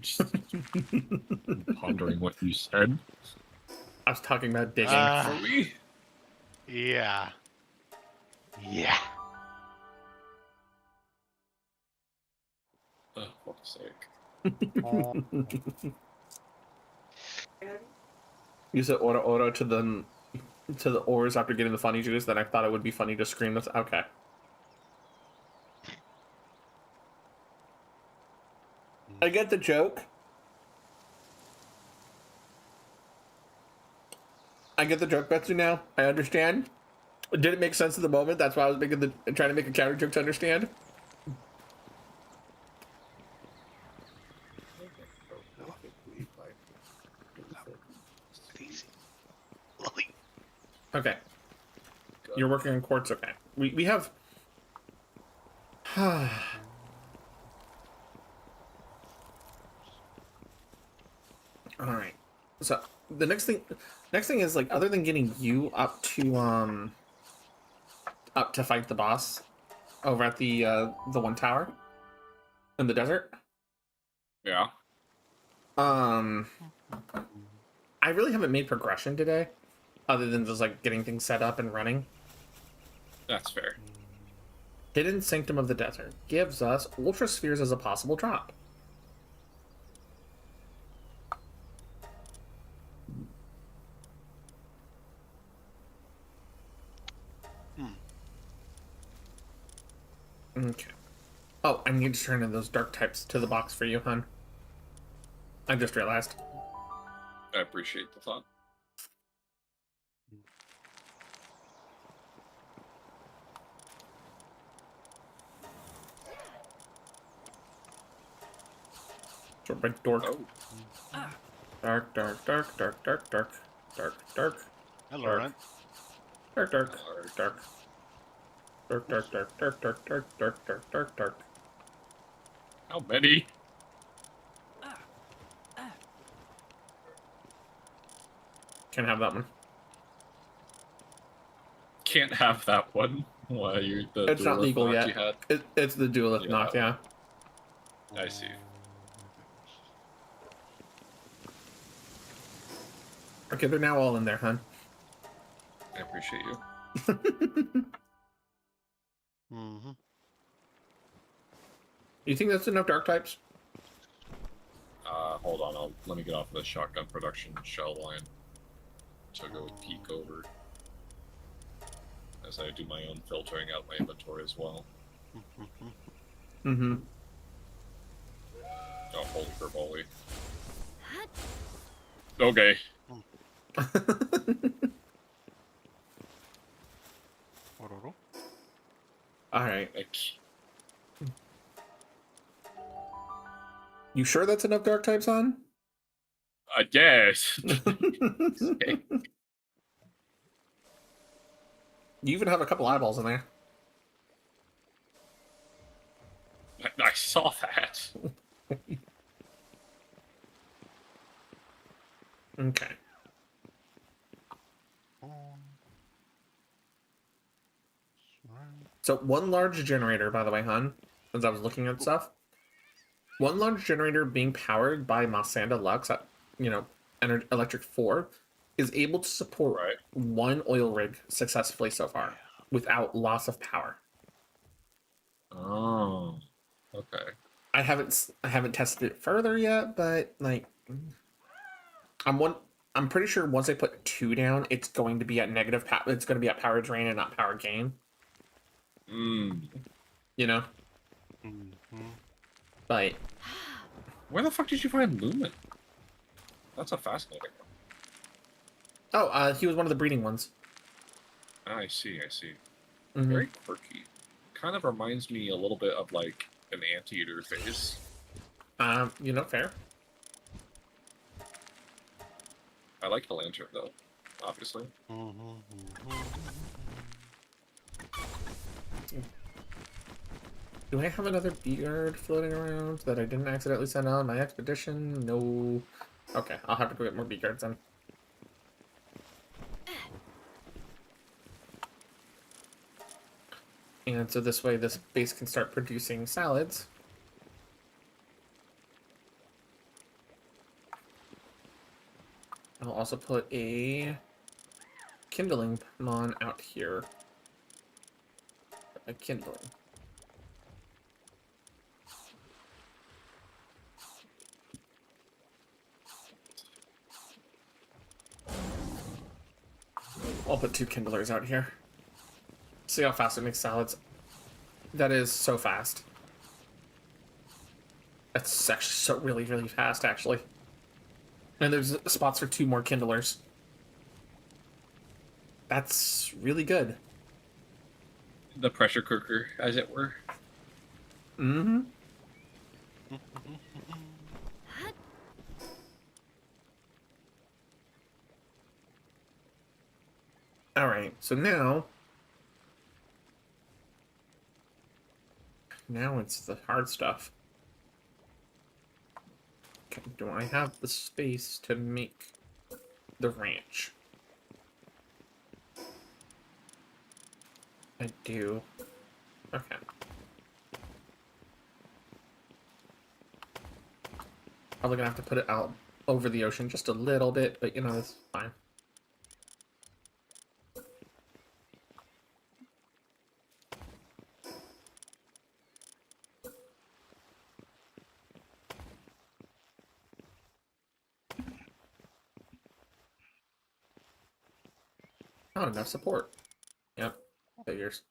Just pondering what you said. I was talking about digging. For me? Yeah. Yeah. Oh, fuck's sake. You said ora to the ores after getting the funny juice, then I thought it would be funny to scream this. Okay. I get the joke. I get the joke, Betsu, now. I understand. It didn't make sense at the moment. That's why I was trying to make a counter joke to understand. Okay. You're working on quartz, okay. We have... Alright. So, the next thing is, like, other than getting you up to fight the boss over at the one tower in the desert, Yeah. I really haven't made progression today, other than just like getting things set up and running. That's fair. Hidden Sanctum of the Desert gives us Ultra Spheres as a possible drop. Okay. Oh, I need to turn in those dark types to the box for you, hun. I just realized. I appreciate the thought. Sort of like dork. Oh. Dark, dark, dark, dark, dark, dark, dark, dark. Hello, Dark. Rent. Dark, dark, dark. Dark, dark, dark, dark, dark, dark, dark, dark, dark, dark. How many? Can't have that one. Can't have that one. Why you? The It's not duelist legal knock yet. You had? It's the duelist Yeah. knock, yeah. I see. Okay, they're now all in there, hun. I appreciate you. Mm-hmm. You think that's enough dark types? Hold on. Let me get off the shotgun production shell line to go peek over as I do my own filtering out my inventory as well. Mm-hmm. Oh, holy moly. Okay. Alright. Like, You sure that's enough dark types, on? I guess. You even have a couple eyeballs in there. I saw that. Okay. So one large generator, by the way, hun, as I was looking at stuff. One large generator being powered by Masanda Lux at, Electric 4 is able to support Right. one oil rig successfully so far without loss of power. Oh. Okay. I haven't tested it further yet, but like I'm pretty sure once I put 2 down, it's going to be at negative power. It's going to be at power drain and not power gain. You know? But Where the fuck did you find Lumen? That's a fascinating one. oh, he was one of the breeding ones. I see. Mhm. Very quirky. Kind of reminds me a little bit of like an anteater face. Fair. I like the lantern though, obviously. Do I have another beard floating around that I didn't accidentally send on my expedition? No. Okay, I'll have to go get more beards then. And so this way this base can start producing salads. I'll also put a kindling mon out here. A kindling. I'll put 2 kindlers out here. See how fast it makes salads. That is so fast. That's actually so really, really fast, actually. And there's spots for 2 more kindlers. That's really good. The pressure cooker, as it were. Mm-hmm. Alright, so now it's the hard stuff. Okay, do I have the space to make the ranch? I do. Okay. Probably gonna have to put it out over the ocean just a little bit, but you know, that's fine. Not enough support. Yep, figures.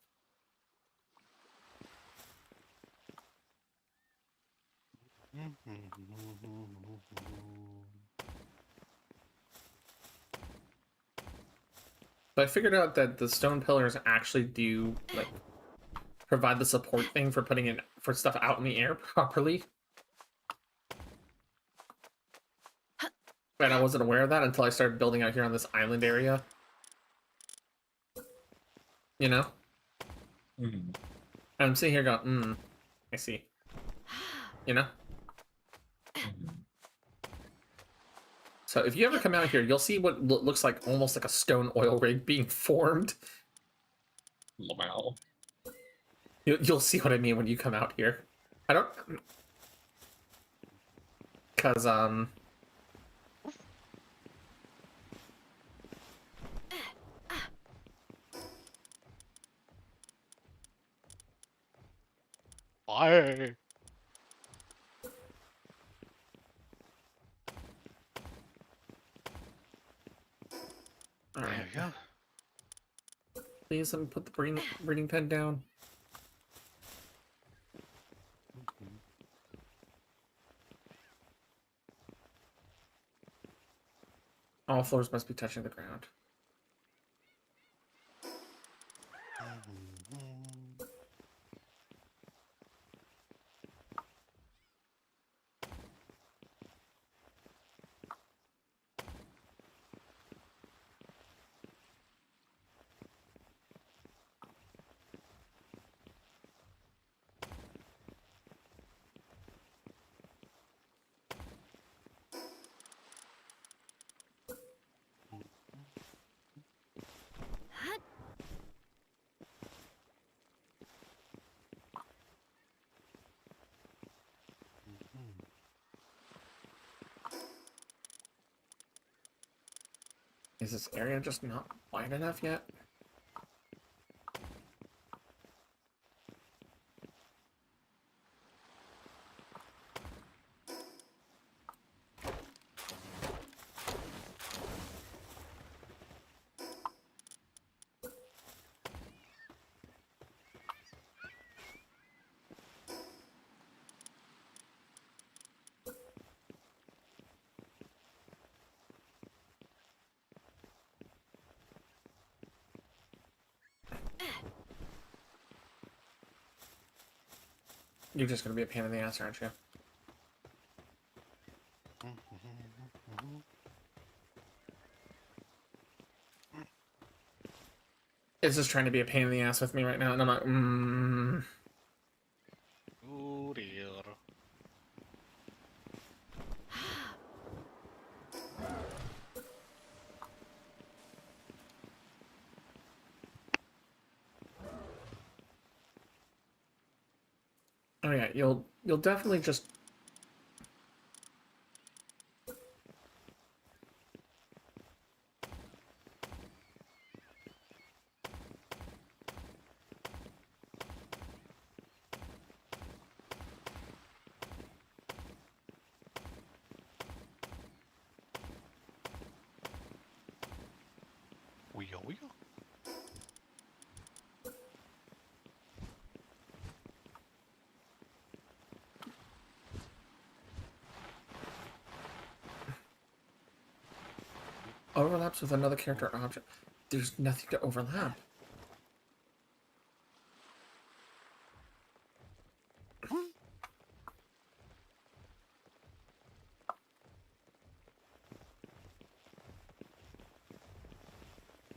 But I figured out that the stone pillars actually do like provide the support thing for putting it for stuff out in the air properly. And I wasn't aware of that until I started building out here on this island area. You know? And I'm sitting here going, I see. You know? So if you ever come out here, you'll see what looks like almost like a stone oil rig being formed. Wow. You'll see what I mean when you come out here. I don't... Because, Fire. All There right. we go. Please let me put the breeding pen down. All floors must be touching the ground. Is this area just not wide enough yet? You're just gonna be a pain in the ass, aren't you? It's just trying to be a pain in the ass with me right now, and I'm like, Oh dear. Oh yeah, you'll definitely just... Wheel. Overlaps with another character or object. There's nothing to overlap.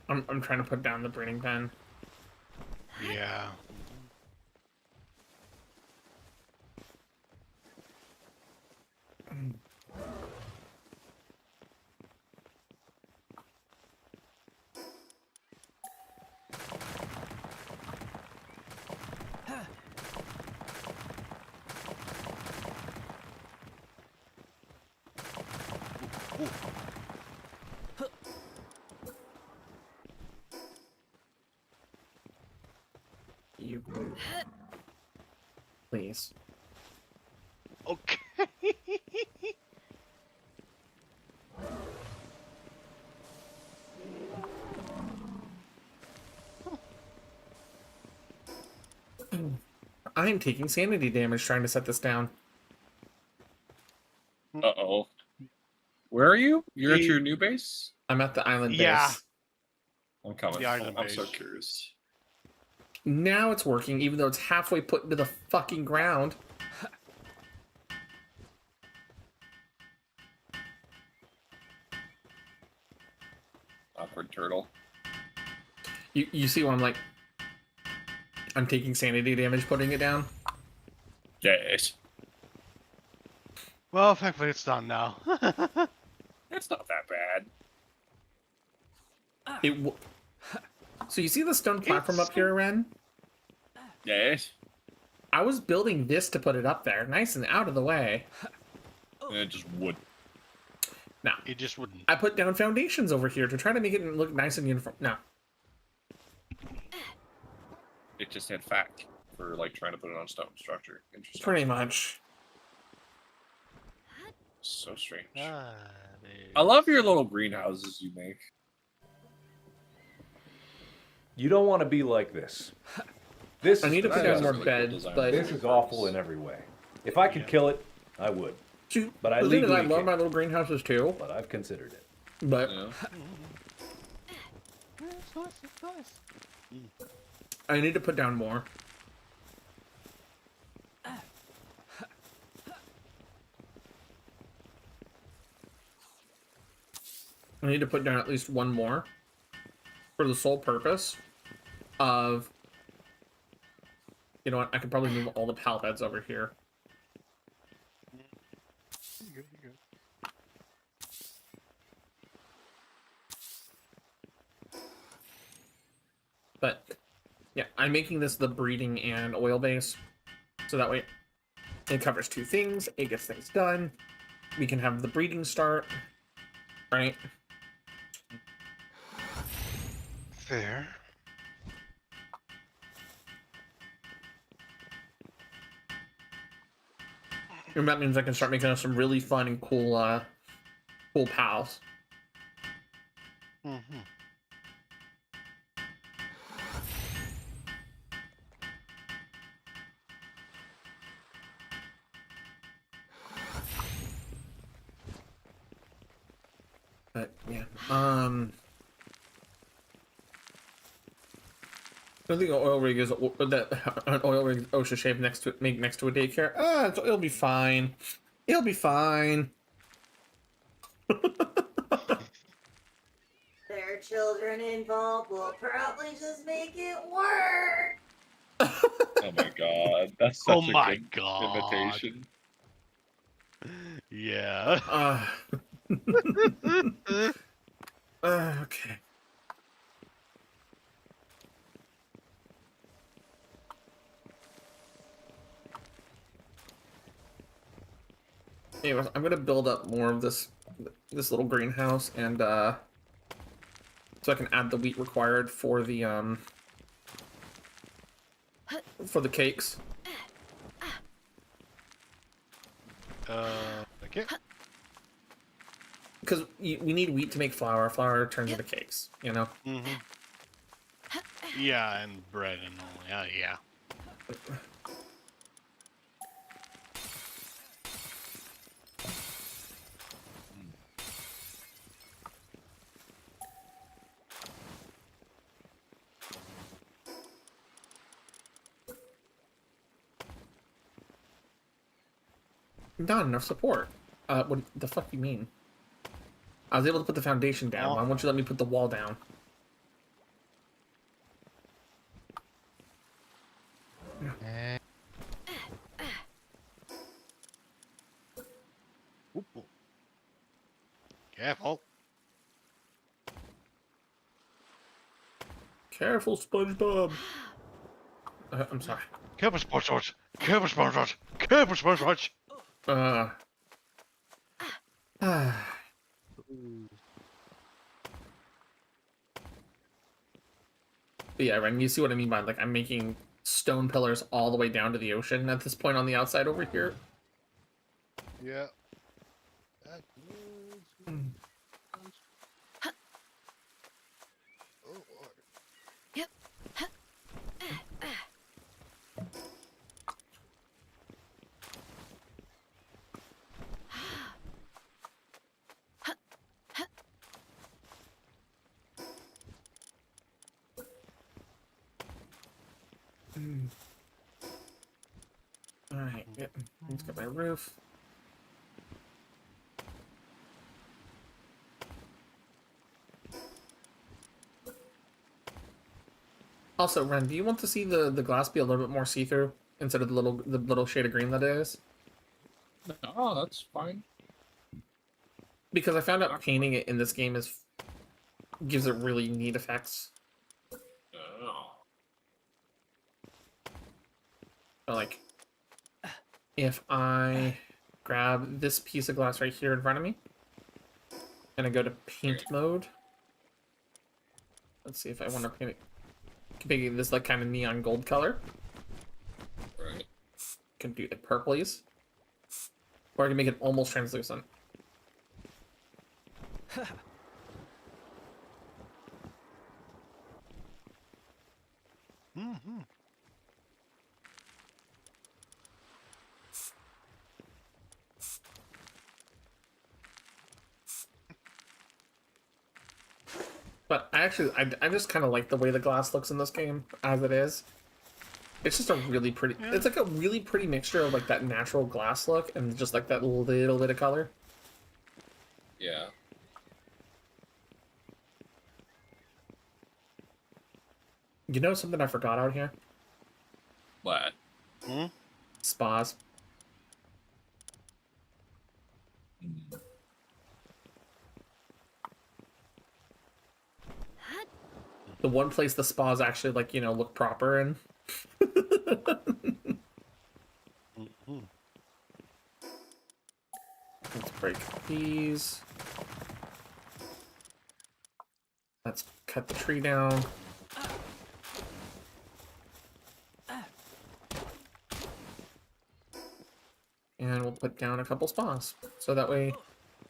I'm trying to put down the breeding pen. Yeah. You. Please. Okay. I'm taking sanity damage trying to set this down. Uh-oh. Where are you? You're at He- your new base? I'm at the island Yeah. base. I'm coming. The island I'm so base. curious. Now it's working, even though it's halfway put into the fucking ground. Awkward turtle. You see what I'm like? I'm taking sanity damage putting it down. Yes. Well, thankfully it's done now. It's not that bad. So you see the stone platform up here, Ren? Yes. I was building this to put it up there, nice and out of the way. And it just would. Now, It just wouldn't. I put down foundations over here to try to make it look nice and uniform. No. It just had fact for like trying to put it on stone structure. Interesting. Pretty much. So strange. Ah, I love your little greenhouses you make. You don't want to be like this. This I need to is put That down is more really cool beds, design. but this is awful in every way. If I could kill it, I would. shoot, But I the thing is, I legally love can't. my little greenhouses too. But I've considered it. But You know? I need to put down more. I need to put down at least one more for the sole purpose of, you know what, I could probably move all the pallet beds over here. But yeah, I'm making this the breeding and oil base, so that way it covers two things. It gets things done. We can have the breeding start, right? Fair. And that means I can start making us some really fun and cool, cool pals. Mm-hmm. But yeah, I think an oil rig is that an oil rig OSHA shave next to make next to a daycare. It'll be fine. It'll be fine. There are children involved. We'll probably just make it work. Oh my god. That's such Oh a my good god. imitation. Yeah. Okay. Anyways, I'm gonna build up more of this little greenhouse, and so I can add the wheat required for the cakes. Okay. Because we need wheat to make flour. Flour turns into cakes, you know? Mm-hmm. Yeah, and bread and all. Yeah, yeah. Not enough support. What the fuck do you mean? I was able to put the foundation down. Oh. Why won't you let me put the wall down? Careful. Careful, SpongeBob. I'm sorry. Careful, SpongeBob. Careful, SpongeBob. Careful, SpongeBob. But yeah, Ren, you see what I mean by, like, I'm making stone pillars all the way down to the ocean at this point on the outside over here. Yeah. Oh, Lord. Alright, yep. Let's get my roof. Also, Ren, do you want to see the glass be a little bit more see-through instead of the little shade of green that it is? Oh, that's fine. Because I found out painting it in this game gives it really neat effects. Oh. So, like, if I grab this piece of glass right here in front of me, and I go to paint mode, let's see if I want to paint it. Make this like kind of neon gold color. Right. Can do the purplies, or I can make it almost translucent. Mm-hmm. But I just kind of like the way the glass looks in this game as it is. It's just a really pretty. Yeah. It's like a really pretty mixture of like that natural glass look and just like that little bit of color. Yeah. You know something I forgot out here? What? Hmm? Spas. Mm. The one place the spas actually like look proper and. Mm-hmm. Let's break these. Let's cut the tree down. And we'll put down a couple spas. So that way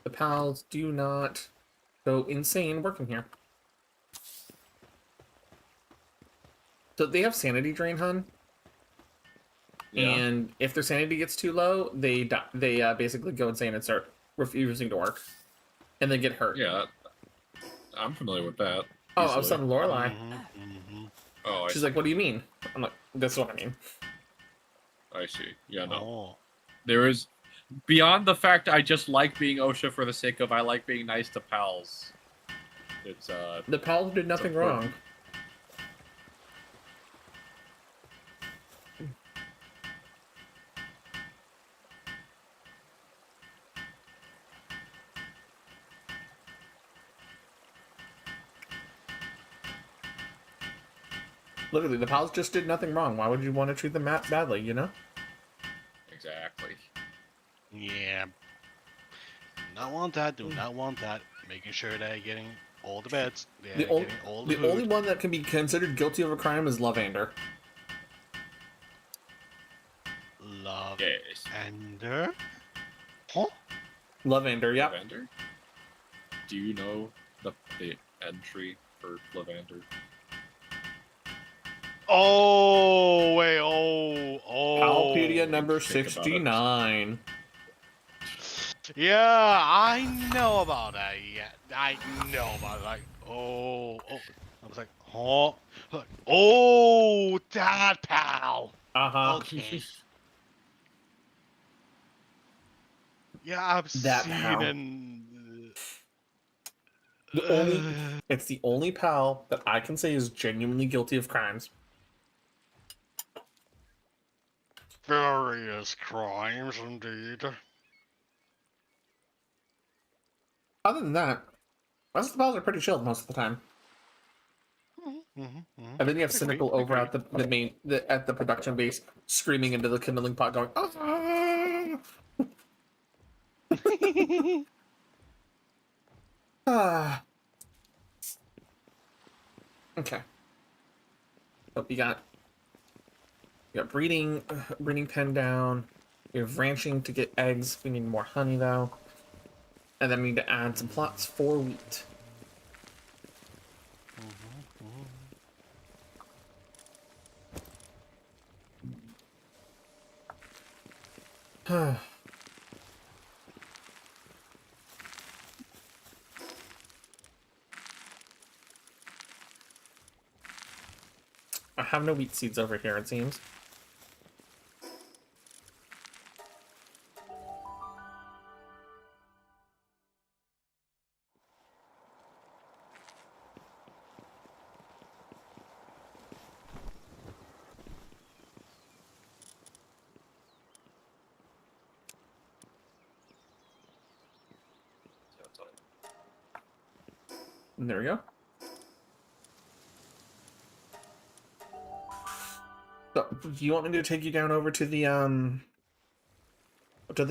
the pals do not go insane working here. So they have sanity drain, hun. Yeah. And if their sanity gets too low, they die. They basically go insane and start refusing to work, and then get hurt. Yeah. I'm familiar with that. Oh, I was easily. telling Lorelai. Mm-hmm. Oh, She's like, "What do you mean?" I'm like, "This is what I mean." I see. Yeah, no. Oh. There is beyond the fact I just like being OSHA for the sake of I like being nice to pals. It's The pals did nothing wrong. Literally, the pals just did nothing wrong. Why would you want to treat them badly, you know? exactly. Yeah. Not want that. Do not want that. Making sure they're getting all the beds. They're The, getting all the the food. only one that can be considered guilty of a crime is Lovander. Love Yes. Ender. Huh? Lovander, yep. Lavander? Do you know the entry for Lavander? Oh wait. Oh. Palpedia number think about it. 69. Yeah, I know about that. Yeah, I know about it. Like, oh. I was like, oh. Like, oh, that pal. Uh-huh. Okay. Yeah, I've That seen pal. and. It's the only pal that I can say is genuinely guilty of crimes. Various crimes, indeed. Other than that, the rest of the pals are pretty chilled most of the time. And then you have Cynical over at at the production base, screaming into the kindling pot, going, "Ah!" Ah. Okay. So we got We got breeding pen down. We have ranching to get eggs. We need more honey though. And then we need to add some plots for wheat. I have no wheat seeds over here, it seems. And there we go. So, do you want me to take you down over to the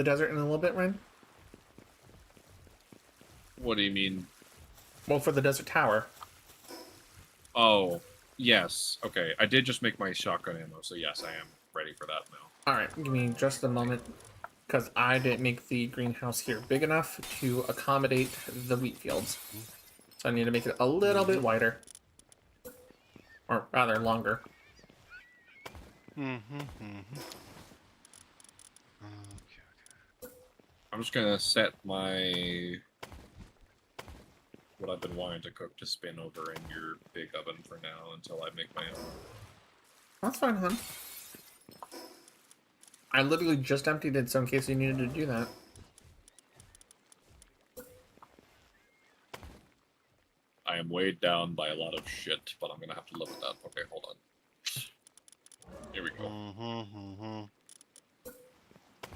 desert in a little bit, Ren? What do you mean? Well, for the desert tower. Oh, yes. Okay, I did just make my shotgun ammo, so yes, I am ready for that now. All right, give me just a moment, because I didn't make the greenhouse here big enough to accommodate the wheat fields. So I need to make it a little bit wider, or rather longer. Okay. I'm just gonna set my what I've been wanting to cook to spin over in your big oven for now until I make my own. That's fine, hon. I literally just emptied it, so in case you needed to do that. I am weighed down by a lot of shit, but I'm gonna have to live with that. Okay, hold on. Here we go.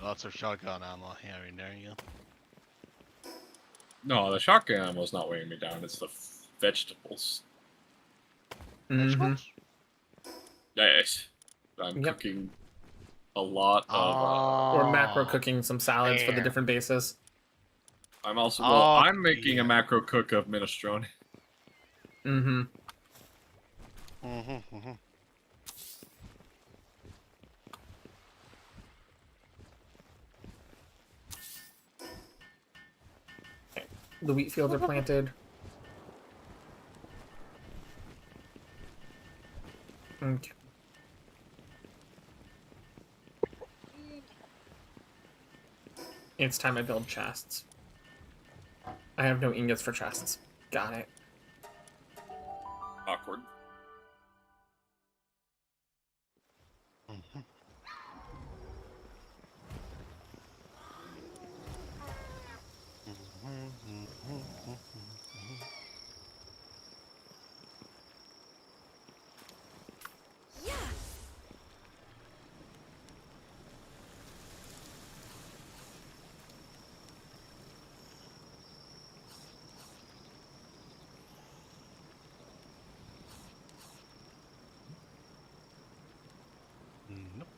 Lots of shotgun ammo here and there, yeah. No, the shotgun ammo is not weighing me down. It's the vegetables. Vegetables? Yes, I'm Yep. cooking a lot of. Or macro cooking some salads for the fair. different bases. I'm also Oh, I'm making yeah. a macro cook of minestrone. Mm-hmm. The wheat fields are planted. Okay. It's time I build chests. I have no ingots for chests. Got it. Awkward. Nope.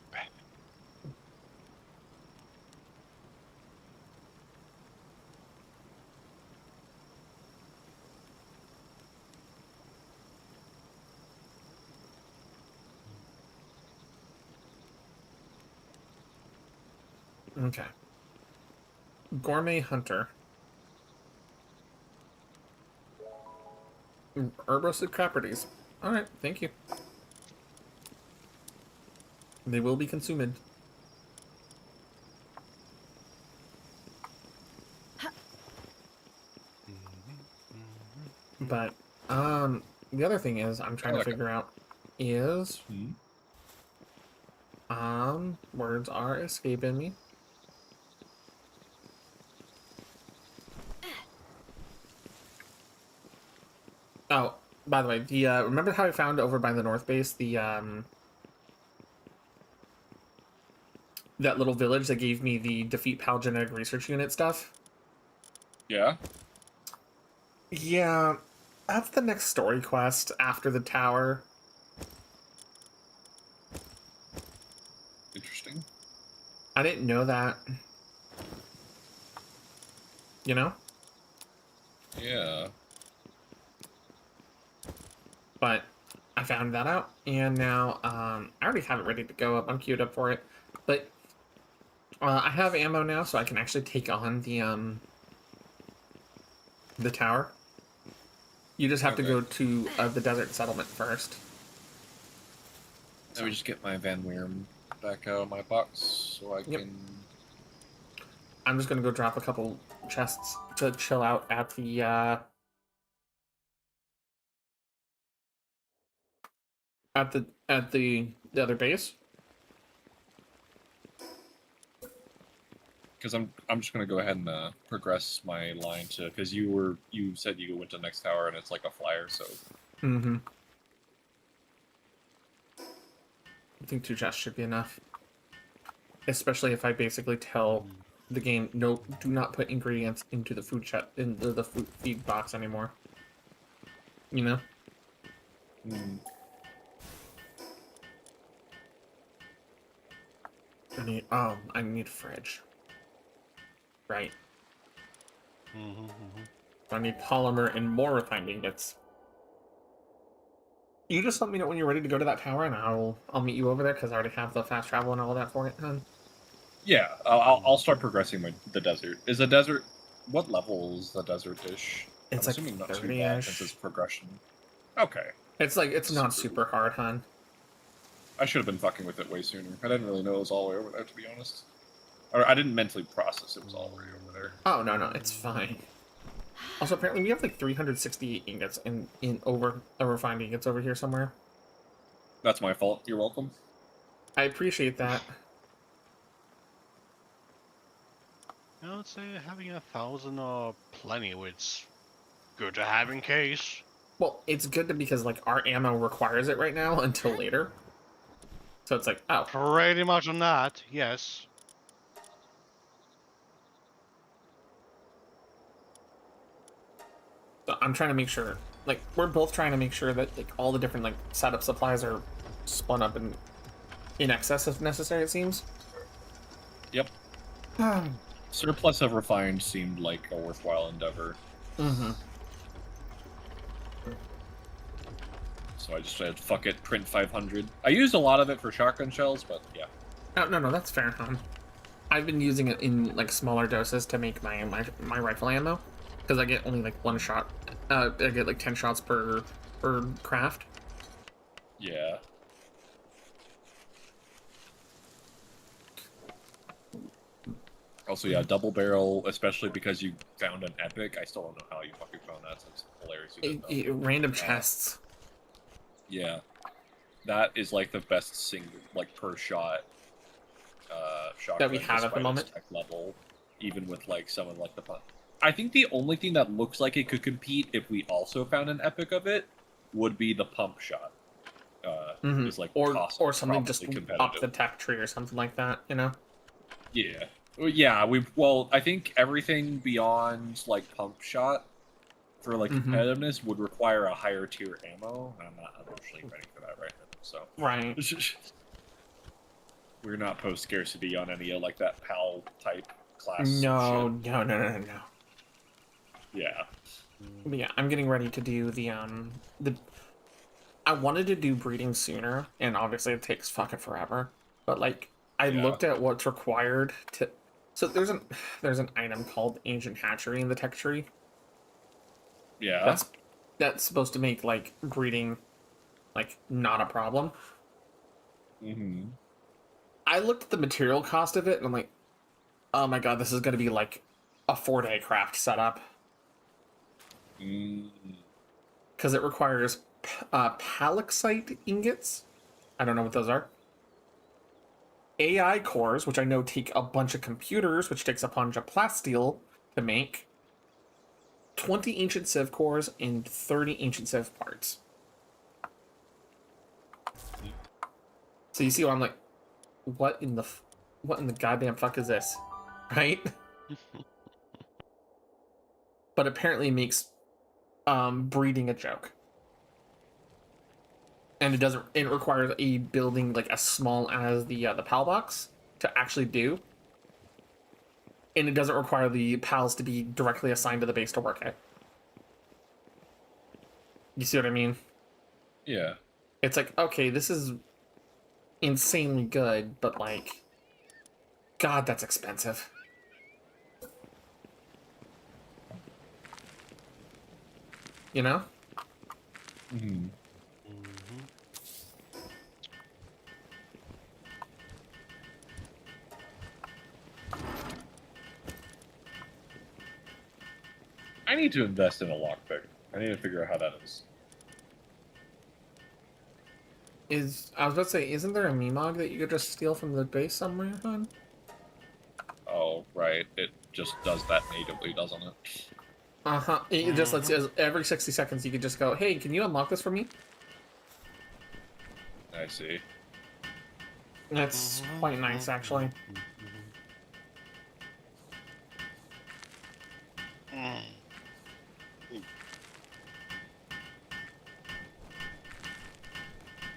Okay. Gourmet hunter. Herb roasted properties. Alright, thank you. They will be consumed. But, the other thing is, I'm trying to figure out is, words are escaping me. Oh, by the way, the, remember how I found over by the north base, the, that little village that gave me the defeat PAL genetic research unit stuff? Yeah. Yeah, that's the next story quest after the tower. Interesting. I didn't know that. You know? Yeah. But I found that out, and now I already have it ready to go up. I'm queued up for it, but I have ammo now, so I can actually take on the tower. You just have to go to the desert settlement first. Let me just get my Van Weerm back out of my box so I can. I'm just gonna go drop a couple chests to chill out at the the other base. Because I'm just gonna go ahead and progress my line to, because you said you went to the next tower and it's like a flyer, so. Mm-hmm. I think 2 chests should be enough. Especially if I basically tell the game, no, do not put ingredients into the food into the food feed box anymore. You know? I need a fridge. Right. I need polymer and more refined ingots. You just let me know when you're ready to go to that tower, and I'll meet you over there because I already have the fast travel and all that for it. Yeah, I'll start progressing the desert. Is the desert, what level is the desert dish? It's I'm like assuming not too 30-ish. bad since it's progression. Okay. It's not super hard, hon. I should have been fucking with it way sooner. I didn't really know it was all the way over there, to be honest. Or I didn't mentally process it was all the way over there. Oh no, it's fine. Also, apparently we have like 368 ingots in over refined ingots over here somewhere. That's my fault. You're welcome. I appreciate that. I would say having 1,000 or plenty, it's good to have in case. Well, it's good because like our ammo requires it right now until later. So it's like, oh. Pretty much on that, yes. So I'm trying to make sure, like, we're both trying to make sure that like all the different like setup supplies are spun up in excess if necessary. It seems. Yep. Surplus of refined seemed like a worthwhile endeavor. Mm-hmm. So I just said, fuck it, print 500. I used a lot of it for shotgun shells, but yeah. Oh, no, that's fair, huh? I've been using it in like smaller doses to make my rifle ammo, because I get only like 1 shot. I get like 10 shots per craft. Yeah. Also, yeah, double barrel, especially because you found an epic. I still don't know how you fucking found that, so it's hilarious. Random chests. Yeah. That is like the best single, like, per shot shotgun That we have at the despite its moment. tech level, even with like some of like the pump. I think the only thing that looks like it could compete if we also found an epic of it would be the pump shot. Is like or something just competitive. up the tech tree or something like that, you know? Yeah. Yeah, I think everything beyond like pump shot for like competitiveness would require a higher tier ammo, and I'm not unfortunately ready for that right now. So Right. We're not post scarcity on any of like that PAL type class. No. Yeah. But yeah, I'm getting ready to do the I wanted to do breeding sooner, and obviously it takes fucking forever. But like I looked at what's required to. So there's an item called Ancient Hatchery in the tech tree. Yeah. That's supposed to make like breeding like not a problem. Mm-hmm. I looked at the material cost of it, and I'm like, oh my god, this is gonna be like a 4-day craft setup. Because it requires palaxite ingots. I don't know what those are. AI cores, which I know take a bunch of computers, which takes a bunch of plasteel to make. 20 ancient civ cores and 30 ancient civ parts. So you see what I'm like, what in the goddamn fuck is this? Right? But apparently it makes breeding a joke. And it requires a building like as small as the PAL box to actually do. And it doesn't require the PALs to be directly assigned to the base to work at. You see what I mean? Yeah. it's like, okay, this is insanely good, but like, God, that's expensive. You know? Mm-hmm. I need to invest in a lockpick. I need to figure out how that is. I was about to say, isn't there a Memog that you could just steal from the base somewhere, hon? Oh, right. It just does that natively, doesn't it? Uh-huh. It just lets you, every 60 seconds you could just go, hey, can you unlock this for me? I see. That's quite nice, actually.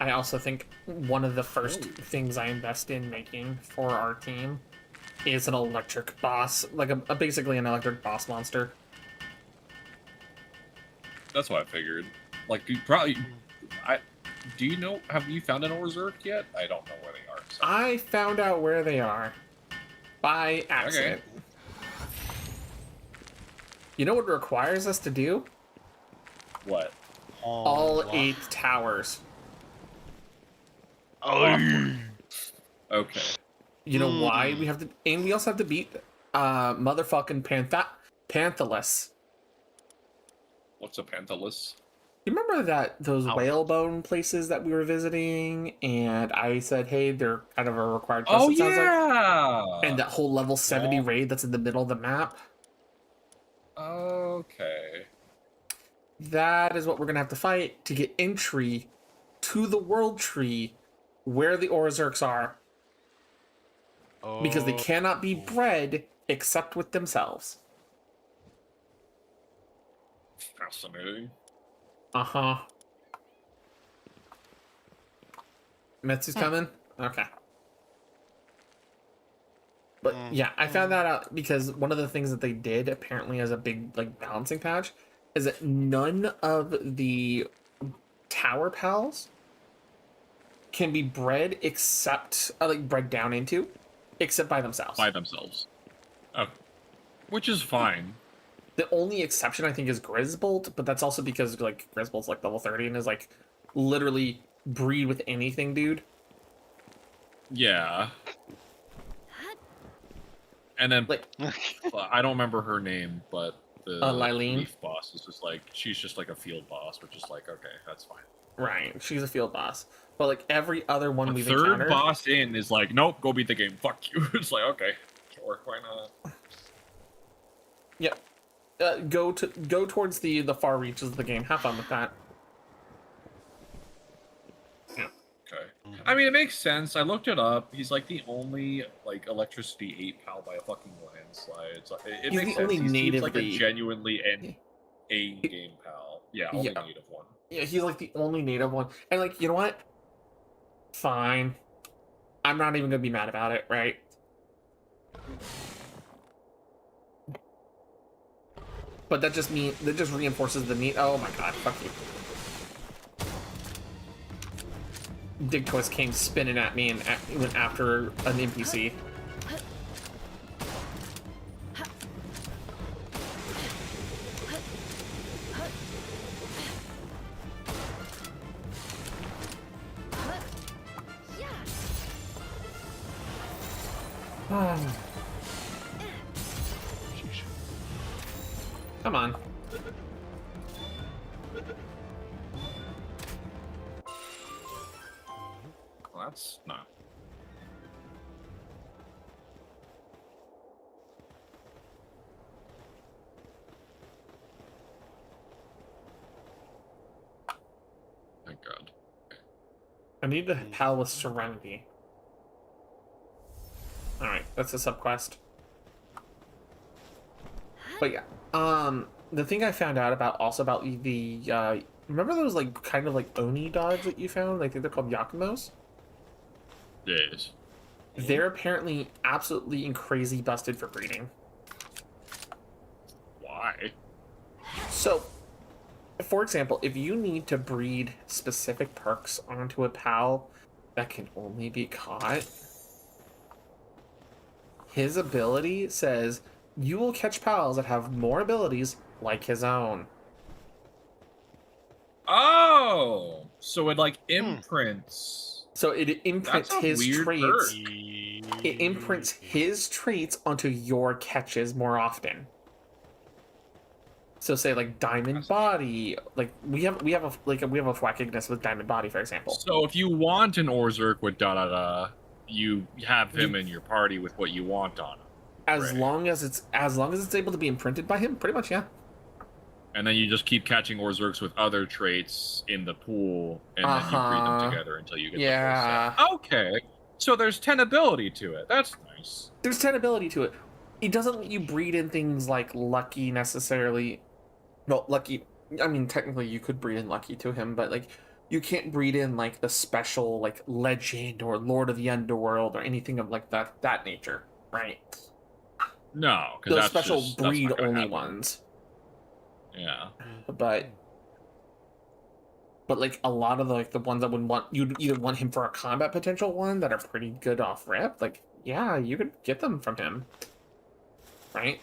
I also think one of the first things I invest in making for our team is an electric boss, like basically an electric boss monster. That's what I figured. Like, do you know, have you found an Orzurk yet? I don't know where they are. So. I found out where they are by accident. Okay. You know what it requires us to do? What? All 8 towers. Okay. You know why we have to, and we also have to beat motherfucking Panthalus. What's a Panthalus? You remember those whalebone places that we were visiting, and I said, hey, they're kind of a required quest, it sounds like? And that whole level 70 raid that's in the middle of the map? Okay. That is what we're going to have to fight to get entry to the world tree where the Orzurks are. Because they cannot be bred except with themselves. Fascinating. Uh-huh. Metsu's coming? Okay. But yeah, I found that out because one of the things that they did apparently as a big like balancing patch is that none of the tower pals can be bred except like bred down into except by themselves. By themselves. Oh. Which is fine. The only exception I think is Grisbolt, but that's also because like Grisbolt's like level 30 and is like literally breed with anything, dude. Yeah. And then like I don't remember her name, but the Lylene Leaf boss is just like she's just like a field boss, which is like okay, that's fine. Right, she's a field boss, but like every other one we've third encountered, boss in is like nope, go beat the game. Fuck you. It's like okay, sure, why not? Yep. Go towards the far reaches of the game. Have fun with that. Yeah. Okay. I mean, it makes sense. I looked it up. He's like the only like electricity 8 pal by a fucking landslide. So it He's makes the sense. only He seems like a natively- genuinely a game pal. Yeah, only native one. Yeah, he's like the only native one. And like, you know what? Fine. I'm not even gonna be mad about it, right? But that just reinforces the need. Oh my god, fuck you. Digtoise came spinning at me and went after an NPC. Come on. Well, that's not. Thank God. I need to pal with Serenity. Alright, that's a subquest. But yeah, the thing I found out about the remember those like kind of like Oni dogs that you found? I think they're called Yakimos? Yes. They're apparently absolutely and crazy busted for breeding. Why? So, for example, if you need to breed specific perks onto a pal that can only be caught, his ability says you will catch pals that have more abilities like his own. Oh, so it like imprints. So it imprints That's a his weird traits. perk. It imprints his traits onto your catches more often. So say like Diamond Body, like we have a Thwackigness with Diamond Body, for example. So if you want an Orzhok with da-da-da, you have him in your party with what you want on him. As long as it's able to be imprinted by him, pretty much, yeah. And then you just keep catching Orzhoks with other traits in the pool, and then you breed them together until you get the full set. Okay, so there's 10 ability to it. That's nice. There's 10 ability to it. It doesn't let you breed in things like Lucky necessarily. No, Lucky. I mean, technically you could breed in Lucky to him, but like you can't breed in like the special like Legend or Lord of the Underworld or anything of like that nature, right? No, because those special breed only ones. Yeah. But like a lot of the ones that would want, you'd either want him for a combat potential one that are pretty good off rip, like yeah, you could get them from him, right?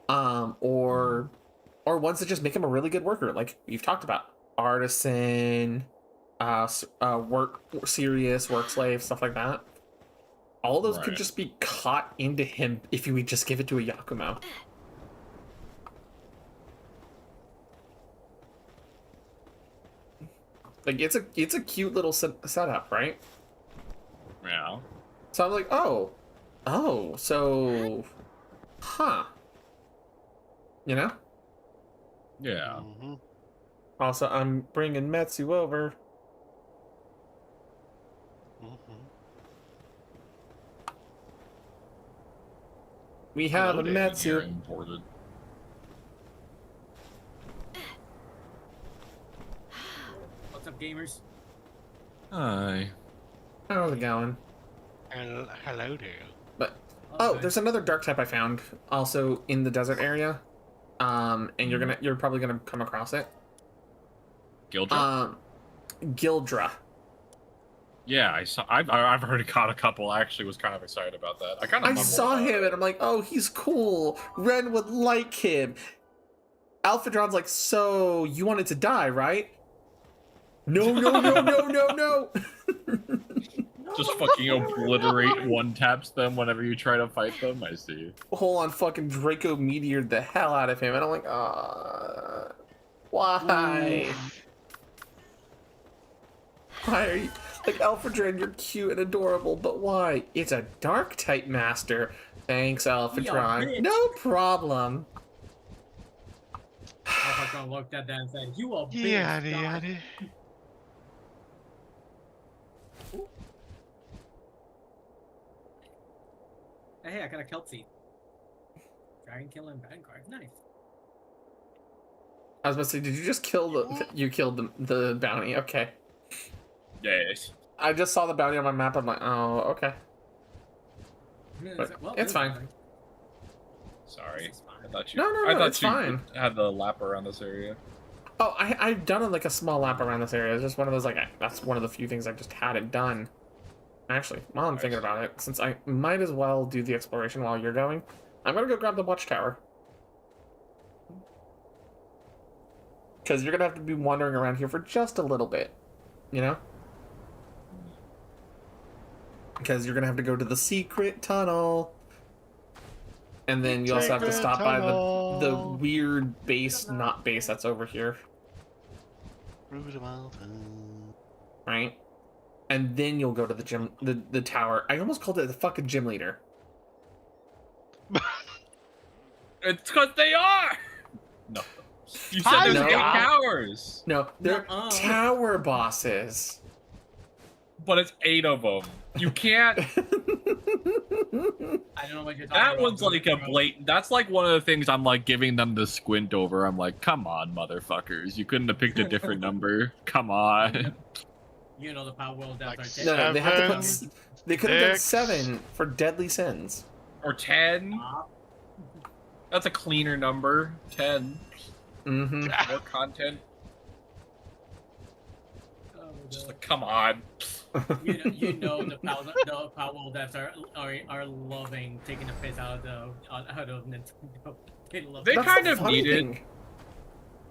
Or ones that just make him a really good worker, like we've talked about, artisan, work serious, work slave, stuff like that. All those could just be caught into him if you would just give it to a Yakumo. Like it's a cute little setup, right? Yeah. So I'm like, so, huh? You know? Yeah. Also, I'm bringing Metsu over. We have a Metsu. Imported. What's up, gamers? Hi. How's it going? Hello there. But there's another dark type I found also in the desert area. And you're probably gonna come across it. Gildra? Gildra. Yeah, I saw. I've already caught a couple. I actually was kind of excited about that. I saw him and I'm like, oh, he's cool. Ren would like him. Alphadron's like, so you wanted to die, right? No. Just fucking obliterate one-taps them whenever you try to fight them. I see. Hold on, fucking Draco meteored the hell out of him, and I'm like, why? Why are you like Alphadron? You're cute and adorable, but why? It's a dark type master. Thanks, Alphadron. No problem. Alphadron looked at that and said, "You are big." Yada. Hey, I got a kelp seed. Dragon killing bad card. Nice. I was about to say, did you just kill you killed the bounty? Okay. Yes. I just saw the bounty on my map. I'm like, oh, okay. But Well, it's fine. Sorry. I thought you. No, I thought it's you fine. had the lap around this area. Oh, I've done like a small lap around this area. It's just one of those like that's one of the few things I just hadn't done. Actually, while I'm thinking about it, since I might as well do the exploration while you're going, I'm gonna go grab the watchtower. Because you're gonna have to be wandering around here for just a little bit, you know? Because you're gonna have to go to the secret tunnel. And then you also have to stop by the weird base, not base that's over here. Right? And then you'll go to the gym, the tower. I almost called it the fucking gym leader. It's because they are! No. You said there's 8 towers! No, they're tower bosses. But it's 8 of them. You can't... I don't know what you're talking about. That one's like a blatant... That's like one of the things I'm like giving them the squint over. I'm like, come on, motherfuckers. You couldn't have picked a different number. Come on. You know the Palworld Like Desert. No, they have to put... They could have done 7 for deadly sins. Or 10. That's a cleaner number. 10. Mm-hmm. More content. Oh, Just no. like, come on. You know the Palworld devs are loving taking the piss out of Nintendo. They love They it. That's kind the of funny needed. thing.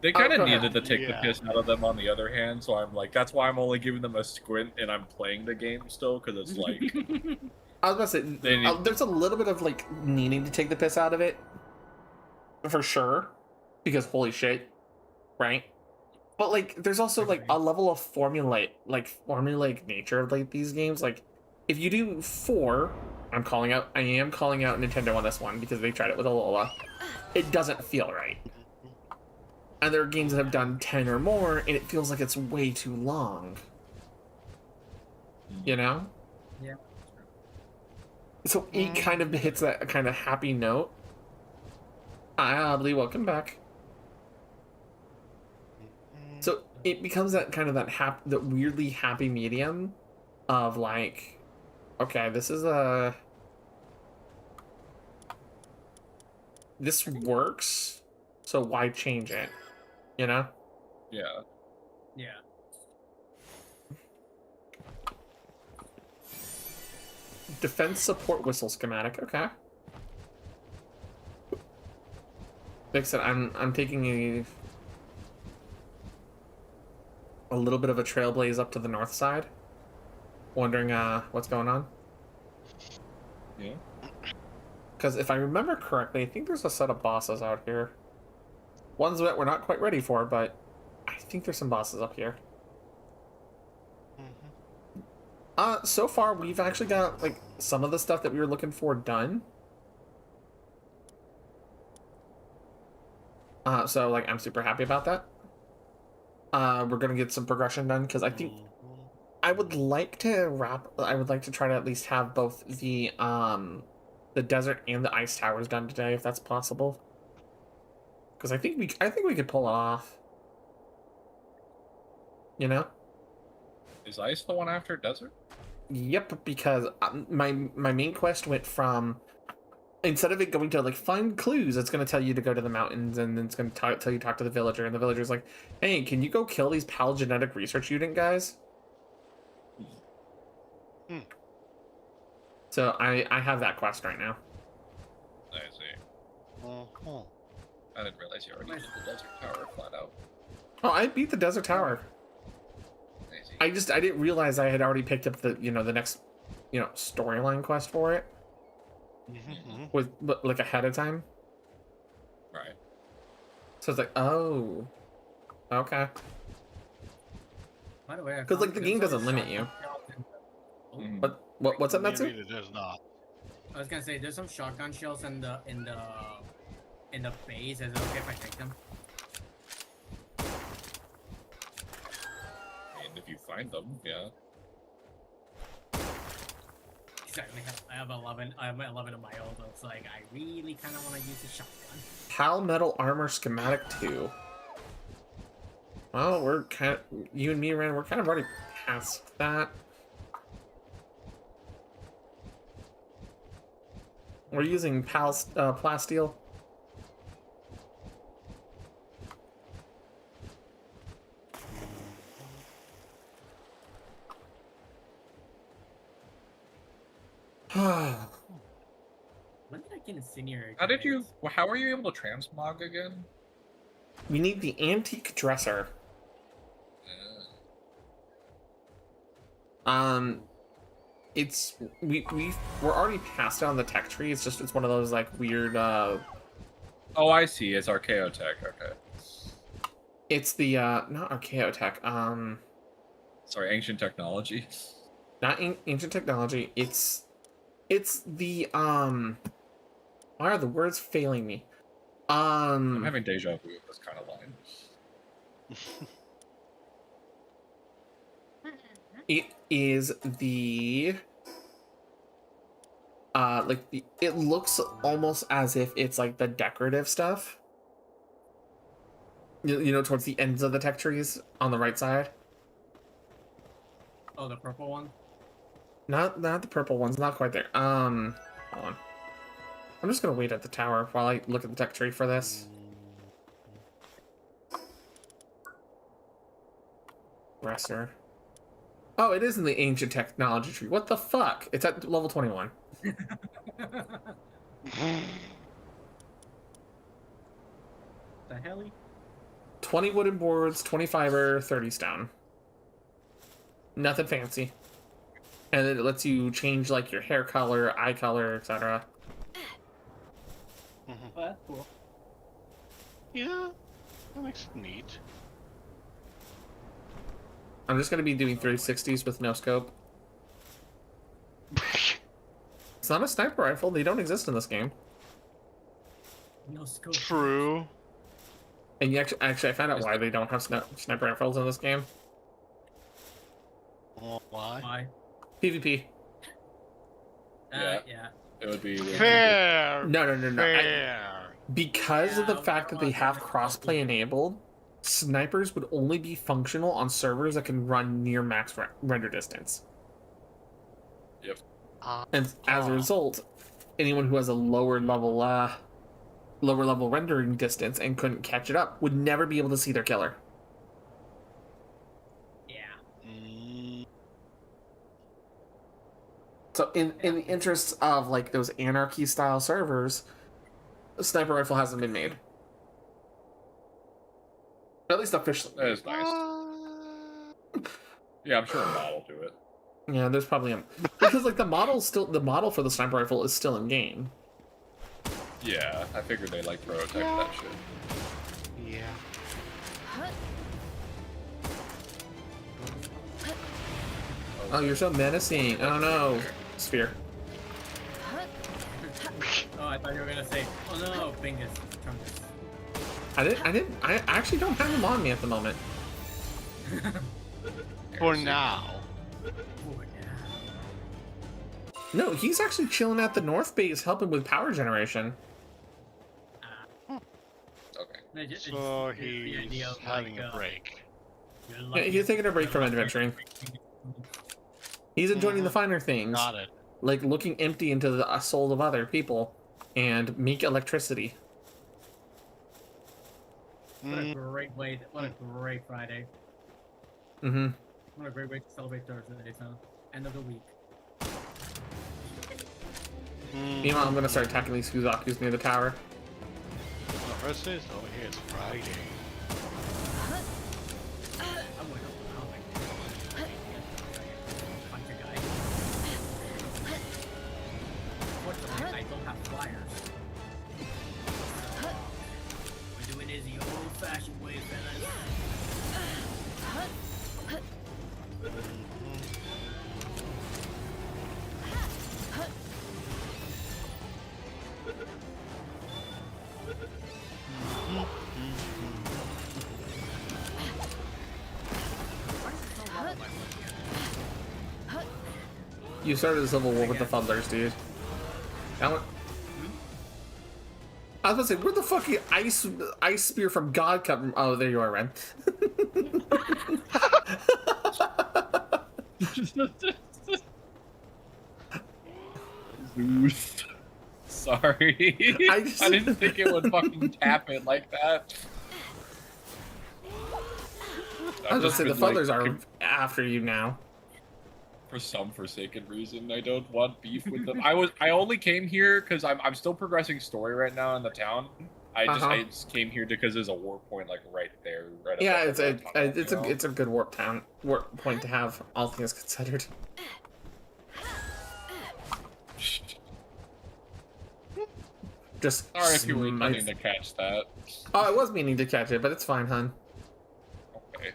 They kind go of ahead. needed to take Yeah. the piss out of them on the other hand, so I'm like, that's why I'm only giving them a squint and I'm playing the game still, because it's like, I was about to say, They need- there's a little bit of like needing to take the piss out of it, for sure, because holy shit, right? But like, there's also like a level of formulaic nature of like these games. Like, if you do 4, I am calling out Nintendo on this one because they tried it with Alola. It doesn't feel right. And there are games that have done 10 or more, and it feels like it's way too long. You know? Yeah. So 8 kind of hits that kind of happy note. Hi, Oddly, welcome back. So it becomes that kind of that weirdly happy medium of like, okay, this works, so why change it? You know? yeah. Yeah. Defense support whistle schematic. Okay. Like I said, I'm taking a little bit of a trailblaze up to the north side, wondering what's going on. Yeah. Because if I remember correctly, I think there's a set of bosses out here. Ones that we're not quite ready for, but I think there's some bosses up here. So far we've actually got like some of the stuff that we were looking for done. So like I'm super happy about that. We're gonna get some progression done because I think I would like to try to at least have both the desert and the ice towers done today if that's possible. Because I think we could pull it off. You know? Is ice the one after desert? Yep, because my main quest went from, instead of it going to like find clues, it's going to tell you to go to the mountains, and then it's going to tell you to talk to the villager, and the villager's like, hey, can you go kill these PAL genetic research unit guys? Hmm. So I have that quest right now. I see. Mhm. I didn't realize you already did the desert tower flat out. Oh, I beat the desert tower. I see. I didn't realize I had already picked up the the next storyline quest for it with like ahead of time. Right. So it's like, oh, okay. By the way, Because like the game doesn't limit you. Mhm. But what's up, Metsu? It does not. I was gonna say there's some shotgun shells in the base. Is it okay if I take them? And if you find them, yeah. Exactly. I have 11. I have 11 of my own. So it's like I really kind of want to use the shotgun. PAL metal armor schematic 2. Well, we're you and me, Ren, we're kind of already past that. We're using PAL plasteel. When did I get incendiary? How did you? grenades? How were you able to transmog again? We need the antique dresser. It's we're already past it on the tech tree. It's one of those like weird. Oh, I see. It's Archaeotech. Okay. It's the not Archaeotech. Sorry, ancient technology. Not ancient technology. It's the Why are the words failing me? I'm having deja vu with this kind of line. It is the it looks almost as if it's like the decorative stuff. You know, towards the ends of the tech trees on the right side. Oh, the purple one. Not the purple ones, not quite there. Hold on. I'm just gonna wait at the tower while I look at the tech tree for this. aggressor. Oh, it is in the ancient technology tree. What the fuck? It's at level 21. The hell? 20 wooden boards, 20 fiber, 30 stone. Nothing fancy. And it lets you change like your hair color, eye color, etc. Well, that's cool. Yeah, that makes it neat. I'm just gonna be doing 360s with no scope. It's not a sniper rifle. They don't exist in this game. No scope. True. And you actually, I found out why they don't have sniper rifles in this game. Well, why? Why? PvP. Yeah. Yeah. It would be Fair. No. Fair. Because of the Yeah, fact that they have crossplay enabled, snipers would only be functional on servers that can run near max render distance. Yep. And as a result, anyone who has a lower level rendering distance and couldn't catch it up would never be able to see their killer. Yeah. So in the interests of like those anarchy style servers, a sniper rifle hasn't been made. At least officially. That is nice. Yeah, I'm sure a mod will do it. Yeah, there's probably because like the model for the sniper rifle is still in game. Yeah, I figured they like protect that shit. Yeah. Oh, you're so menacing. Oh no, sphere. Oh, I thought you were gonna say, oh no, Bingus. Trunkus. I actually don't have him on me at the moment. For now. No, he's actually chilling at the North Base helping with power generation. Okay. So he's having a break. Yeah, he's taking a break from adventuring. He's enjoying the finer things. Got it. Like looking empty into the souls of other people and make electricity. What a great way! What a great Friday! Mm-hmm. What a great way to celebrate Thursday, so end of the week. Meanwhile, I'm gonna start attacking these Kuzakus near the tower. Well, first is over here. It's Friday. I'm going to punch a guy. Fortunately, I don't have flyers. We're doing it the old-fashioned way, fellas. You started a civil war with the Fuddlers, dude. That one. I was about to say, where the fuck you ice spear from God come from? Oh, there you are, Ren. Zeus. Sorry. I didn't think it would fucking tap it like that. I was gonna say the Fuddlers are after you now. For some forsaken reason, I don't want beef with them. I only came here because I'm still progressing story right now in the town. I just came here because there's a warp point like right there. Right Yeah, it's a good warp point to have, all things considered. Just sorry if you were intending to catch that. Oh, I was meaning to catch it, but it's fine, hun. Okay.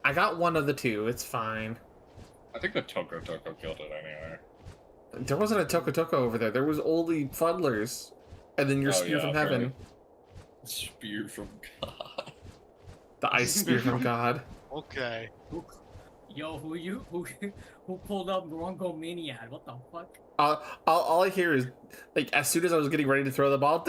I got one of the two. It's fine. I think the Toko killed it anyway. There wasn't a Toko over there. There was only Fuddlers. And then your spear from heaven. Spear from God. The ice spear from God. Okay. Yo, who pulled up Rongo Maniac? What the fuck? All I hear is, like, as soon as I was getting ready to throw the ball,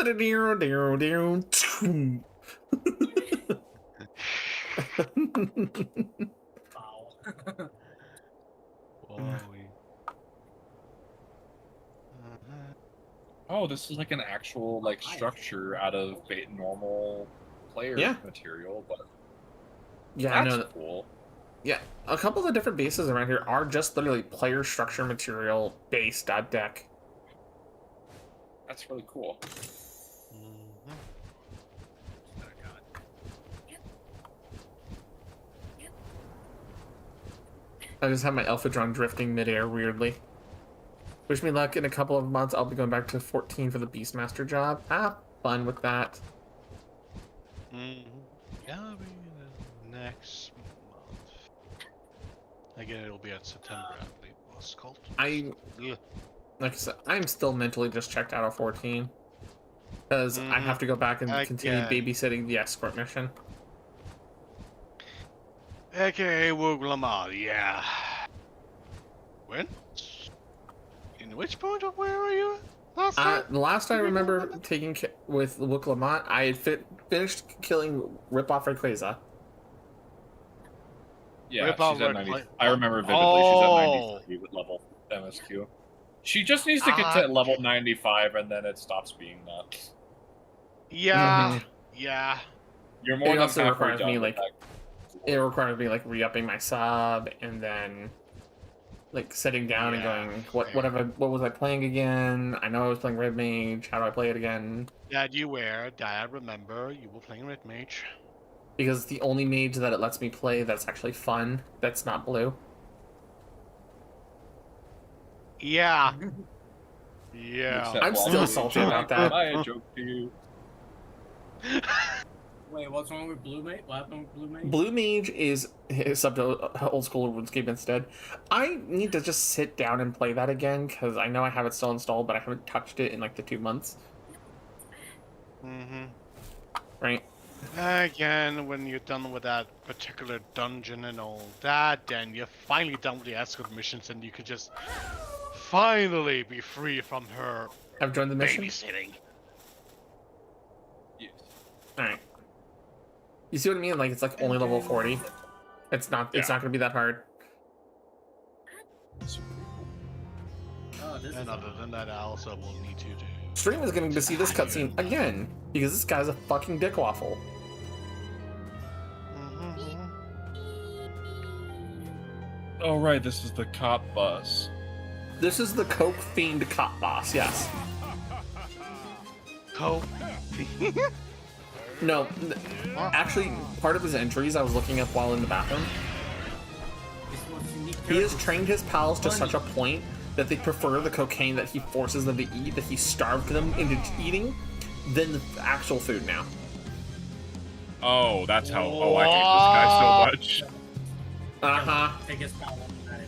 Oh, this is like an actual like structure out of normal player material, but yeah, that's I know. Cool. Yeah, a couple of the different bases around here are just literally player structure material base deck. That's really cool. Mhm. I just have my Alphadron drifting midair weirdly. Wish me luck. In a couple of months, I'll be going back to 14 for the Beastmaster job. Fun with that. Mhm. Yeah, I mean, next month. Again, it'll be at September, I believe it was called. Ugh. Like I said, I'm still mentally just checked out of 14. Because I have to go back and continue Again. babysitting the escort mission. AKA Wuglamad, yeah. When? In which point of where are you? Last time? The last I remember taking with Wook Lamont, I had finished killing Rip-Off Rayquaza. Yeah, Rip-Off she's at Rayquaza. 90. I remember vividly. Oh. She's at 93 with level MSQ. She just needs to get to level 95, and then it stops being that. Yeah, yeah. You're more It than also halfway requires done me with like that. it requires me like re-upping my sub and then like sitting down and going what was I playing again? I know I was playing Red Mage. How do I play it again? Dad, Dad, remember, you were playing Red Mage. Because it's the only mage that it lets me play that's actually fun. That's not blue. Yeah. Yeah. Except I'm still Wally. salty about that. I joke to you. Wait, what's wrong with Blue Mage? What happened with Blue Mage? Blue Mage is sub to old school RuneScape instead. I need to just sit down and play that again because I know I have it still installed, but I haven't touched it in like the 2 months. Mm-hmm. Right. Again, when you're done with that particular dungeon and all that, then you're finally done with the escort missions, and you could just finally be free from her I've joined the mission. babysitting. Yes. All right. You see what I mean? Like it's like only level 40. It's not. It's not gonna be that hard. Oh, this And is other than that, I also will need to do. Stream is going to see this cutscene again because this guy's a fucking dick waffle. Oh, right, this is the cop bus. This is the coke fiend cop boss. Yes. Coke. No, actually, part of his entries I was looking up while in the bathroom. He has trained his pals to such a point that they prefer the cocaine that he forces them to eat, that he starved them into eating, than the actual food now. Oh, that's how. Oh, I hate this guy so much. Uh-huh. Take his power at it.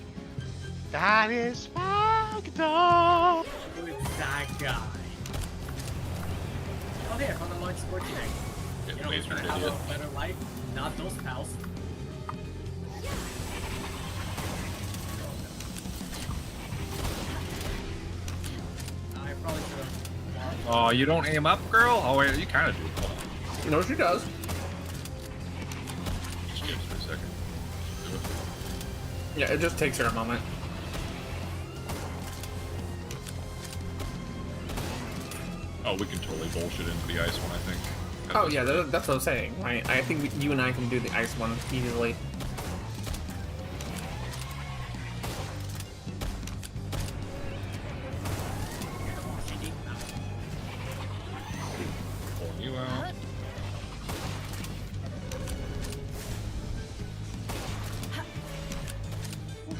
That is fucked up. Who is that guy? Oh, there, from the lunch for today. You know who's gonna have a better life? Not those pals. I probably should have. Oh, you don't aim up, girl? Oh, wait, you kind of do. Hold on. No, she does. Just give it for a second. Do it. Yeah, it just takes her a moment. Oh, we can totally bullshit into the ice one, I think. Oh yeah, that's what I'm saying, right? I think you and I can do the ice one easily. Pulling you out.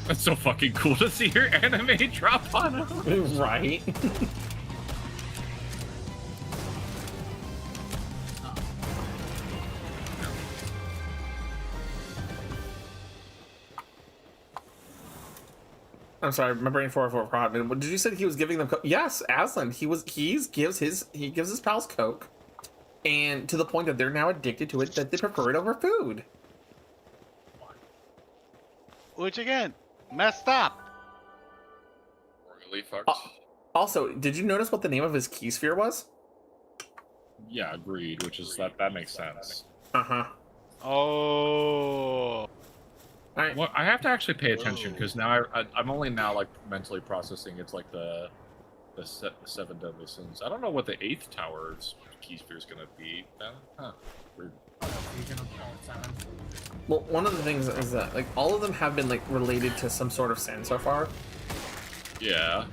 That's so fucking cool to see your anime drop on him. Right? I'm sorry, my brain 404 problem. Did you say he was giving them coke? Yes, Aslan. He gives his pals coke, and to the point that they're now addicted to it that they prefer it over food. Which again, messed up. Really fucked. Also, did you notice what the name of his key sphere was? Yeah, agreed. Which is that makes sense. Uh-huh. Oh. Alright. Well, I have to actually pay attention because now I'm only now like mentally processing. It's like the the 7 deadly sins. I don't know what the 8th tower's key sphere is gonna be. Weird. Region of all 7. Well, one of the things is that like all of them have been like related to some sort of sin so far. Yeah.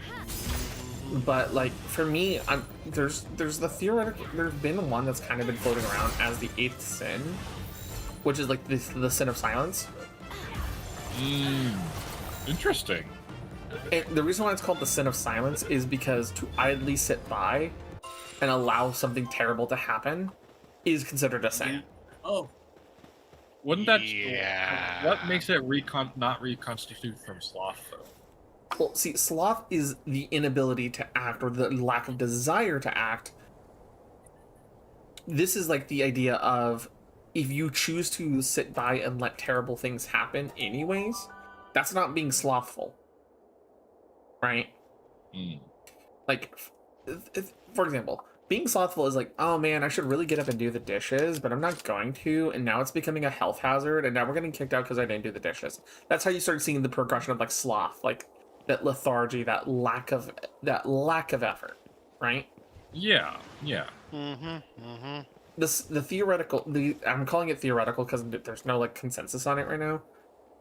But like for me, there's the theoretical. There's been one that's kind of been floating around as the 8th sin, which is like the sin of silence. Interesting. And the reason why it's called the sin of silence is because to idly sit by and allow something terrible to happen is considered a sin. Oh, Wouldn't that? Yeah. What makes it not reconstitute from sloth though? Well, see, sloth is the inability to act or the lack of desire to act. This is like the idea of if you choose to sit by and let terrible things happen anyways, that's not being slothful. Right? Like, for example, being slothful is like, oh man, I should really get up and do the dishes, but I'm not going to, and now it's becoming a health hazard, and now we're getting kicked out because I didn't do the dishes. That's how you start seeing the progression of like sloth, like that lethargy, that lack of effort, right? Yeah. The theoretical, I'm calling it theoretical because there's no like consensus on it right now.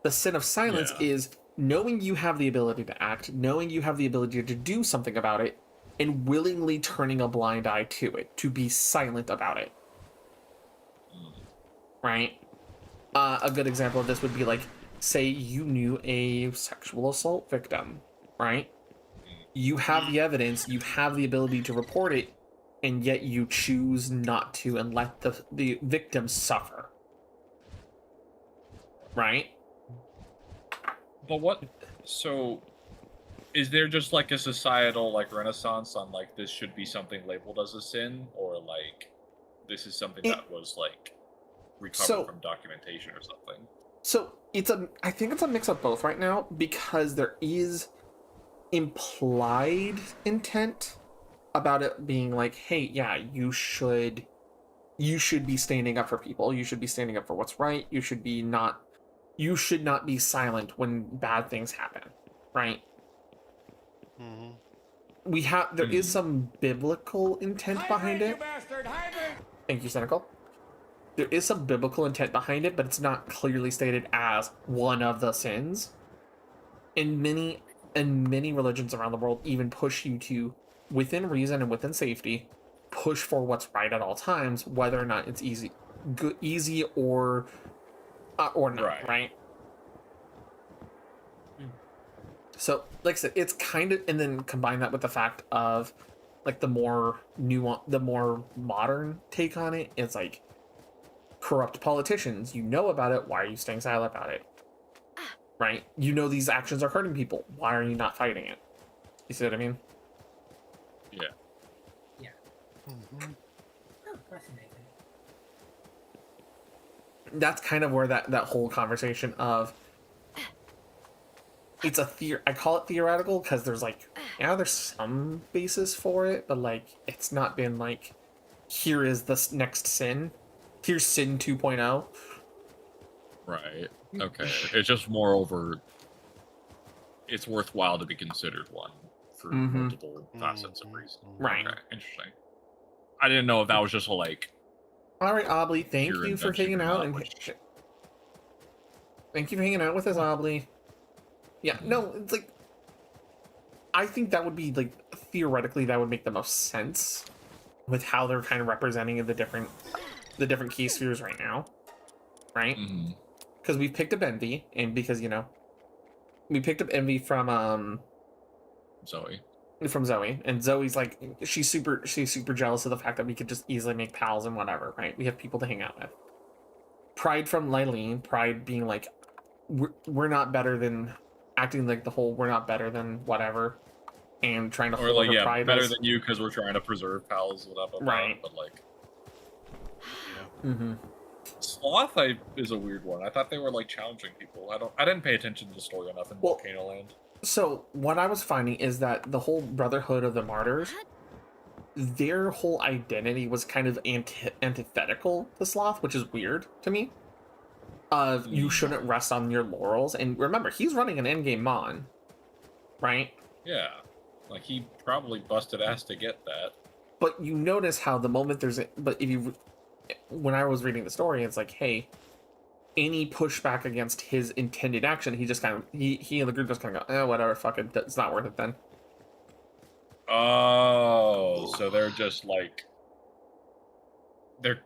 The sin of silence is knowing you have the ability to act, knowing you have the ability to do something about it, and willingly turning a blind eye to it, to be silent about it. Right? A good example of this would be like, say you knew a sexual assault victim, right? You have the evidence, you have the ability to report it, and yet you choose not to and let the victim suffer. Right? But what? So, is there just like a societal like renaissance on like this should be something labeled as a sin, or like this is something that was like recovered from documentation or something? So I think it's a mix of both right now because there is implied intent about it being like, hey, yeah, you should be standing up for people. You should be standing up for what's right. You should not be silent when bad things happen, right? There is some biblical intent behind it. Thank you, Cynical. There is some biblical intent behind it, but it's not clearly stated as one of the sins. And many religions around the world even push you to, within reason and within safety, push for what's right at all times, whether or not it's easy or not, right? So, like I said, it's kind of, and then combine that with the fact of, like, the more modern take on it, it's like, corrupt politicians, you know about it, why are you staying silent about it? Right? You know these actions are hurting people, why are you not fighting it? You see what I mean? Yeah. Oh, fascinating. That's kind of where that whole conversation of it's I call it theoretical because there's like, yeah, there's some basis for it, but like it's not been like, here is this next sin, here's sin 2.0. Right. Okay. It's just moreover, it's worthwhile to be considered one for multiple facets of reason. Right. Okay. Interesting. I didn't know if that was just a like. All right, Obley, thank you for hanging out thank you for hanging out with us, Obley. Yeah, no, it's like, I think that would be like, theoretically that would make the most sense with how they're kind of representing the different key spheres right now, right? Because we've picked up Envy, and because, you know, we picked up Envy from Zoe, and Zoe's like, she's super jealous of the fact that we could just easily make pals and whatever, right? We have people to hang out with. Pride from Lylene, Pride being like, we're not better than, acting like the whole we're not better than whatever, and trying to hold like, her pride better as, than you because we're trying to preserve pals, whatever. Right. But like, mm-hmm. Sloth is a weird one. I thought they were like challenging people. I didn't pay attention to the story enough in Volcano Land. So what I was finding is that the whole Brotherhood of the Martyrs, their whole identity was kind of antithetical to Sloth, which is weird to me. You shouldn't rest on your laurels, and remember, he's running an endgame Mon, right? Yeah. Like, he probably busted ass to get that. But you notice how the moment when I was reading the story, it's like, hey, any pushback against his intended action, he just kind of, he and the group just kind of go, whatever, fuck it, it's not worth it then. Oh, so they're just like, they're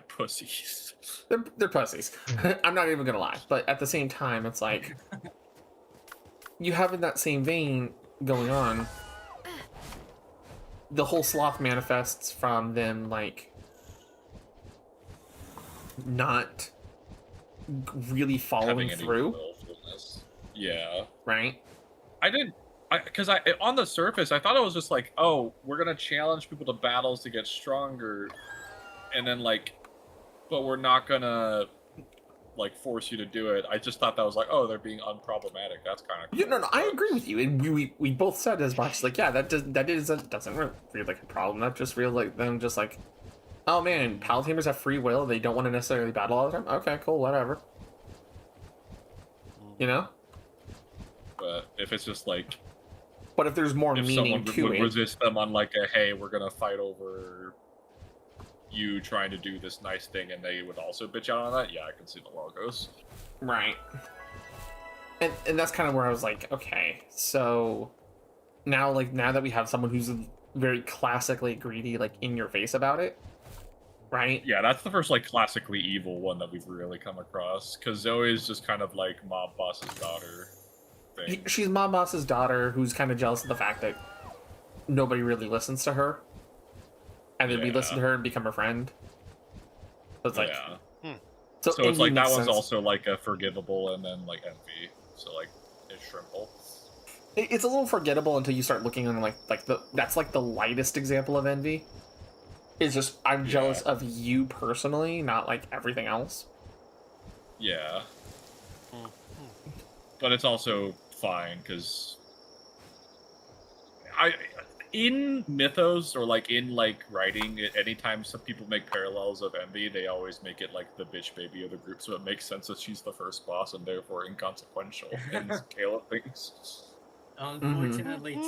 pussies. They're pussies. I'm not even gonna lie, but at the same time, it's like you have in that same vein going on. The whole sloth manifests from them like not really following through. Yeah. Right. Because on the surface, I thought it was just like, oh, we're gonna challenge people to battles to get stronger, and then like, but we're not gonna like force you to do it. I just thought that was like, oh, they're being unproblematic. That's kind of cool. Yeah, no, I agree with you, and we both said as much. Like, yeah, doesn't feel like a problem. That just feels like them just like, oh man, Palamers have free will. They don't want to necessarily battle all the time. Okay, cool, whatever. You know. But if it's just like, but if there's more if meaning someone to would it, resist them on like a, hey, we're gonna fight over you trying to do this nice thing, and they would also bitch out on that. Yeah, I can see the logos. Right. And that's kind of where I was like, okay, so now that we have someone who's very classically greedy, like in your face about it, right? Yeah, that's the first like classically evil one that we've really come across. Because Zoe's just kind of like mob boss's daughter. She's mob boss's daughter who's kind of jealous of the fact that nobody really listens to her, and then we listen to her and become her friend. So it's like, so it's like that one's sense. also like a forgivable, and then like envy. So like it's shrimple. It's a little forgettable until you start looking on that's like the lightest example of envy. It's just I'm jealous of you personally, not like everything else. Yeah. But it's also fine because in mythos or like in like writing, anytime some people make parallels of envy, they always make it like the bitch baby of the group, so it makes sense that she's the first boss and therefore inconsequential in the scale of things. Unfortunately,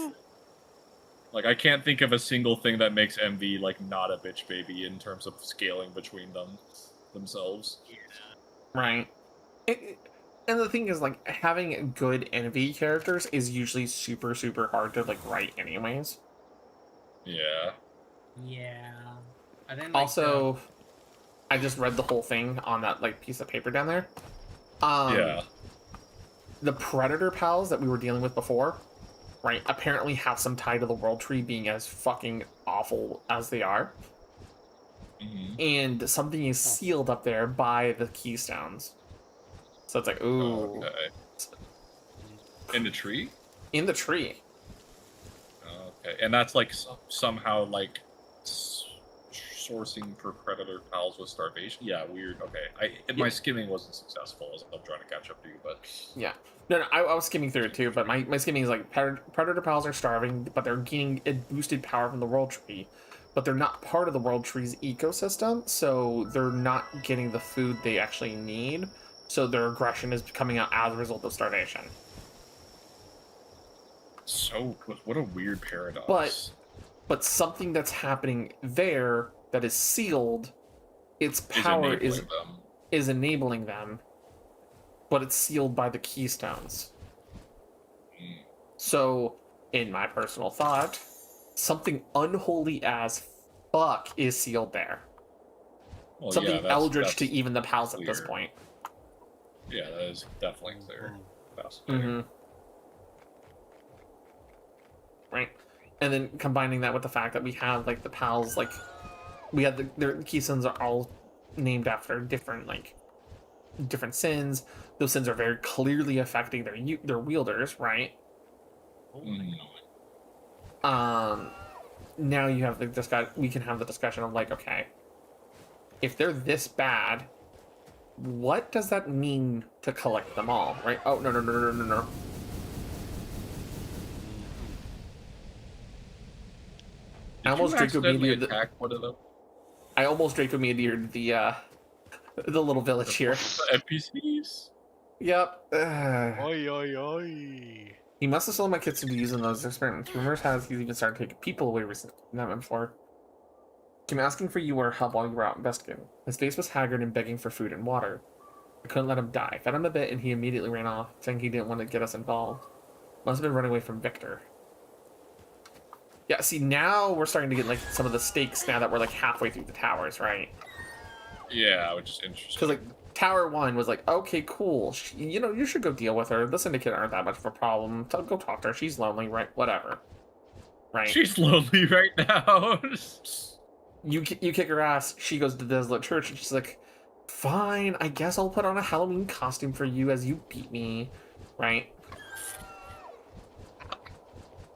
like I can't think of a single thing that makes envy like not a bitch baby in terms of scaling between themselves. Right. And the thing is, like, having good envy characters is usually super, super hard to, like, write anyways. Yeah. Yeah. I didn't also, I just read the whole thing on that, like, piece of paper down there. Yeah. The Predator pals that we were dealing with before, right, apparently have some tie to the World Tree being as fucking awful as they are. Mm-hmm. And something is sealed up there by the Keystones. So it's like, ooh. Okay. In the tree? In the tree. Okay, and that's like somehow like sourcing for predator pals with starvation. Yeah, weird. Okay, my skimming wasn't successful as I'm trying to catch up to you, but yeah, no, I was skimming through it too. But my skimming is like predator pals are starving, but they're gaining a boosted power from the World Tree, but they're not part of the World Tree's ecosystem, so they're not getting the food they actually need. So their aggression is coming out as a result of starvation. So, what a weird paradox. But something that's happening there that is sealed, its power is enabling them, but it's sealed by the Keystones. So, in my personal thought, something unholy as fuck is sealed there. Well, something eldritch to even the pals clear. At this point. Yeah, that is definitely clear. Fascinating. Right. And then combining that with the fact that we have like the pals, like we have their Keystones are all named after different sins. Those sins are very clearly affecting their wielders, right? Now you have we can have the discussion of like, okay, if they're this bad, what does that mean to collect them all, right? Oh, no. I almost Draco Meteored the little village here. The NPCs? Yep. Oi. He must have stolen my kits to use in those experiments. Rumors has he's even started taking people away recently. Never before. Came asking for you or help while you were out investigating. His face was haggard and begging for food and water. I couldn't let him die. Fed him a bit and he immediately ran off, saying he didn't want to get us involved. Must have been running away from Victor. Yeah, see, now we're starting to get, like, some of the stakes now that we're, like, halfway through the towers, right? Yeah, which is interesting. Because, like, Tower 1 was like, okay, cool. You know, you should go deal with her. The Syndicate aren't that much of a problem. Go talk to her. She's lonely, right? Whatever. Right? She's lonely right now. You kick her ass. She goes to the Desolate Church, and she's like, fine, I guess I'll put on a Halloween costume for you as you beat me. Right?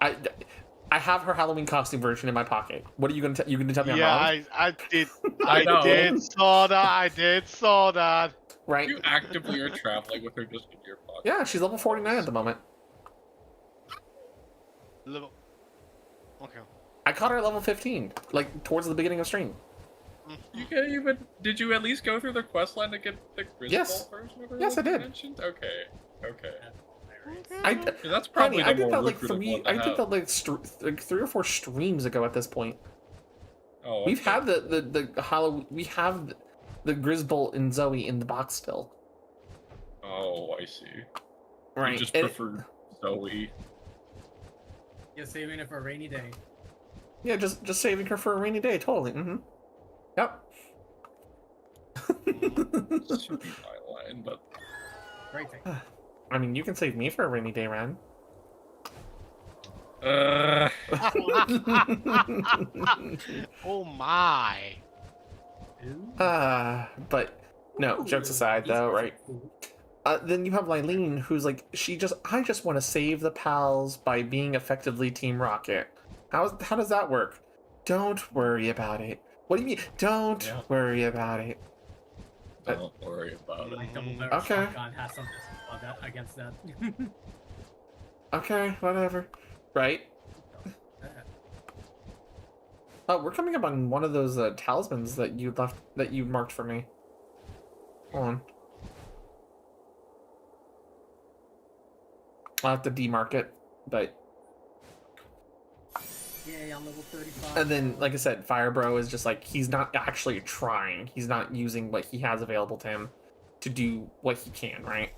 I have her Halloween costume version in my pocket. What are you gonna tell me? I'm wrong? I did. I did saw that. Right? You actively are traveling with her just in your pocket. Yeah, she's level 49 at the moment. Level. Okay. I caught her at level 15, like towards the beginning of stream. You can't even. Did you at least go through the quest line to get the Griswold Yes. version of her? Yes, I did. Mentioned? Okay. That's probably I the did more that like lucrative three. one to I did have. that like 3 or 4 streams ago. At this point, Oh, we've okay. had the Halloween. We have the Grisbolt and Zoe in the box still. Oh, I see. Right. You just And- prefer Zoe. You're saving it for a rainy day. Yeah, just saving her for a rainy day. Totally. Yep. This should be my line, but Great thing. I mean, you can save me for a rainy day, Ren. Oh my. But no, jokes aside, though, right? Then you have Lylene, who's like, I just want to save the pals by being effectively Team Rocket. How does that work? Don't worry about it. What do you mean? Don't worry about it. don't worry about it. Like double barrel Okay. shotgun has something on that against that. Okay, whatever. Right? Oh, we're coming up on one of those talismans that you marked for me. Hold on. I'll have to demark it, but. Yay, I'm level 35. And then, like I said, Firebro is just like, he's not actually trying. He's not using what he has available to him to do what he can, right?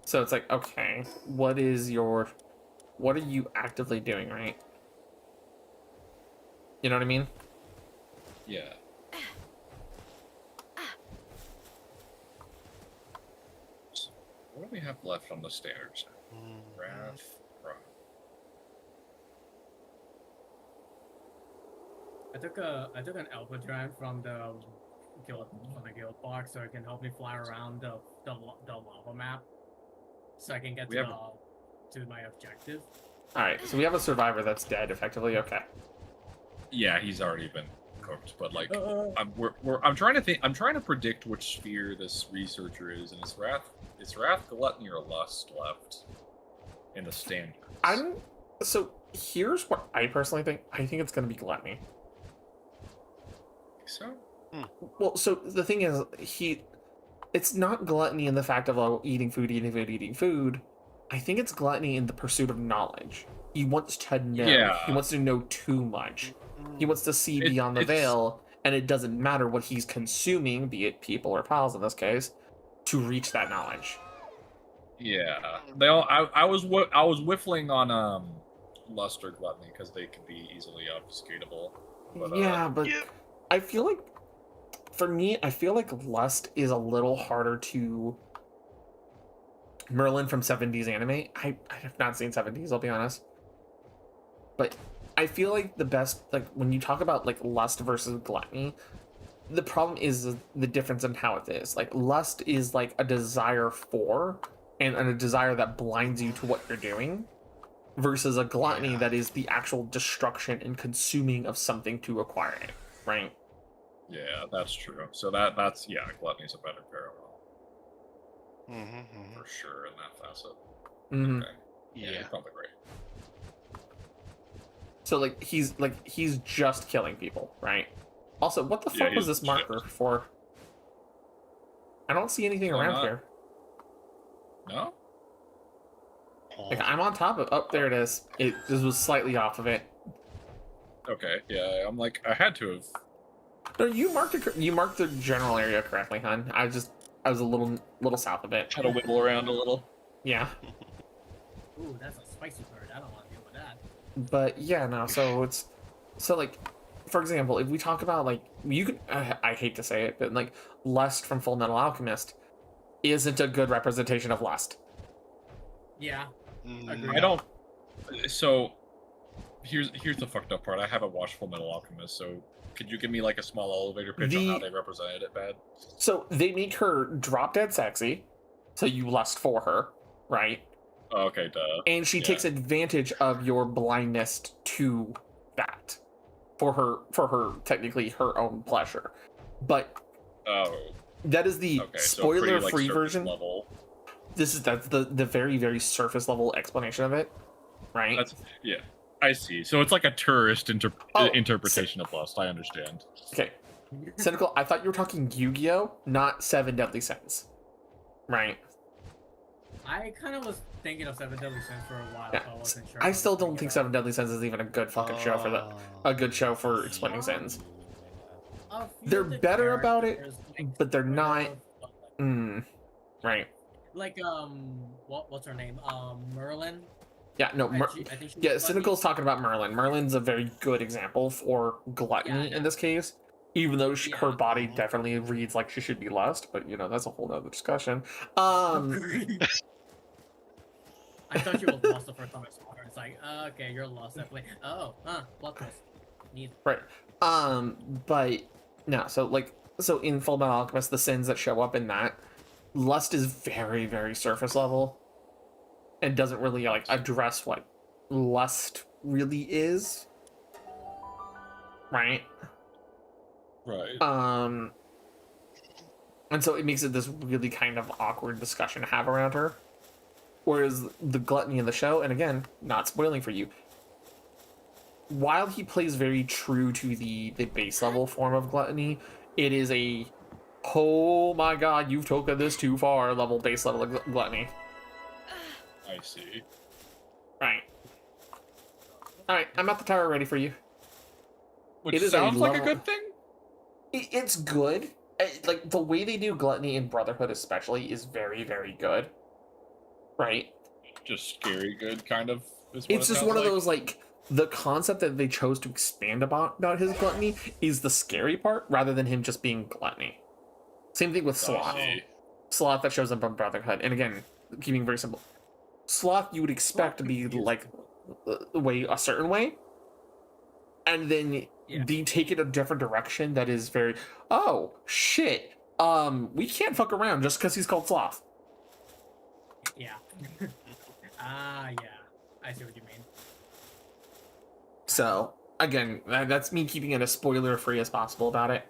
So it's like, okay, what are you actively doing, right? You know what I mean? Yeah. What do we have left on the standards? Wrath. I took an alpha drive from the guild box so it can help me fly around the lava map, so I can get to my objective. All right, so we have a survivor that's dead, effectively. Okay. Yeah, he's already been cooked, but like, I'm trying to think. I'm trying to predict which sphere this researcher is, and is Wrath, Gluttony, or Lust left in the standards? So here's what I personally think. I think it's going to be Gluttony. So? Well, so the thing is, it's not gluttony in the fact of eating food. I think it's gluttony in the pursuit of knowledge. He wants to know. Yeah. He wants to know too much. He wants to see beyond the veil, and it doesn't matter what he's consuming, be it people or pals in this case, to reach that knowledge. Yeah. I was whiffling on Lust or Gluttony because they could be easily obfuscatable. But, I feel like, for me, Lust is a little harder to. Merlin from 70s anime. I have not seen 70s, I'll be honest. But I feel like the best, like, when you talk about, like, Lust versus Gluttony, the problem is the difference in how it is. Like, Lust is, like, a desire for, and a desire that blinds you to what you're doing, versus a Gluttony that is the actual destruction and consuming of something to acquire it, right? Yeah, that's true. So that's Gluttony's a better parallel. For sure in that facet. Okay. Yeah, you're probably right. So he's just killing people, right? Also, what the fuck was this marker for? I don't see anything around here. No? Like, I'm on top of. Oh, there it is. It just was slightly off of it. Okay, yeah, I'm like, I had to have. No, you marked the general area correctly, hon. I was a little south of it. Had to wiggle around a little. Yeah. Ooh, that's a spicy bird. I don't want to deal with that. But yeah, no. So like, for example, if we talk about like you could, I hate to say it, but like Lust from Full Metal Alchemist isn't a good representation of Lust. Yeah. I don't. So here's the fucked up part. I haven't watched Full Metal Alchemist, so could you give me like a small elevator pitch on how they represented it bad? So they make her drop dead sexy, so you lust for her, right? Oh, okay, duh. And she takes advantage of your blindness to that for her technically her own pleasure. But that is the spoiler-free version. Level. That's the very, very surface level explanation of it, right? Yeah, I see. So it's like a tourist interpretation of Lust. I understand. Okay, Cynical. I thought you were talking Yu-Gi-Oh, not Seven Deadly Sins, right? I kind of was thinking of Seven Deadly Sins for a while. Yeah. But I wasn't sure. I still don't think Seven Deadly Sins is even a good fucking show for a good show for explaining sins. They're better about it, but they're not. Right. Like what's her name? Merlin. Yeah, no, I think yeah, Cynical's talking about Merlin. Merlin's a very good example for gluttony in this case, even though her body definitely reads like she should be lust, but you know, that's a whole other discussion. I thought you were lost the first time I saw her. It's like, okay, you're lost definitely. Oh, plot twist. Neat. Right. But no, so in Full Metal Alchemist, the sins that show up in that, lust is very, very surface level. And doesn't really like address what lust really is. Right? Right. And so it makes it this really kind of awkward discussion to have around her. Whereas the gluttony in the show, and again, not spoiling for you, while he plays very true to the base level form of gluttony, it is a oh my god, you've taken this too far level base level gluttony. I see. Right. Alright, I'm at the tower ready for you. Which sounds like a good thing? It's good. Like, the way they do gluttony in Brotherhood especially is very, very good. Right? Just scary good, kind of. It's just one of those, like, the concept that they chose to expand about his gluttony is the scary part, rather than him just being gluttony. Same thing with Sloth. Sloth that shows up on Brotherhood. And again, keeping it very simple. Sloth you would expect to be, like, a certain way. And then they take it a different direction that is very, oh, shit. We can't fuck around just because he's called Sloth. Yeah. Yeah. I see what you mean. So, again, that's me keeping it as spoiler-free as possible about it.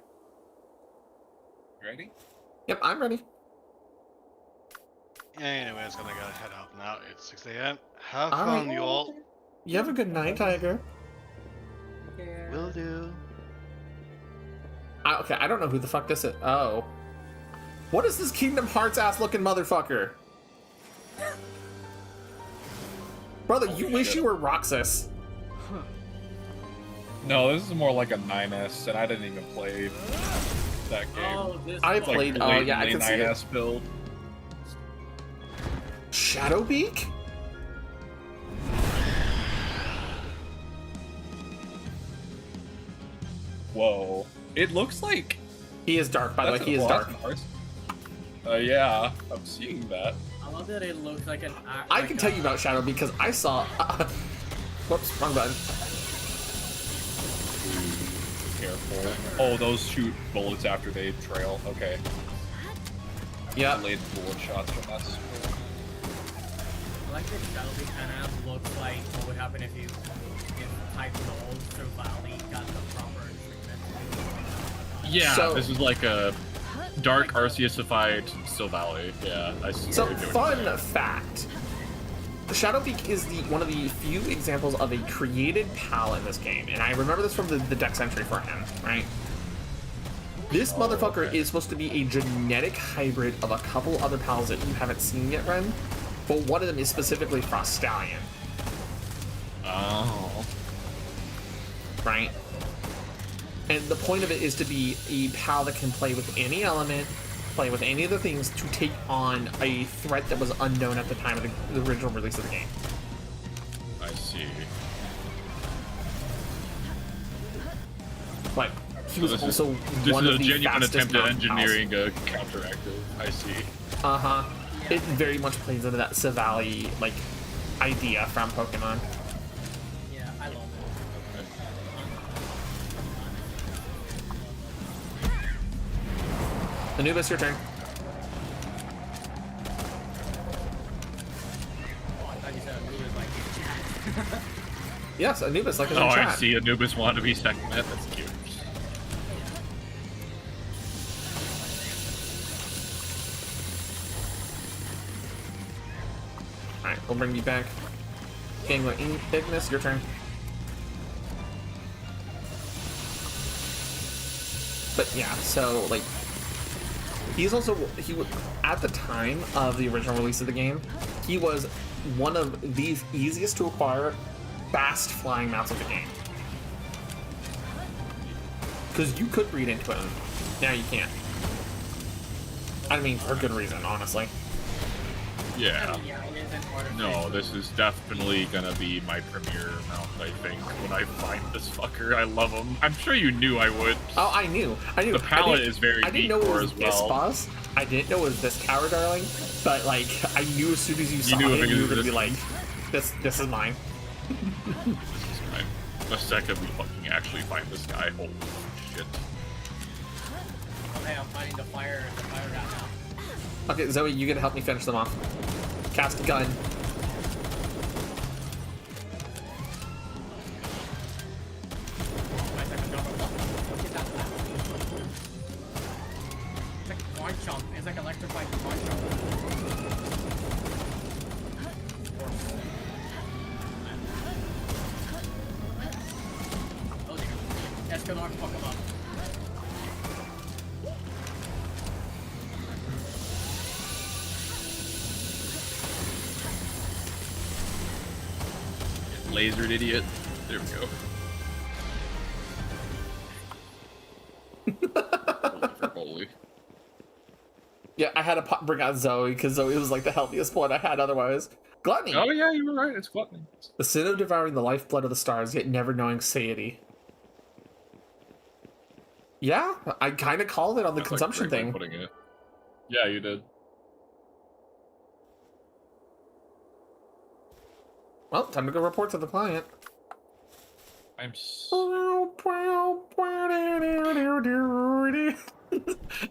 Ready? Yep, I'm ready. Anyways, gonna gotta head out now. It's 6 a.m. Have fun, you all. You have a good night, Tiger. Will do. Okay, I don't know who the fuck this is. Oh. What is this Kingdom Hearts ass looking motherfucker? Brother, you wish you were Roxas. No, this is more like a 9S, and I didn't even play that game. I played. Like, oh yeah, I can see it. 9S build. Shadowbeak? Whoa! It looks like he is dark. By the way, he is dark. Yeah, I'm seeing that. I love that it looks like an. I can tell you about Shadowbeak because I saw. Whoops, wrong button. Careful. Oh, those shoot bullets after they trail. Okay. Yeah. Delayed bullet shots from that sport. I like that Shadowbeak kind of looks like what would happen if type gold so Valley got the proper treatment. Yeah, So- this is like a dark Arceus-ified Sylvally. Yeah, I see. So, what you're doing fun there. fact. Shadowbeak is one of the few examples of a created pal in this game, and I remember this from the Dex entry for him, right? This motherfucker is supposed to be a genetic hybrid of a couple other pals that you haven't seen yet, Ren. but one of them is specifically Frost Stallion. Oh. Right? And the point of it is to be a pal that can play with any element, play with any of the things to take on a threat that was unknown at the time of the original release of the game. I see. But he was this also is one of a the genuine fastest attempt at mountain pals. engineering a counteractive. I see. Uh-huh. It very much plays into that Savali, like, idea from Pokemon. Yeah, I love it. Anubis, your turn. Oh, I thought you said it was like in chat. Yes, Anubis, like, is Oh, in chat. I see. Anubis wanted to be second. That's cute. Alright, we'll bring you back. Gangler Ignis, your turn. But yeah, so, like, he's also, at the time of the original release of the game, he was one of the easiest to acquire fast flying mounts of the game. Because you could read into him. Now you can't. I mean, for good reason, honestly. Yeah. Yeah, it is an artifact. No, this is definitely gonna be my premier mount, I think, when I find this fucker. I love him. I'm sure you knew I would. Oh, I knew. The palette is very I didn't neat know it for was as this well. boss. I didn't know it was this Tower Darling. But, like, I knew as soon as you saw knew it, it you were was gonna be this. like, this is mine. This is mine. The second we fucking actually find this guy, holy shit. Okay, I'm fighting the fire rat now. Okay, Zoe, you gotta help me finish them off. Cast a gun. My second jump. Look at that flat. It's like a launch jump. It's like electrified launch jump. Oh dear. Escalon, fuck him up. Lasered idiot. There we go. For Bully. Yeah, I had to bring out Zoe because Zoe was like the healthiest one I had otherwise. Gluttony. Oh yeah, you were right. It's gluttony. The sin of devouring the lifeblood of the stars, yet never knowing satiety. Yeah, I kind of called it on the That's, like, consumption great way of thing. putting it. Yeah, you did. Well, time to go report to the client. I'm.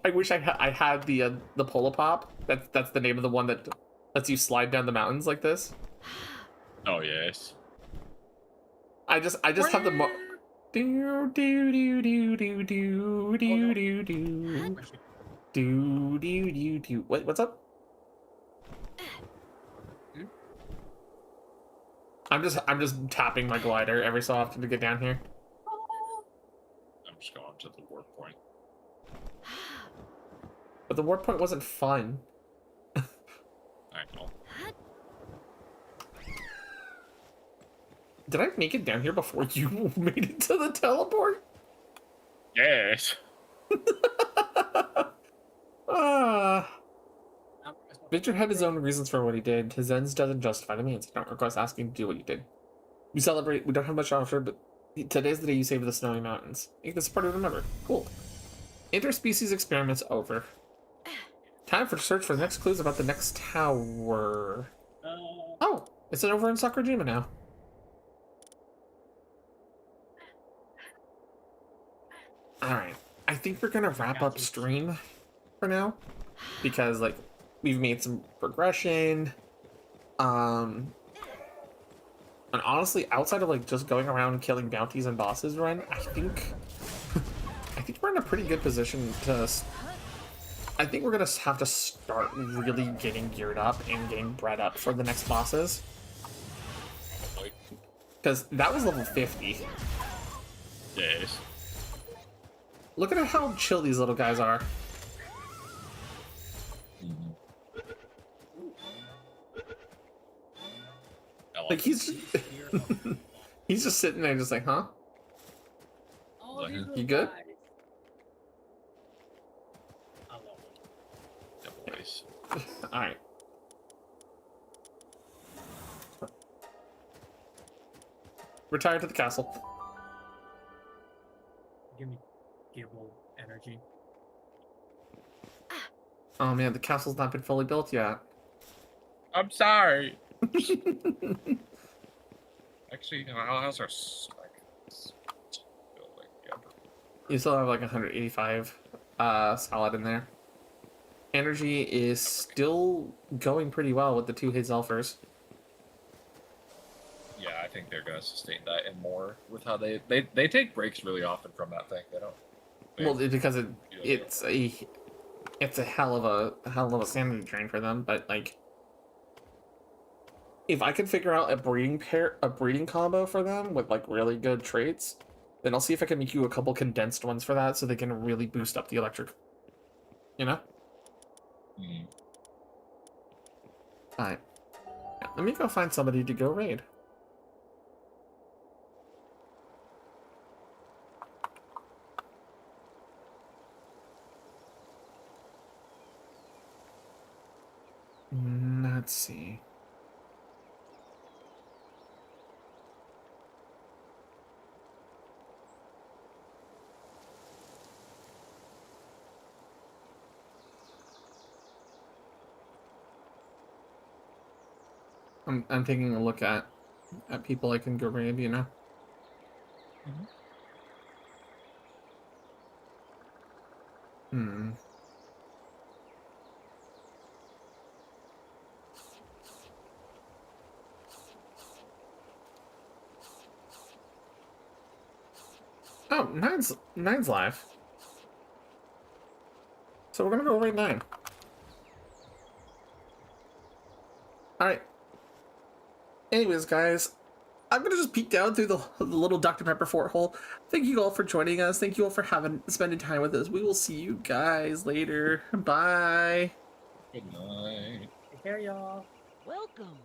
I wish I had the Polo Pop. That's the name of the one that lets you slide down the mountains like this. Oh yes. I just have the do do do do do do do do do do do do. What's up? I'm just tapping my glider every so often to get down here. I'm just going to the warp point. But the warp point wasn't fun. I know. Did I make it down here before you made it to the teleport? Yes. Victor had his own reasons for what he did. His ends doesn't justify the means. I don't request asking to do what you did. We celebrate. We don't have much to offer, but today's the day you saved the snowy mountains. Make this part to remember. Cool. Interspecies experiments over. Time for search for the next clues about the next tower. Oh, it's over in Sakurajima now. Alright. I think we're gonna wrap up stream for now. Because, like, we've made some progression. And honestly, outside of, like, just going around killing bounties and bosses run, I think we're in a pretty good position to... I think we're gonna have to start really getting geared up and getting bred up for the next bosses. Because that was level 50. Yes. Look at how chill these little guys are. Like he's he's just sitting there, just like, huh? Oh, these You little good? guys. I love them. Yeah, boys. All right. Retire to the castle. Give me Gibble energy. Oh man, the castle's not been fully built yet. I'm sorry. Actually, how's our building? Yeah. You still have like 185 solid in there. Energy is still going pretty well with the 2 Hazelfers. Yeah, I think they're gonna sustain that and more with how they take breaks really often from that thing. They don't. Well, because they it's a hell of a sanity drain for them. But like, if I can figure out a breeding combo for them with like really good traits, then I'll see if I can make you a couple condensed ones for that, so they can really boost up the electric. You know. Mm. All right. Yeah, let me go find somebody to go raid. Let's see. I'm taking a look at people I can go raid, you know. Hmm. Oh, nine's live. So we're gonna go raid 9. Alright. Anyways, guys, I'm gonna just peek down through the little Dr. Pepper fort hole. Thank you all for joining us. Thank you all for spending time with us. We will see you guys later. Bye. Good night. Take care, y'all. Welcome.